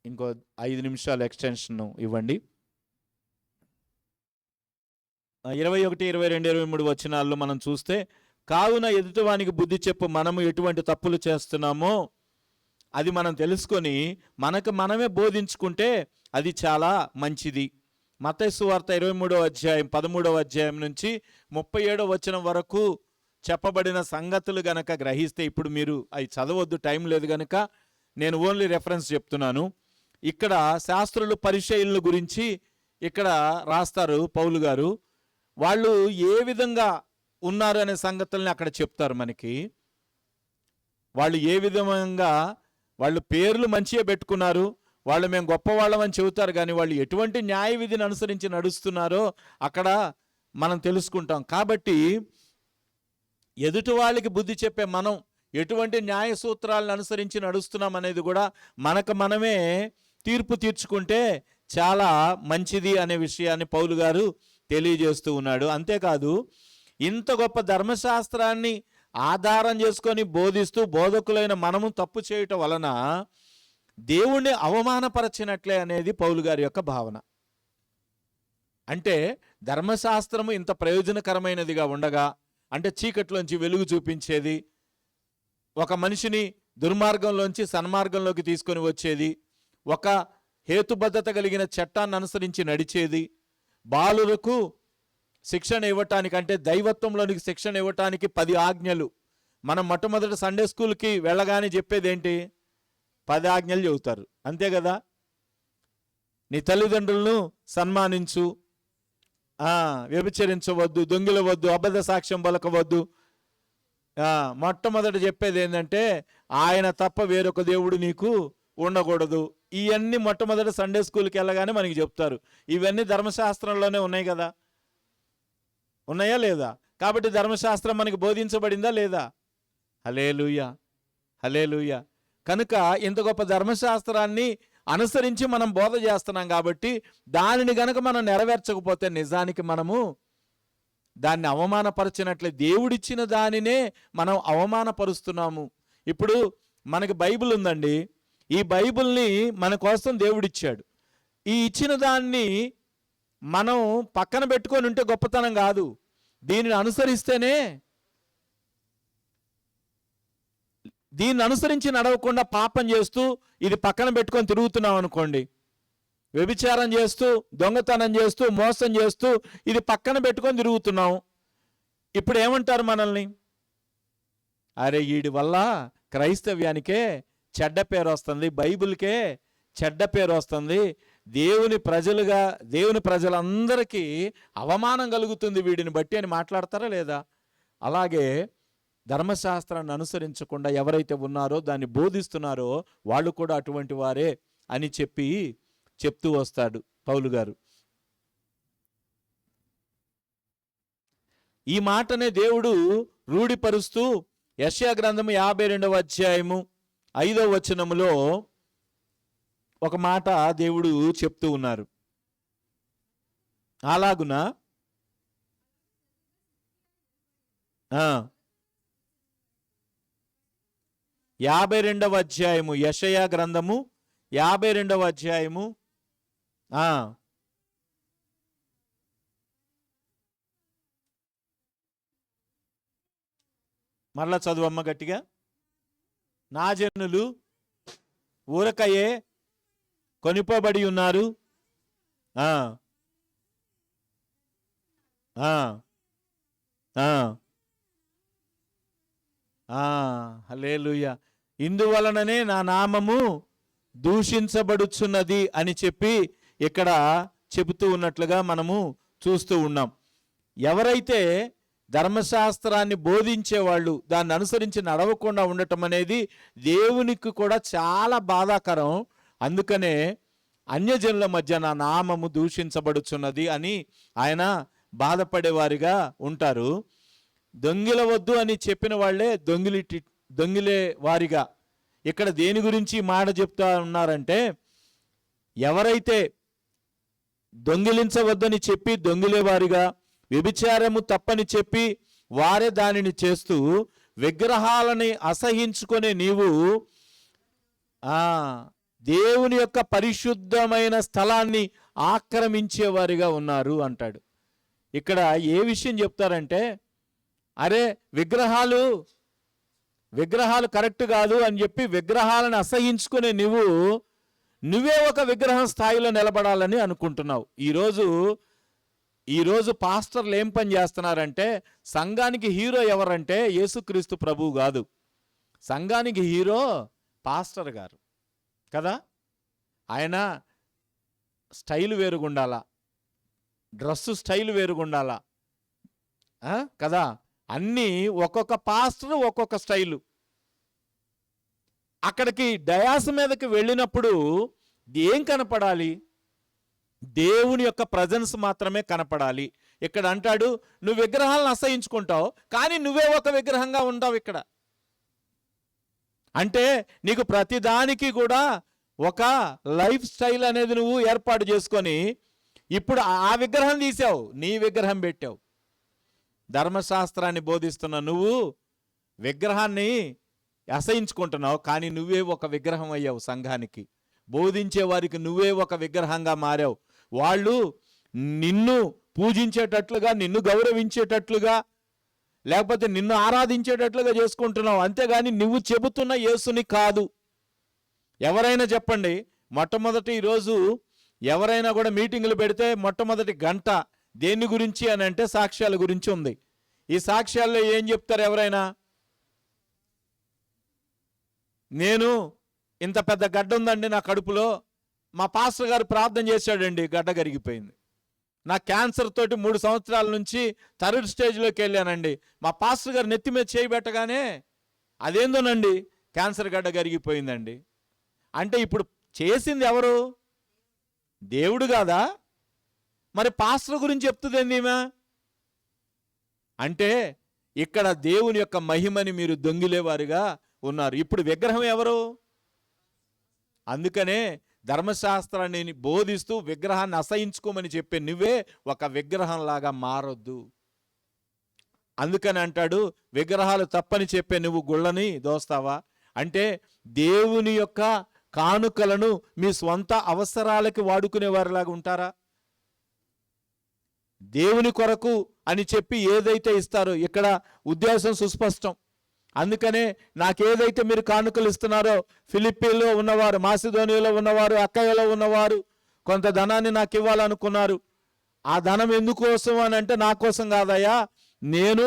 ఇంకో 5 నిమిషాలు ఎక్స్టెన్షన్ ఇవ్వండి. 21, 22, 23 వచనాల్లో మనం చూస్తే, కావున ఎదుటివానికి బుద్ధి చెప్పు, మనము ఎటువంటి తప్పులు చేస్తున్నామో అది మనం తెలుసుకొని మనకు మనమే బోధించుకుంటే అది చాలా మంచిది. మత్తయి సువార్త 23వ అధ్యాయం 13వ అధ్యాయం నుంచి 37వ వచనం వరకు చెప్పబడిన సంగతులు గనక గ్రహిస్తే, ఇప్పుడు మీరు అవి చదవద్దు, టైం లేదు గనక నేను ఓన్లీ రెఫరెన్స్ చెప్తున్నాను. ఇక్కడ శాస్త్రులు పరిచయుల గురించి ఇక్కడ రాస్తారు పౌలు గారు. వాళ్ళు ఏ విధంగా ఉన్నారు అనే సంగతుల్ని అక్కడ చెప్తారు మనకి. వాళ్ళు ఏ విధంగా వాళ్ళు పేర్లు మంచిగా పెట్టుకున్నారు, వాళ్ళు మేము గొప్పవాళ్ళమని చెబుతారు, కానీ వాళ్ళు ఎటువంటి న్యాయ విధిని అనుసరించి నడుస్తున్నారో అక్కడ మనం తెలుసుకుంటాం. కాబట్టి ఎదుటి వాళ్ళకి బుద్ధి చెప్పే మనం ఎటువంటి న్యాయ సూత్రాలను అనుసరించి నడుస్తున్నాం అనేది కూడా మనకు మనమే తీర్పు తీర్చుకుంటే చాలా మంచిది అనే విషయాన్ని పౌలు గారు తెలియజేస్తూ ఉన్నాడు. అంతేకాదు ఇంత గొప్ప ధర్మశాస్త్రాన్ని ఆధారం చేసుకొని బోధిస్తూ బోధకులైన మనము తప్పు చేయటం వలన దేవుణ్ణి అవమానపరచినట్లే అనేది పౌలు గారి యొక్క భావన. అంటే ధర్మశాస్త్రము ఇంత ప్రయోజనకరమైనదిగా ఉండగా, అంటే చీకట్లోంచి వెలుగు చూపించేది, ఒక మనిషిని దుర్మార్గంలోంచి సన్మార్గంలోకి తీసుకొని వచ్చేది, ఒక హేతుబద్ధత కలిగిన చట్టాన్ని అనుసరించి నడిచేది, బాలులకు శిక్షణ ఇవ్వటానికి అంటే దైవత్వంలోనికి శిక్షణ ఇవ్వటానికి 10 ఆజ్ఞలు. మనం మొట్టమొదటి సండే స్కూల్కి వెళ్ళగానే చెప్పేది ఏంటి? 10 ఆజ్ఞలు చెబుతారు, అంతే కదా. నీ తల్లిదండ్రులను సన్మానించు, వ్యభిచరించవద్దు, దొంగిలవద్దు, అబద్ధ సాక్ష్యం పలకవద్దు. మొట్టమొదటి చెప్పేది ఏంటంటే ఆయన తప్ప వేరొక దేవుడు నీకు ఉండకూడదు. ఇవన్నీ మొట్టమొదటి సండే స్కూల్కి వెళ్ళగానే మనకి చెప్తారు. ఇవన్నీ ధర్మశాస్త్రంలోనే ఉన్నాయి కదా, ఉన్నాయా లేదా? కాబట్టి ధర్మశాస్త్రం మనకి బోధించబడిందా లేదా? హల్లెలూయా, హల్లెలూయా. కనుక ఇంత గొప్ప ధర్మశాస్త్రాన్ని అనుసరించి మనం బోధ చేస్తున్నాం కాబట్టి దానిని గనక మనం నెరవేర్చకపోతే నిజానికి మనము దాన్ని అవమానపరిచినట్లే. దేవుడిచ్చిన దానినే మనం అవమానపరుస్తున్నాము. ఇప్పుడు మనకి బైబిల్ ఉందండి, ఈ బైబిల్ని మన కోసం దేవుడిచ్చాడు. ఈ ఇచ్చిన దాన్ని మనం పక్కన పెట్టుకొని ఉంటే గొప్పతనం కాదు, దీనిని అనుసరిస్తేనే. దీన్ని అనుసరించి నడవకుండా పాపం చేస్తూ ఇది పక్కన పెట్టుకొని తిరుగుతున్నాం అనుకోండి, వ్యభిచారం చేస్తూ, దొంగతనం చేస్తూ, మోసం చేస్తూ ఇది పక్కన పెట్టుకొని తిరుగుతున్నాం. ఇప్పుడు ఏమంటారు మనల్ని? అరే వీడి వల్ల క్రైస్తవ్యానికే చెడ్డ పేరు వస్తుంది, బైబిల్కే చెడ్డ పేరు వస్తుంది, దేవుని ప్రజలందరికీ అవమానం కలుగుతుంది వీడిని బట్టి అని మాట్లాడతారా లేదా? అలాగే ధర్మశాస్త్రాన్ని అనుసరించకుండా ఎవరైతే ఉన్నారో, దాన్ని బోధిస్తున్నారో వాళ్ళు కూడా అటువంటి వారే అని చెప్తూ వస్తాడు పౌలు గారు. ఈ మాటనే దేవుడు రూఢిపరుస్తూ యెషయా గ్రంథము 52వ అధ్యాయము 5వ వచనములో ఒక మాట దేవుడు చెప్తూ ఉన్నారు. అలాగున 52వ అధ్యాయము, యెషయా గ్రంథము 52వ అధ్యాయము మరలా చదువమ్మ గట్టిగా. నా జనులు ఊరకయే కొనిపోబడి ఉన్నారు, హల్లెలూయా. ఇందువలననే నా నామము దూషించబడుచున్నది అని చెప్పి ఇక్కడ చెబుతూ ఉన్నట్లుగా మనము చూస్తూ ఉన్నాం. ఎవరైతే ధర్మశాస్త్రాన్ని బోధించేవాళ్ళు దాన్ని అనుసరించి నడవకుండా ఉండటం అనేది దేవునికి కూడా చాలా బాధాకరం. అందుకనే అన్యజనుల మధ్య నా నామము దూషించబడుచున్నది అని ఆయన బాధపడేవారిగా ఉంటారు. దొంగిలవద్దు అని చెప్పిన వాళ్ళే దొంగిలే వారిగా ఇక్కడ దేని గురించి మాట చెప్తా ఉన్నారంటే, ఎవరైతే దొంగిలించవద్దని చెప్పి దొంగిలేవారిగా, వ్యభిచారము తప్పని చెప్పి వారే దానిని చేస్తూ విగ్రహాలని అసహించుకునే నీవు దేవుని యొక్క పరిశుద్ధమైన స్థలాన్ని ఆక్రమించేవారిగా ఉన్నారు అంటాడు. ఇక్కడ ఏ విషయం చెప్తారంటే, అరే విగ్రహాలు కరెక్ట్ కాదు అని చెప్పి విగ్రహాలను అసహించుకునే నువ్వే ఒక విగ్రహం స్థాయిలో నిలబడాలని అనుకుంటున్నావు. ఈరోజు పాస్టర్లు ఏం పని చేస్తున్నారంటే, సంఘానికి హీరో ఎవరంటే యేసుక్రీస్తు ప్రభువు కాదు, సంఘానికి హీరో పాస్టర్ గారు కదా. ఆయన స్టైల్ వేరుగుండాలా, డ్రెస్సు స్టైల్ వేరుగుండాలా కదా. అన్నీ ఒక్కొక్క పాస్టర్ ఒక్కొక్క స్టైలు. అక్కడికి డయాస్ మీదకి వెళ్ళినప్పుడు ఏం కనపడాలి? దేవుని యొక్క ప్రజెన్స్ మాత్రమే కనపడాలి. ఇక్కడ అంటాడు, నువ్వు విగ్రహాలను అసహించుకుంటావు కానీ నువ్వే ఒక విగ్రహంగా ఉంటావు ఇక్కడ. అంటే నీకు ప్రతిదానికి కూడా ఒక లైఫ్ స్టైల్ అనేది నువ్వు ఏర్పాటు చేసుకొని ఇప్పుడు ఆ విగ్రహం తీసావు, నీ విగ్రహం పెట్టావు. ధర్మశాస్త్రాన్ని బోధిస్తున్న నువ్వు విగ్రహాన్ని అసహించుకుంటున్నావు, కానీ నువ్వే ఒక విగ్రహం అయ్యావు. సంఘానికి బోధించే వారికి నువ్వే ఒక విగ్రహంగా మారావు. వాళ్ళు నిన్ను పూజించేటట్లుగా, నిన్ను గౌరవించేటట్లుగా, లేకపోతే నిన్ను ఆరాధించేటట్లుగా చేసుకుంటున్నావు, అంతేగాని నువ్వు చెబుతున్న యేసుని కాదు. ఎవరైనా చెప్పండి, మొట్టమొదటి ఈరోజు ఎవరైనా కూడా మీటింగులు పెడితే మొట్టమొదటి గంట దేని గురించి అని అంటే సాక్ష్యాల గురించి ఉంది. ఈ సాక్ష్యాల్లో ఏం చెప్తారు? ఎవరైనా నేను ఇంత పెద్ద గడ్డ ఉందండి నా కడుపులో, మా పాస్టర్ గారు ప్రార్థన చేశాడండి, గడ్డ కరిగిపోయింది. నా క్యాన్సర్ తోటి 3 సంవత్సరాల నుంచి థర్డ్ స్టేజ్లోకి వెళ్ళానండి, మా పాస్టర్ గారు నెత్తి మీద చేయబెట్టగానే అదేందోనండి క్యాన్సర్ గడ్డ కరిగిపోయిందండి. అంటే ఇప్పుడు చేసింది ఎవరు? దేవుడు కాదా? మరి పాస్టర్ గురించి చెప్తుంది ఏందిమా? అంటే ఇక్కడ దేవుని యొక్క మహిమని మీరు దొంగిలేవారుగా ఉన్నారు. ఇప్పుడు విగ్రహం ఎవరు? అందుకనే ధర్మశాస్త్రాన్ని బోధిస్తూ విగ్రహాన్ని అసహించుకోమని చెప్పే నువ్వే ఒక విగ్రహంలాగా మారొద్దు. అందుకని అంటాడు, విగ్రహాలు తప్పని చెప్పే నువ్వు గుళ్ళని దోస్తావా? అంటే దేవుని యొక్క కానుకలను మీ స్వంత అవసరాలకి వాడుకునే వారిలాగా ఉంటారా? దేవుని కొరకు అని చెప్పి ఏదైతే ఇస్తారో ఇక్కడ ఉద్దేశం సుస్పష్టం. అందుకనే నాకేదైతే మీరు కానుకలు ఇస్తున్నారో, ఫిలిప్పీలో ఉన్నవారు, మాసిదోనియాలో ఉన్నవారు, అక్కయ్యలో ఉన్నవారు కొంత ధనాన్ని నాకు ఇవ్వాలనుకున్నారు. ఆ ధనం ఎందుకోసం అని అంటే నా కోసం కాదయ్యా, నేను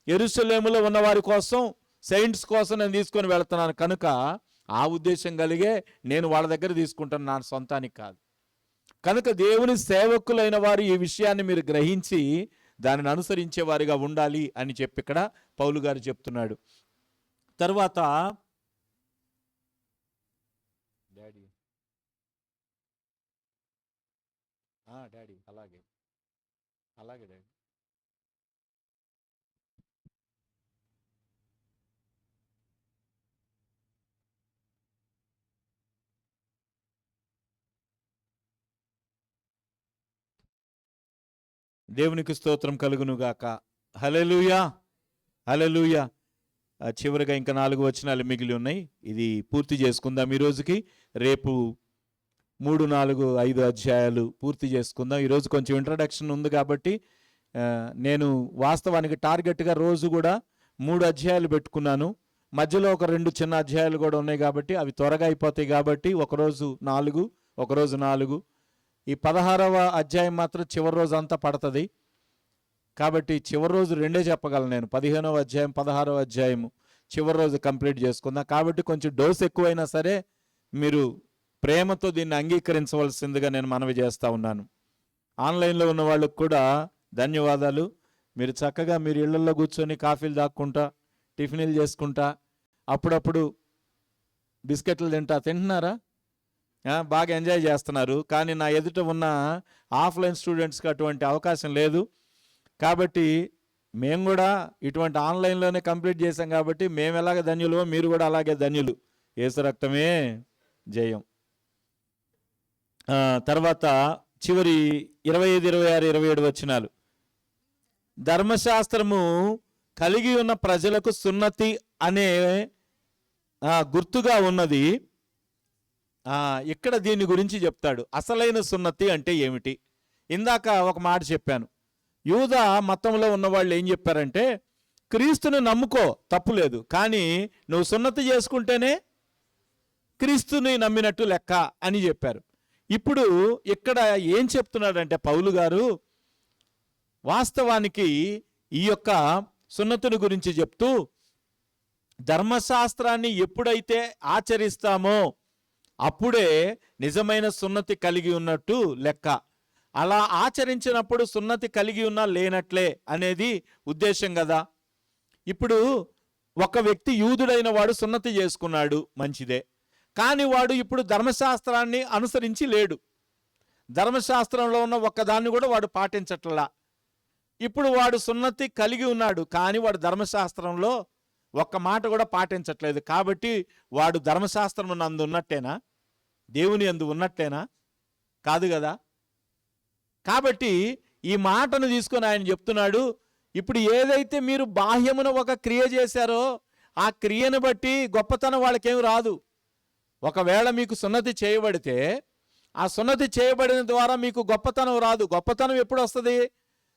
యెరూషలేములో ఉన్నవారి కోసం, సెయింట్స్ కోసం నేను తీసుకొని వెళ్తున్నాను కనుక ఆ ఉద్దేశం కలిగే నేను వాళ్ళ దగ్గర తీసుకుంటాను, నా సొంతానికి కాదు. కనుక దేవుని సేవకులైన వారు ఈ విషయాన్ని మీరు గ్రహించి దానిని అనుసరించే వారిగా ఉండాలి అని చెప్పి ఇక్కడ పౌలు గారు చెప్తున్నాడు. తర్వాత డాడీ అలాగే అలాగే డాడీ. దేవునికి స్తోత్రం కలుగునుగాక. హల్లెలూయా, హల్లెలూయా. చివరిగా ఇంకా 4 వచనాలు మిగిలి ఉన్నాయి, ఇది పూర్తి చేసుకుందాం ఈ రోజుకి. రేపు 3, 4, 5 అధ్యాయాలు పూర్తి చేసుకుందాం. ఈరోజు కొంచెం ఇంట్రడక్షన్ ఉంది కాబట్టి నేను వాస్తవానికి టార్గెట్గా రోజు కూడా 3 అధ్యాయాలు పెట్టుకున్నాను. మధ్యలో ఒక 2 చిన్న అధ్యాయాలు కూడా ఉన్నాయి కాబట్టి అవి త్వరగా అయిపోతాయి. కాబట్టి ఒకరోజు 4, ఒకరోజు 4. ఈ 16వ అధ్యాయం మాత్రం చివరి రోజు అంతా పడుతుంది కాబట్టి చివరి రోజు 2 చెప్పగలను నేను. 15వ అధ్యాయం, 16వ అధ్యాయం చివరి రోజు కంప్లీట్ చేసుకుందాం. కాబట్టి కొంచెం డోస్ ఎక్కువైనా సరే మీరు ప్రేమతో దీన్ని అంగీకరించవలసిందిగా నేను మనవి చేస్తూ ఉన్నాను. ఆన్లైన్లో ఉన్న వాళ్ళకు కూడా ధన్యవాదాలు. మీరు చక్కగా మీరు ఇళ్లలో కూర్చొని కాఫీలు తాక్కుంటా, టిఫిన్లు చేసుకుంటా, అప్పుడప్పుడు బిస్కెట్లు తింటున్నారా? బాగా ఎంజాయ్ చేస్తున్నారు. కానీ నా ఎదుట ఉన్న ఆఫ్లైన్ స్టూడెంట్స్కి అటువంటి అవకాశం లేదు. కాబట్టి మేము కూడా ఇటువంటి ఆన్లైన్లోనే కంప్లీట్ చేసాం కాబట్టి మేము ఎలాగ ధన్యులో మీరు కూడా అలాగే ధన్యులు. యేసు రక్తమే జయం. తర్వాత చివరి 25, 26, 27 వచనాలు. ధర్మశాస్త్రము కలిగి ఉన్న ప్రజలకు సున్నతి అనే గుర్తుగా ఉన్నది. ఇక్కడ దీని గురించి చెప్తాడు. అసలైన సున్నతి అంటే ఏమిటి? ఇందాక ఒక మాట చెప్పాను. యూదా మతంలో ఉన్నవాళ్ళు ఏం చెప్పారంటే, క్రీస్తుని నమ్ముకో తప్పులేదు, కానీ నువ్వు సున్నతి చేసుకుంటేనే క్రీస్తుని నమ్మినట్టు లెక్క అని చెప్పారు. ఇప్పుడు ఇక్కడ ఏం చెప్తున్నాడంటే పౌలు గారు వాస్తవానికి ఈ యొక్క సున్నతిని గురించి చెప్తూ, ధర్మశాస్త్రాన్ని ఎప్పుడైతే ఆచరిస్తామో అప్పుడే నిజమైన సున్నతి కలిగి ఉన్నట్టు లెక్క. అలా ఆచరించినప్పుడు సున్నతి కలిగి ఉన్నా లేనట్లే అనేది ఉద్దేశం కదా. ఇప్పుడు ఒక వ్యక్తి యూదుడైన వాడు సున్నతి చేసుకున్నాడు, మంచిదే. కానీ వాడు ఇప్పుడు ధర్మశాస్త్రాన్ని అనుసరించి లేడు. ధర్మశాస్త్రంలో ఉన్న ఒక్కదాన్ని కూడా వాడు పాటించట్లా. ఇప్పుడు వాడు సున్నతి కలిగి ఉన్నాడు, కానీ వాడు ధర్మశాస్త్రంలో ఒక్క మాట కూడా పాటించట్లేదు. కాబట్టి వాడు ధర్మశాస్త్రం నందు ఉన్నట్టేనా? దేవుని యందు ఉన్నట్టేనా? కాదు కదా. కాబట్టి ఈ మాటను తీసుకొని ఆయన చెప్తున్నాడు, ఇప్పుడు ఏదైతే మీరు బాహ్యమున ఒక క్రియ చేశారో ఆ క్రియను బట్టి గొప్పతనం వాళ్ళకేం రాదు. ఒకవేళ మీకు సున్నతి చేయబడితే ఆ సున్నతి చేయబడిన ద్వారా మీకు గొప్పతనం రాదు. గొప్పతనం ఎప్పుడు వస్తుంది?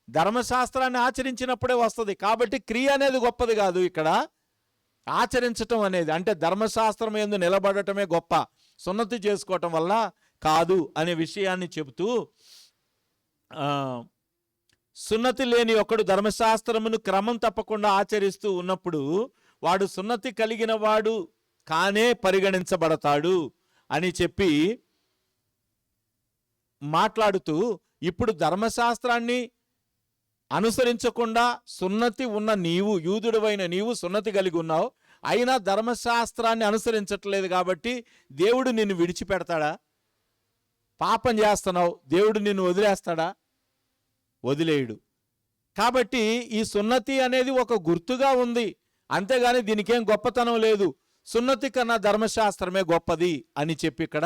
ధర్మశాస్త్రాన్ని ఆచరించినప్పుడే వస్తుంది. కాబట్టి క్రియ అనేది గొప్పది కాదు, ఇక్కడ ఆచరించటం అనేది, అంటే ధర్మశాస్త్రం యందు నిలబడటమే గొప్ప, సున్నతి చేసుకోవటం వల్ల కాదు అనే విషయాన్ని చెబుతూ సున్నతి లేని ఒకడు ధర్మశాస్త్రమును క్రమం తప్పకుండా ఆచరిస్తూ ఉన్నప్పుడు వాడు సున్నతి కలిగిన వాడు కానే పరిగణించబడతాడు అని చెప్పి మాట్లాడుతూ, ఇప్పుడు ధర్మశాస్త్రాన్ని అనుసరించకుండా సున్నతి ఉన్న నీవు, యూదుడవైన నీవు సున్నతి కలిగి ఉన్నావు, అయినా ధర్మశాస్త్రాన్ని అనుసరించట్లేదు కాబట్టి దేవుడు నిన్ను విడిచిపెడతాడా? పాపం చేస్తున్నావు, దేవుడు నిన్ను వదిలేస్తాడా? వదిలేయుడు. కాబట్టి ఈ సున్నతి అనేది ఒక గుర్తుగా ఉంది, అంతేగాని దీనికేం గొప్పతనం లేదు. సున్నతి కన్నా ధర్మశాస్త్రమే గొప్పది అని చెప్పి ఇక్కడ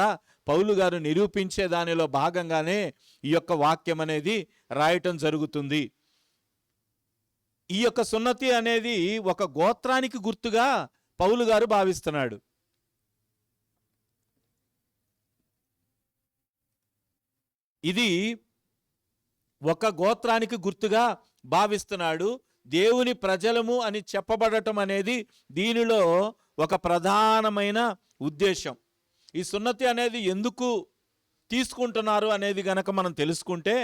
పౌలు గారు నిరూపించే దానిలో భాగంగానే ఈ యొక్క వాక్యం అనేది రాయటం జరుగుతుంది. ఈ యొక్క సున్నతి అనేది ఒక గోత్రానికి గుర్తుగా పౌలు గారు భావిస్తున్నాడు. ఇది ఒక గోత్రానికి గుర్తుగా భావిస్తున్నాడు. దేవుని ప్రజలము అని చెప్పబడటం అనేది దీనిలో ఒక ప్రధానమైన ఉద్దేశం. ఈ సున్నతి అనేది ఎందుకు తీసుకుంటున్నారు అనేది గనక మనం తెలుసుకుంటే,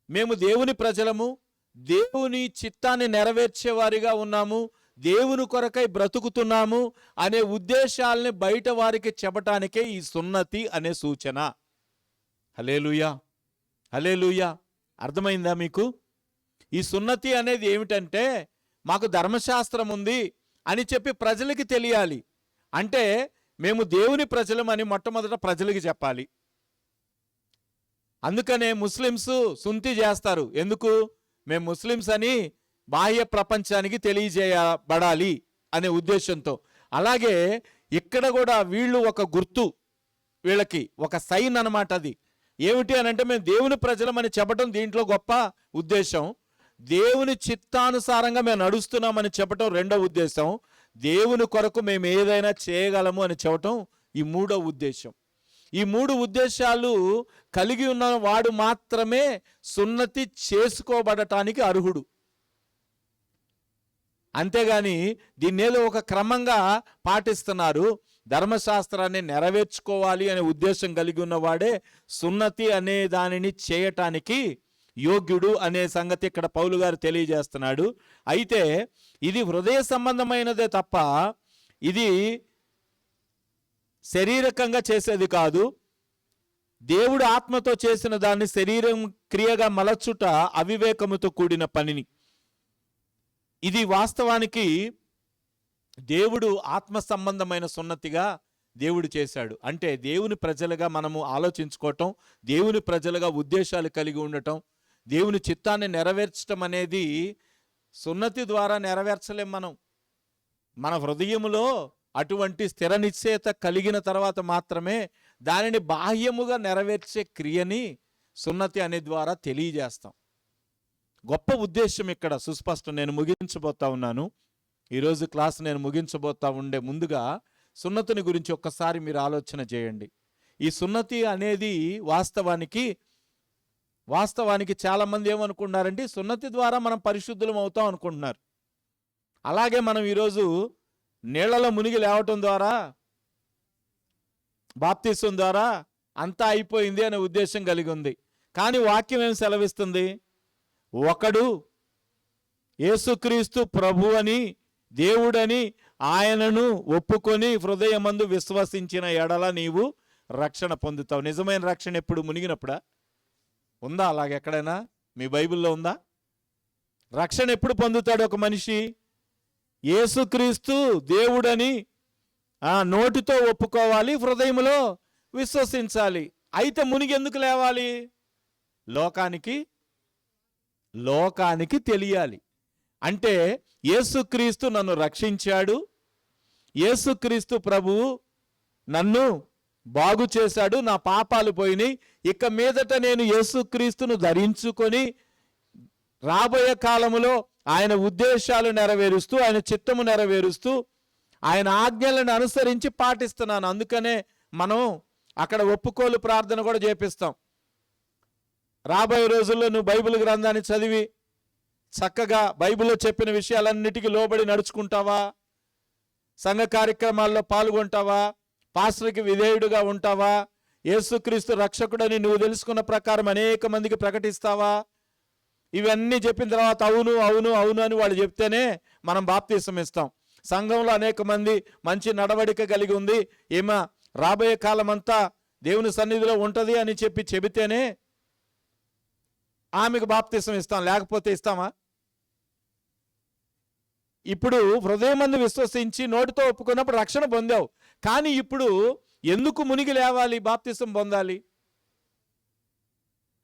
మేము దేవుని ప్రజలము, దేవుని చిత్తాన్ని నెరవేర్చేవారిగా ఉన్నాము, దేవుని కొరకై బ్రతుకుతున్నాము అనే ఉద్దేశాలని బయట వారికి చెప్పటానికే ఈ సున్నతి అనే సూచన. హల్లెలూయా, హల్లెలూయా. అర్థమైందా మీకు? ఈ సున్నతి అనేది ఏమిటంటే, మాకు ధర్మశాస్త్రం ఉంది అని చెప్పి ప్రజలకి తెలియాలి. అంటే మేము దేవుని ప్రజలమని మొట్టమొదట ప్రజలకి చెప్పాలి. అందుకనే ముస్లిమ్స్ సున్నతి చేస్తారు. ఎందుకు? మేము ముస్లిమ్స్ అని బాహ్య ప్రపంచానికి తెలియజేయబడాలి అనే ఉద్దేశంతో. అలాగే ఇక్కడ కూడా వీళ్ళు ఒక గుర్తు, వీళ్ళకి ఒక సైన్ అన్నమాట. అది ఏమిటి అని అంటే, మేము దేవుని ప్రజలమని చెప్పడం దీంట్లో గొప్ప ఉద్దేశం. దేవుని చిత్తానుసారంగా మేము నడుస్తున్నామని చెప్పటం రెండో ఉద్దేశం. దేవుని కొరకు మేము ఏదైనా చేయగలము అని చెప్పటం ఈ మూడో ఉద్దేశం. ఈ మూడు ఉద్దేశాలు కలిగి ఉన్న వాడు మాత్రమే సున్నతి చేసుకోబడటానికి అర్హుడు. అంతేగాని దీన్నేదో ఒక క్రమంగా పాటిస్తున్నారు, ధర్మశాస్త్రాన్ని నెరవేర్చుకోవాలి అనే ఉద్దేశం కలిగి ఉన్నవాడే సున్నతి అనే దానిని చేయటానికి యోగ్యుడు అనే సంగతి ఇక్కడ పౌలు గారు తెలియజేస్తున్నాడు. అయితే ఇది హృదయ సంబంధమైనదే తప్ప ఇది శారీరకంగా చేసేది కాదు. దేవుడు ఆత్మతో చేసిన దాన్ని శరీరం క్రియగా మలచుట అవివేకముతో కూడిన పనిని. ఇది వాస్తవానికి దేవుడు ఆత్మ సంబంధమైన సున్నతిగా దేవుడు చేశాడు. అంటే దేవుని ప్రజలుగా మనము ఆలోచించుకోవటం, దేవుని ప్రజలుగా ఉద్దేశాలు కలిగి ఉండటం, దేవుని చిత్తాన్ని నెరవేర్చడం అనేది సున్నతి ద్వారా నెరవేర్చలేం. మన హృదయములో అటువంటి స్థిర నిశ్చయత కలిగిన తర్వాత మాత్రమే దానిని బాహ్యముగా నెరవేర్చే క్రియని సున్నతి అనే ద్వారా తెలియజేస్తాం. గొప్ప ఉద్దేశం ఇక్కడ సుస్పష్టం. నేను ముగించబోతా ఉన్నాను ఈరోజు క్లాస్. నేను ముగించబోతా ఉండే ముందుగా సున్నతిని గురించి ఒక్కసారి మీరు ఆలోచన చేయండి. ఈ సున్నతి అనేది వాస్తవానికి చాలామంది ఏమనుకుంటున్నారంటే, సున్నతి ద్వారా మనం పరిశుద్ధులం అవుతాం అనుకుంటున్నారు. అలాగే మనం ఈరోజు నీళ్లలో మునిగి లేవటం ద్వారా, బాప్తిసం ద్వారా అంతా అయిపోయింది అనే ఉద్దేశం కలిగి ఉంది. కానీ వాక్యం ఏం సెలవిస్తుంది? ఒకడు యేసుక్రీస్తు ప్రభు అని, దేవుడని ఆయనను ఒప్పుకొని హృదయమందు విశ్వసించిన ఎడల నీవు రక్షణ పొందుతావు. నిజమైన రక్షణ ఎప్పుడు? మునిగినప్పుడా? ఉందా అలాగెక్కడైనా? మీ బైబిల్లో ఉందా? రక్షణ ఎప్పుడు పొందుతాడు ఒక మనిషి? యేసుక్రీస్తు దేవుడని నోటితో ఒప్పుకోవాలి, హృదయంలో విశ్వసించాలి. అయితే మునిగి ఎందుకు లేవాలి? లోకానికి తెలియాలి. అంటే యేసుక్రీస్తు నన్ను రక్షించాడు, యేసుక్రీస్తు ప్రభువు నన్ను బాగు చేశాడు, నా పాపాలు పోయినాయి, ఇక మీదట నేను యేసుక్రీస్తును ధరించుకొని రాబోయే కాలములో ఆయన ఉద్దేశాలు నెరవేరుస్తూ, ఆయన చిత్తము నెరవేరుస్తూ, ఆయన ఆజ్ఞలను అనుసరించి పాటిస్తున్నాను. అందుకనే మనం అక్కడ ఒప్పుకోలు ప్రార్థన కూడా చేపిస్తాం. రాబోయే రోజుల్లో నువ్వు బైబిల్ గ్రంథాన్ని చదివి చక్కగా బైబిల్లో చెప్పిన విషయాలన్నిటికీ లోబడి నడుచుకుంటావా? సంఘ కార్యక్రమాల్లో పాల్గొంటావా? పాస్టర్కి విధేయుడుగా ఉంటావా? యేసుక్రీస్తు రక్షకుడని నువ్వు తెలుసుకున్న ప్రకారం అనేక మందికి ప్రకటిస్తావా? ఇవన్నీ చెప్పిన తర్వాత అవును అవును అవును అని వాళ్ళు చెప్తేనే మనం బాప్తీసం ఇస్తాం. సంఘంలో అనేక మంది మంచి నడవడిక కలిగి ఉంది, ఏమా రాబోయే కాలం అంతా దేవుని సన్నిధిలో ఉంటుంది అని చెబితేనే ఆమెకు బాప్తీసం ఇస్తాం, లేకపోతే ఇస్తామా? ఇప్పుడు హృదయమందు విశ్వసించి నోటితో ఒప్పుకున్నప్పుడు రక్షణ పొందావు. కానీ ఇప్పుడు ఎందుకు మునిగి లేవాలి? బాప్తీసం పొందాలి.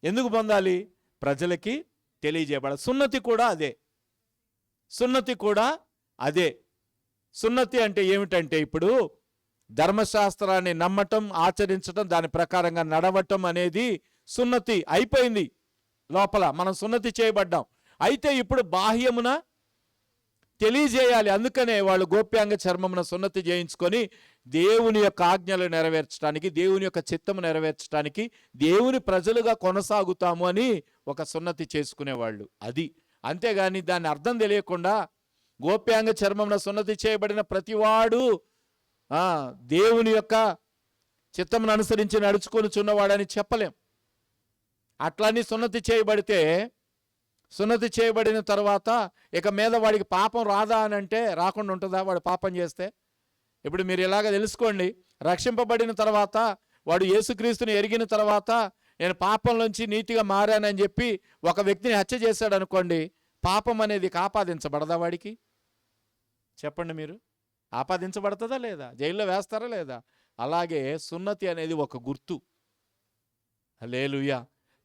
ఎందుకు పొందాలి? ప్రజలకి తెలియజేయబడాలి. సున్నతి కూడా అదే. సున్నతి కూడా అదే. సున్నతి అంటే ఏమిటంటే ఇప్పుడు ధర్మశాస్త్రాన్ని నమ్మటం, ఆచరించటం, దాని ప్రకారంగా నడవటం అనేది సున్నతి అయిపోయింది. లోపల మనం సున్నతి చేయబడ్డాం. అయితే ఇప్పుడు బాహ్యమున తెలియజేయాలి. అందుకనే వాళ్ళు గోప్యాంగ చర్మమున సున్నతి చేయించుకొని దేవుని యొక్క ఆజ్ఞలు నెరవేర్చడానికి, దేవుని యొక్క చిత్తము నెరవేర్చడానికి, దేవుని ప్రజలుగా కొనసాగుతాము అని ఒక సున్నతి చేసుకునేవాళ్ళు. అది అంతేగాని దాన్ని అర్థం తెలియకుండా గోప్యాంగ చర్మమున సున్నతి చేయబడిన ప్రతివాడు దేవుని యొక్క చిత్తమును అనుసరించి నడుచుకొని చున్నవాడని చెప్పలేం. అట్లని సున్నతి చేయబడితే, సున్నతి చేయబడిన తర్వాత ఇక మీద వాడికి పాపం రాదా అని అంటే రాకుండా ఉంటుందా? వాడు పాపం చేస్తే ఇప్పుడు మీరు ఇలాగ తెలుసుకోండి, రక్షింపబడిన తర్వాత వాడు యేసుక్రీస్తుని ఎరిగిన తర్వాత నేను పాపంలోంచి నీతిగా మారానని చెప్పి ఒక వ్యక్తిని హత్య చేశాడు అనుకోండి, పాపం అనేది ఆపాదించబడదా వాడికి? చెప్పండి మీరు, ఆపాదించబడుతుందా లేదా? జైల్లో వేస్తారా లేదా? అలాగే సున్నతి అనేది ఒక గుర్తు. హల్లెలూయా.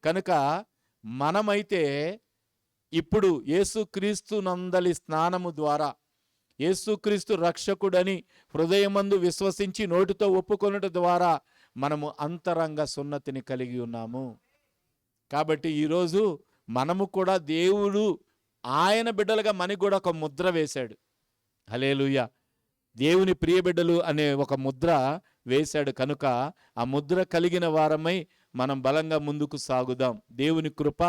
కనుక మనమైతే ఇప్పుడు యేసుక్రీస్తు నందలి స్నానము ద్వారా, యేసుక్రీస్తు రక్షకుడని హృదయమందు విశ్వసించి నోటితో ఒప్పుకొనుట ద్వారా మనము అంతరంగ సున్నతిని కలిగి ఉన్నాము. కాబట్టి ఈరోజు మనము కూడా దేవుడు ఆయన బిడ్డలుగా మనకు కూడా ఒక ముద్ర వేశాడు. హల్లెలూయా. దేవుని ప్రియబిడ్డలు అనే ఒక ముద్ర వేశాడు. కనుక ఆ ముద్ర కలిగిన వారమై మనం బలంగా ముందుకు సాగుదాం. దేవుని కృప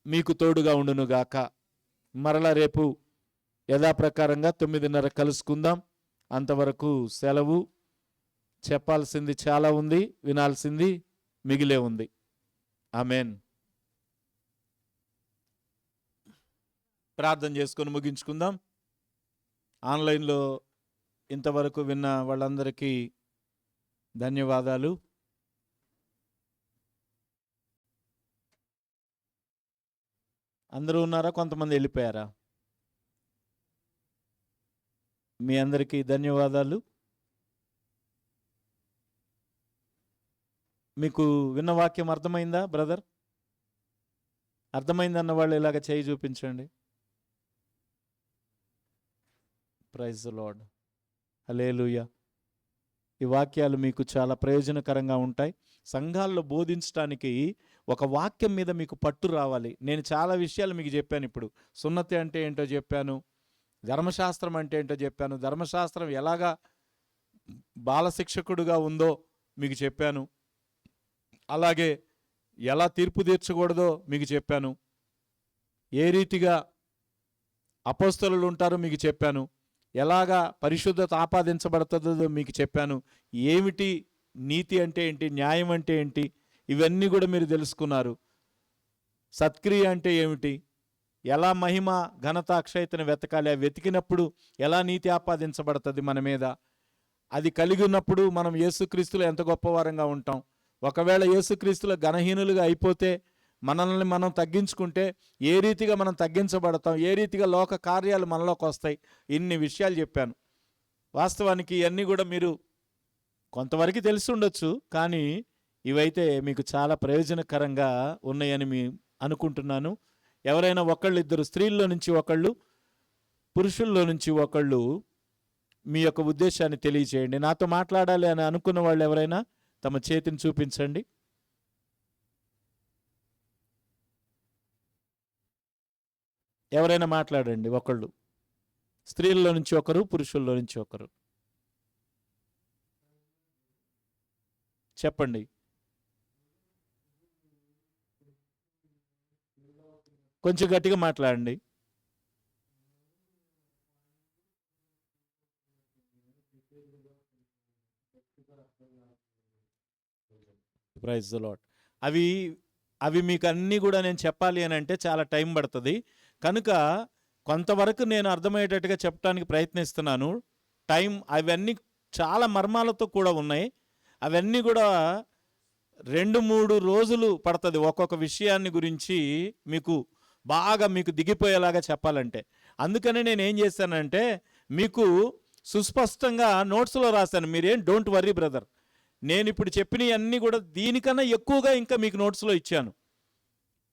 మీకు తోడుగా ఉండునుగాక. మరలా రేపు యథాప్రకారంగా 9:30 కలుసుకుందాం. అంతవరకు సెలవు. చెప్పాల్సింది చాలా ఉంది, వినాల్సింది మిగిలే ఉంది. ఆమేన్. ప్రార్థన చేసుకొని ముగించుకుందాం. ఆన్లైన్లో ఇంతవరకు విన్న వాళ్ళందరికీ ధన్యవాదాలు. అందరూ ఉన్నారా? కొంతమంది వెళ్ళిపోయారా? మీ అందరికీ ధన్యవాదాలు. మీకు విన్న వాక్యం అర్థమైందా బ్రదర్? అర్థమైందన్న వాళ్ళు ఇలాగ చేయి చూపించండి. Praise the lord. హల్లెలూయా. ఈ వాక్యాలు మీకు చాలా ప్రయోజనకరంగా ఉంటాయి. సంఘాల్లో బోధించడానికి ఒక వాక్యం మీద మీకు పట్టు రావాలి. నేను చాలా విషయాలు మీకు చెప్పాను. ఇప్పుడు సున్నతి అంటే ఏంటో చెప్పాను, ధర్మశాస్త్రం అంటే ఏంటో చెప్పాను, ధర్మశాస్త్రం ఎలాగా బాలశిక్షకుడుగా ఉందో మీకు చెప్పాను, అలాగే ఎలా తీర్పు తీర్చకూడదో మీకు చెప్పాను, ఏ రీతిగా అపోస్తలులు ఉంటారో మీకు చెప్పాను, ఎలాగా పరిశుద్ధత ఆపాదించబడుతుందో మీకు చెప్పాను, ఏమిటి నీతి అంటే ఏంటి, న్యాయం అంటే ఏంటి, ఇవన్నీ కూడా మీరు తెలుసుకున్నారు. సత్క్రియ అంటే ఏమిటి, ఎలా మహిమ ఘనత అక్షయతను వెతకాలి, అవి వెతికినప్పుడు ఎలా నీతి ఆపాదించబడుతుంది మన మీద, అది కలిగి ఉన్నప్పుడు మనం యేసుక్రీస్తులో ఎంత గొప్పవారంగా ఉంటాం. ఒకవేళ యేసుక్రీస్తులో ఘనహీనులుగా అయిపోతే, మనల్ని మనం తగ్గించుకుంటే ఏ రీతిగా మనం తగ్గించబడతాం, ఏ రీతిగా లోక కార్యాలు మనలోకి వస్తాయి, ఇన్ని విషయాలు చెప్పాను. వాస్తవానికి ఇవన్నీ కూడా మీరు కొంతవరకు తెలిసి ఉండొచ్చు, కానీ ఇవైతే మీకు చాలా ప్రయోజనకరంగా ఉన్నాయని అనుకుంటున్నాను. ఎవరైనా ఒకళ్ళు ఇద్దరు, స్త్రీల్లో నుంచి ఒకళ్ళు, పురుషుల్లో నుంచి ఒకళ్ళు మీ యొక్క ఉద్దేశాన్ని తెలియచేయండి. నాతో మాట్లాడాలి అని అనుకున్న వాళ్ళు ఎవరైనా తమ చేతిని చూపించండి. ఎవరైనా మాట్లాడండి ఒకళ్ళు. స్త్రీల్లో నుంచి ఒకరు, పురుషుల్లో నుంచి ఒకరు. చెప్పండి. కొంచెం గట్టిగా మాట్లాడండి. Praise the Lord. అవి అవి మీకు అన్నీ కూడా నేను చెప్పాలి అని అంటే చాలా టైం పడుతుంది. కనుక కొంతవరకు నేను అర్థమయ్యేటట్టుగా చెప్పడానికి ప్రయత్నిస్తున్నాను. అవన్నీ చాలా మర్మాలతో కూడా ఉన్నాయి. అవన్నీ కూడా 2-3 రోజులు పడుతుంది ఒక్కొక్క విషయాన్ని గురించి మీకు దిగిపోయేలాగా చెప్పాలంటే. అందుకని నేను ఏం చేశానంటే మీకు సుస్పష్టంగా నోట్స్లో రాశాను. మీరేం డోంట్ వర్రీ బ్రదర్, నేను ఇప్పుడు చెప్పినవన్నీ కూడా దీనికన్నా ఎక్కువగా ఇంకా మీకు నోట్స్లో ఇచ్చాను.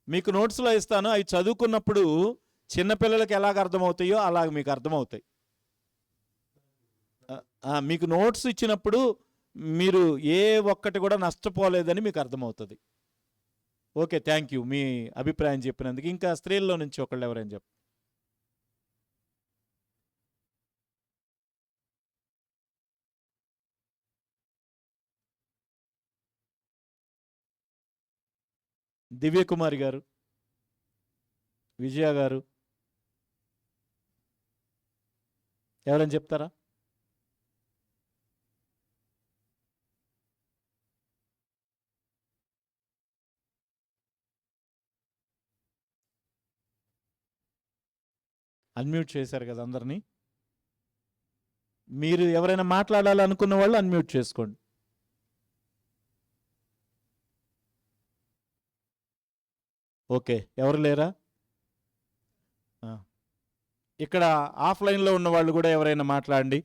మీకు నోట్స్లో ఇస్తాను. అవి చదువుకున్నప్పుడు చిన్నపిల్లలకి ఎలాగ అర్థమవుతాయో అలాగ మీకు అర్థమవుతాయి. మీకు నోట్స్ ఇచ్చినప్పుడు మీరు ఏ ఒక్కటి కూడా నష్టపోలేదని మీకు అర్థమవుతుంది. ఓకే, థ్యాంక్ యూ మీ అభిప్రాయం చెప్పినందుకు. ఇంకా స్త్రీల్లో నుంచి ఒకళ్ళు ఎవరైనా చెప్పు. దివ్యకుమారి గారు, విజయ గారు ఎవరైనా చెప్తారా? అన్మ్యూట్ చేశారు కదా అందరినీ. మీరు ఎవరైనా మాట్లాడాలనుకున్న వాళ్ళు అన్మ్యూట్ చేసుకోండి. ఓకే, ఎవరు లేరా? ఇక్కడ ఆఫ్లైన్లో ఉన్న వాళ్ళు కూడా ఎవరైనా మాట్లాడండి.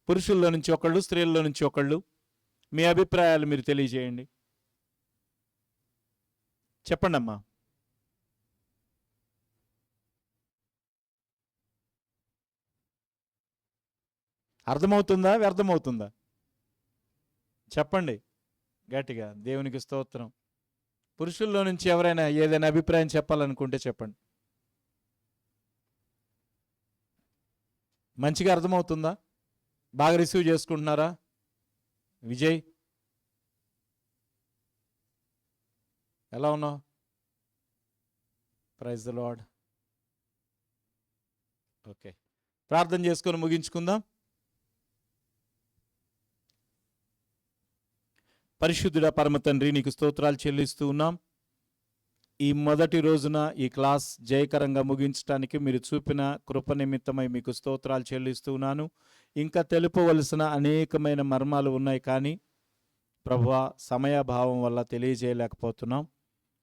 పురుషుల్లో నుంచి ఒకళ్ళు, స్త్రీల్లో నుంచి ఒకళ్ళు మీ అభిప్రాయాలు మీరు తెలియజేయండి. చెప్పండి అమ్మా. అర్థమవుతుందా, వ్యర్థమవుతుందా? చెప్పండి గట్టిగా. దేవునికి స్తోత్రం. పురుషుల్లో నుంచి ఎవరైనా ఏదైనా అభిప్రాయం చెప్పాలనుకుంటే చెప్పండి. మంచిగా అర్థమవుతుందా? బాగా రిసీవ్ చేసుకుంటున్నారా? విజయ్ ఎలా ఉన్నావు? Praise the lord. ఓకే, ప్రార్థన చేసుకొని ముగించుకుందాం. పరిశుద్ధుడా పరమ తండ్రి, నీకు స్తోత్రాలు చెల్లిస్తూ ఉన్నాం. ఈ మొదటి రోజున ఈ క్లాస్ జయకరంగా ముగించడానికి మీరు చూపిన కృప నిమిత్తమై మీకు స్తోత్రాలు చెల్లిస్తూ ఉన్నాను. ఇంకా తెలుపవలసిన అనేకమైన మర్మాలు ఉన్నాయి, కానీ ప్రభువా సమయాభావం వల్ల తెలియజేయలేకపోతున్నాం.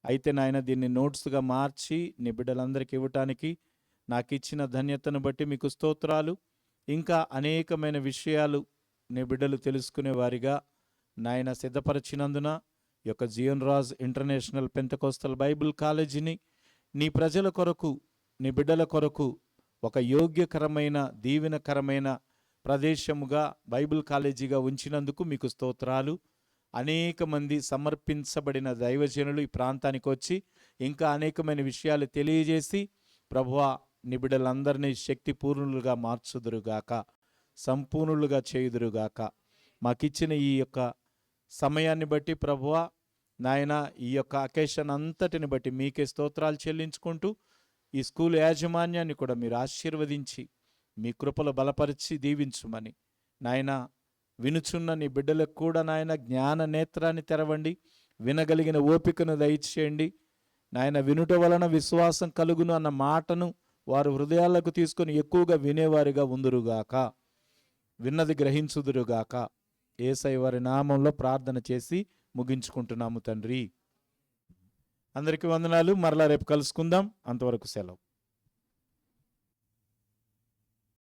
అయితే నాయన దీన్ని నోట్స్గా మార్చి నీ బిడ్డలందరికీ ఇవ్వటానికి నాకు ఇచ్చిన ధన్యతను బట్టి మీకు స్తోత్రాలు. ఇంకా అనేకమైన విషయాలు నీ బిడ్డలు తెలుసుకునే వారిగా నాయన సిద్ధపరిచినందున ఈ యొక్క Jeevan Raj international Pentecostal Bible కాలేజీని నీ ప్రజల కొరకు, నీ బిడ్డల కొరకు ఒక యోగ్యకరమైన, దీవెనకరమైన ప్రదేశముగా బైబిల్ కాలేజీగా ఉంచినందుకు మీకు స్తోత్రాలు. అనేక మంది సమర్పించబడిన దైవజనులు ఈ ప్రాంతానికి వచ్చి ఇంకా అనేకమైన విషయాలు తెలియజేసి ప్రభువా నీ బిడ్డలందరినీ శక్తిపూర్ణులుగా మార్చుదురుగాక, సంపూర్ణులుగా చేయుదురుగాక. మాకిచ్చిన ఈ యొక్క సమయాన్ని బట్టి ప్రభువా నాయన, ఈ యొక్క అకేషన్ అంతటిని బట్టి మీకే స్తోత్రాలు చెల్లించుకుంటూ ఈ స్కూల్ యాజమాన్యాన్ని కూడా మీరు ఆశీర్వదించి మీ కృపలో బలపరిచి దీవించుమని నాయన, వినుచున్న నీ బిడ్డలకు కూడా నాయన జ్ఞాన నేత్రాన్ని తెరవండి, వినగలిగిన ఓపికను దయచేయండి నాయన. వినుట వలన విశ్వాసం కలుగును అన్న మాటను వారు హృదయాలకు తీసుకొని ఎక్కువగా వినేవారిగా ఉందురుగాక, విన్నది గ్రహించుదురుగాక. యేసయ్య వారి నామంలో ప్రార్థన చేసి ముగించుకుంటున్నాము తండ్రి. అందరికీ వందనాలు. మరలా రేపు కలుసుకుందాం. అంతవరకు సెలవు.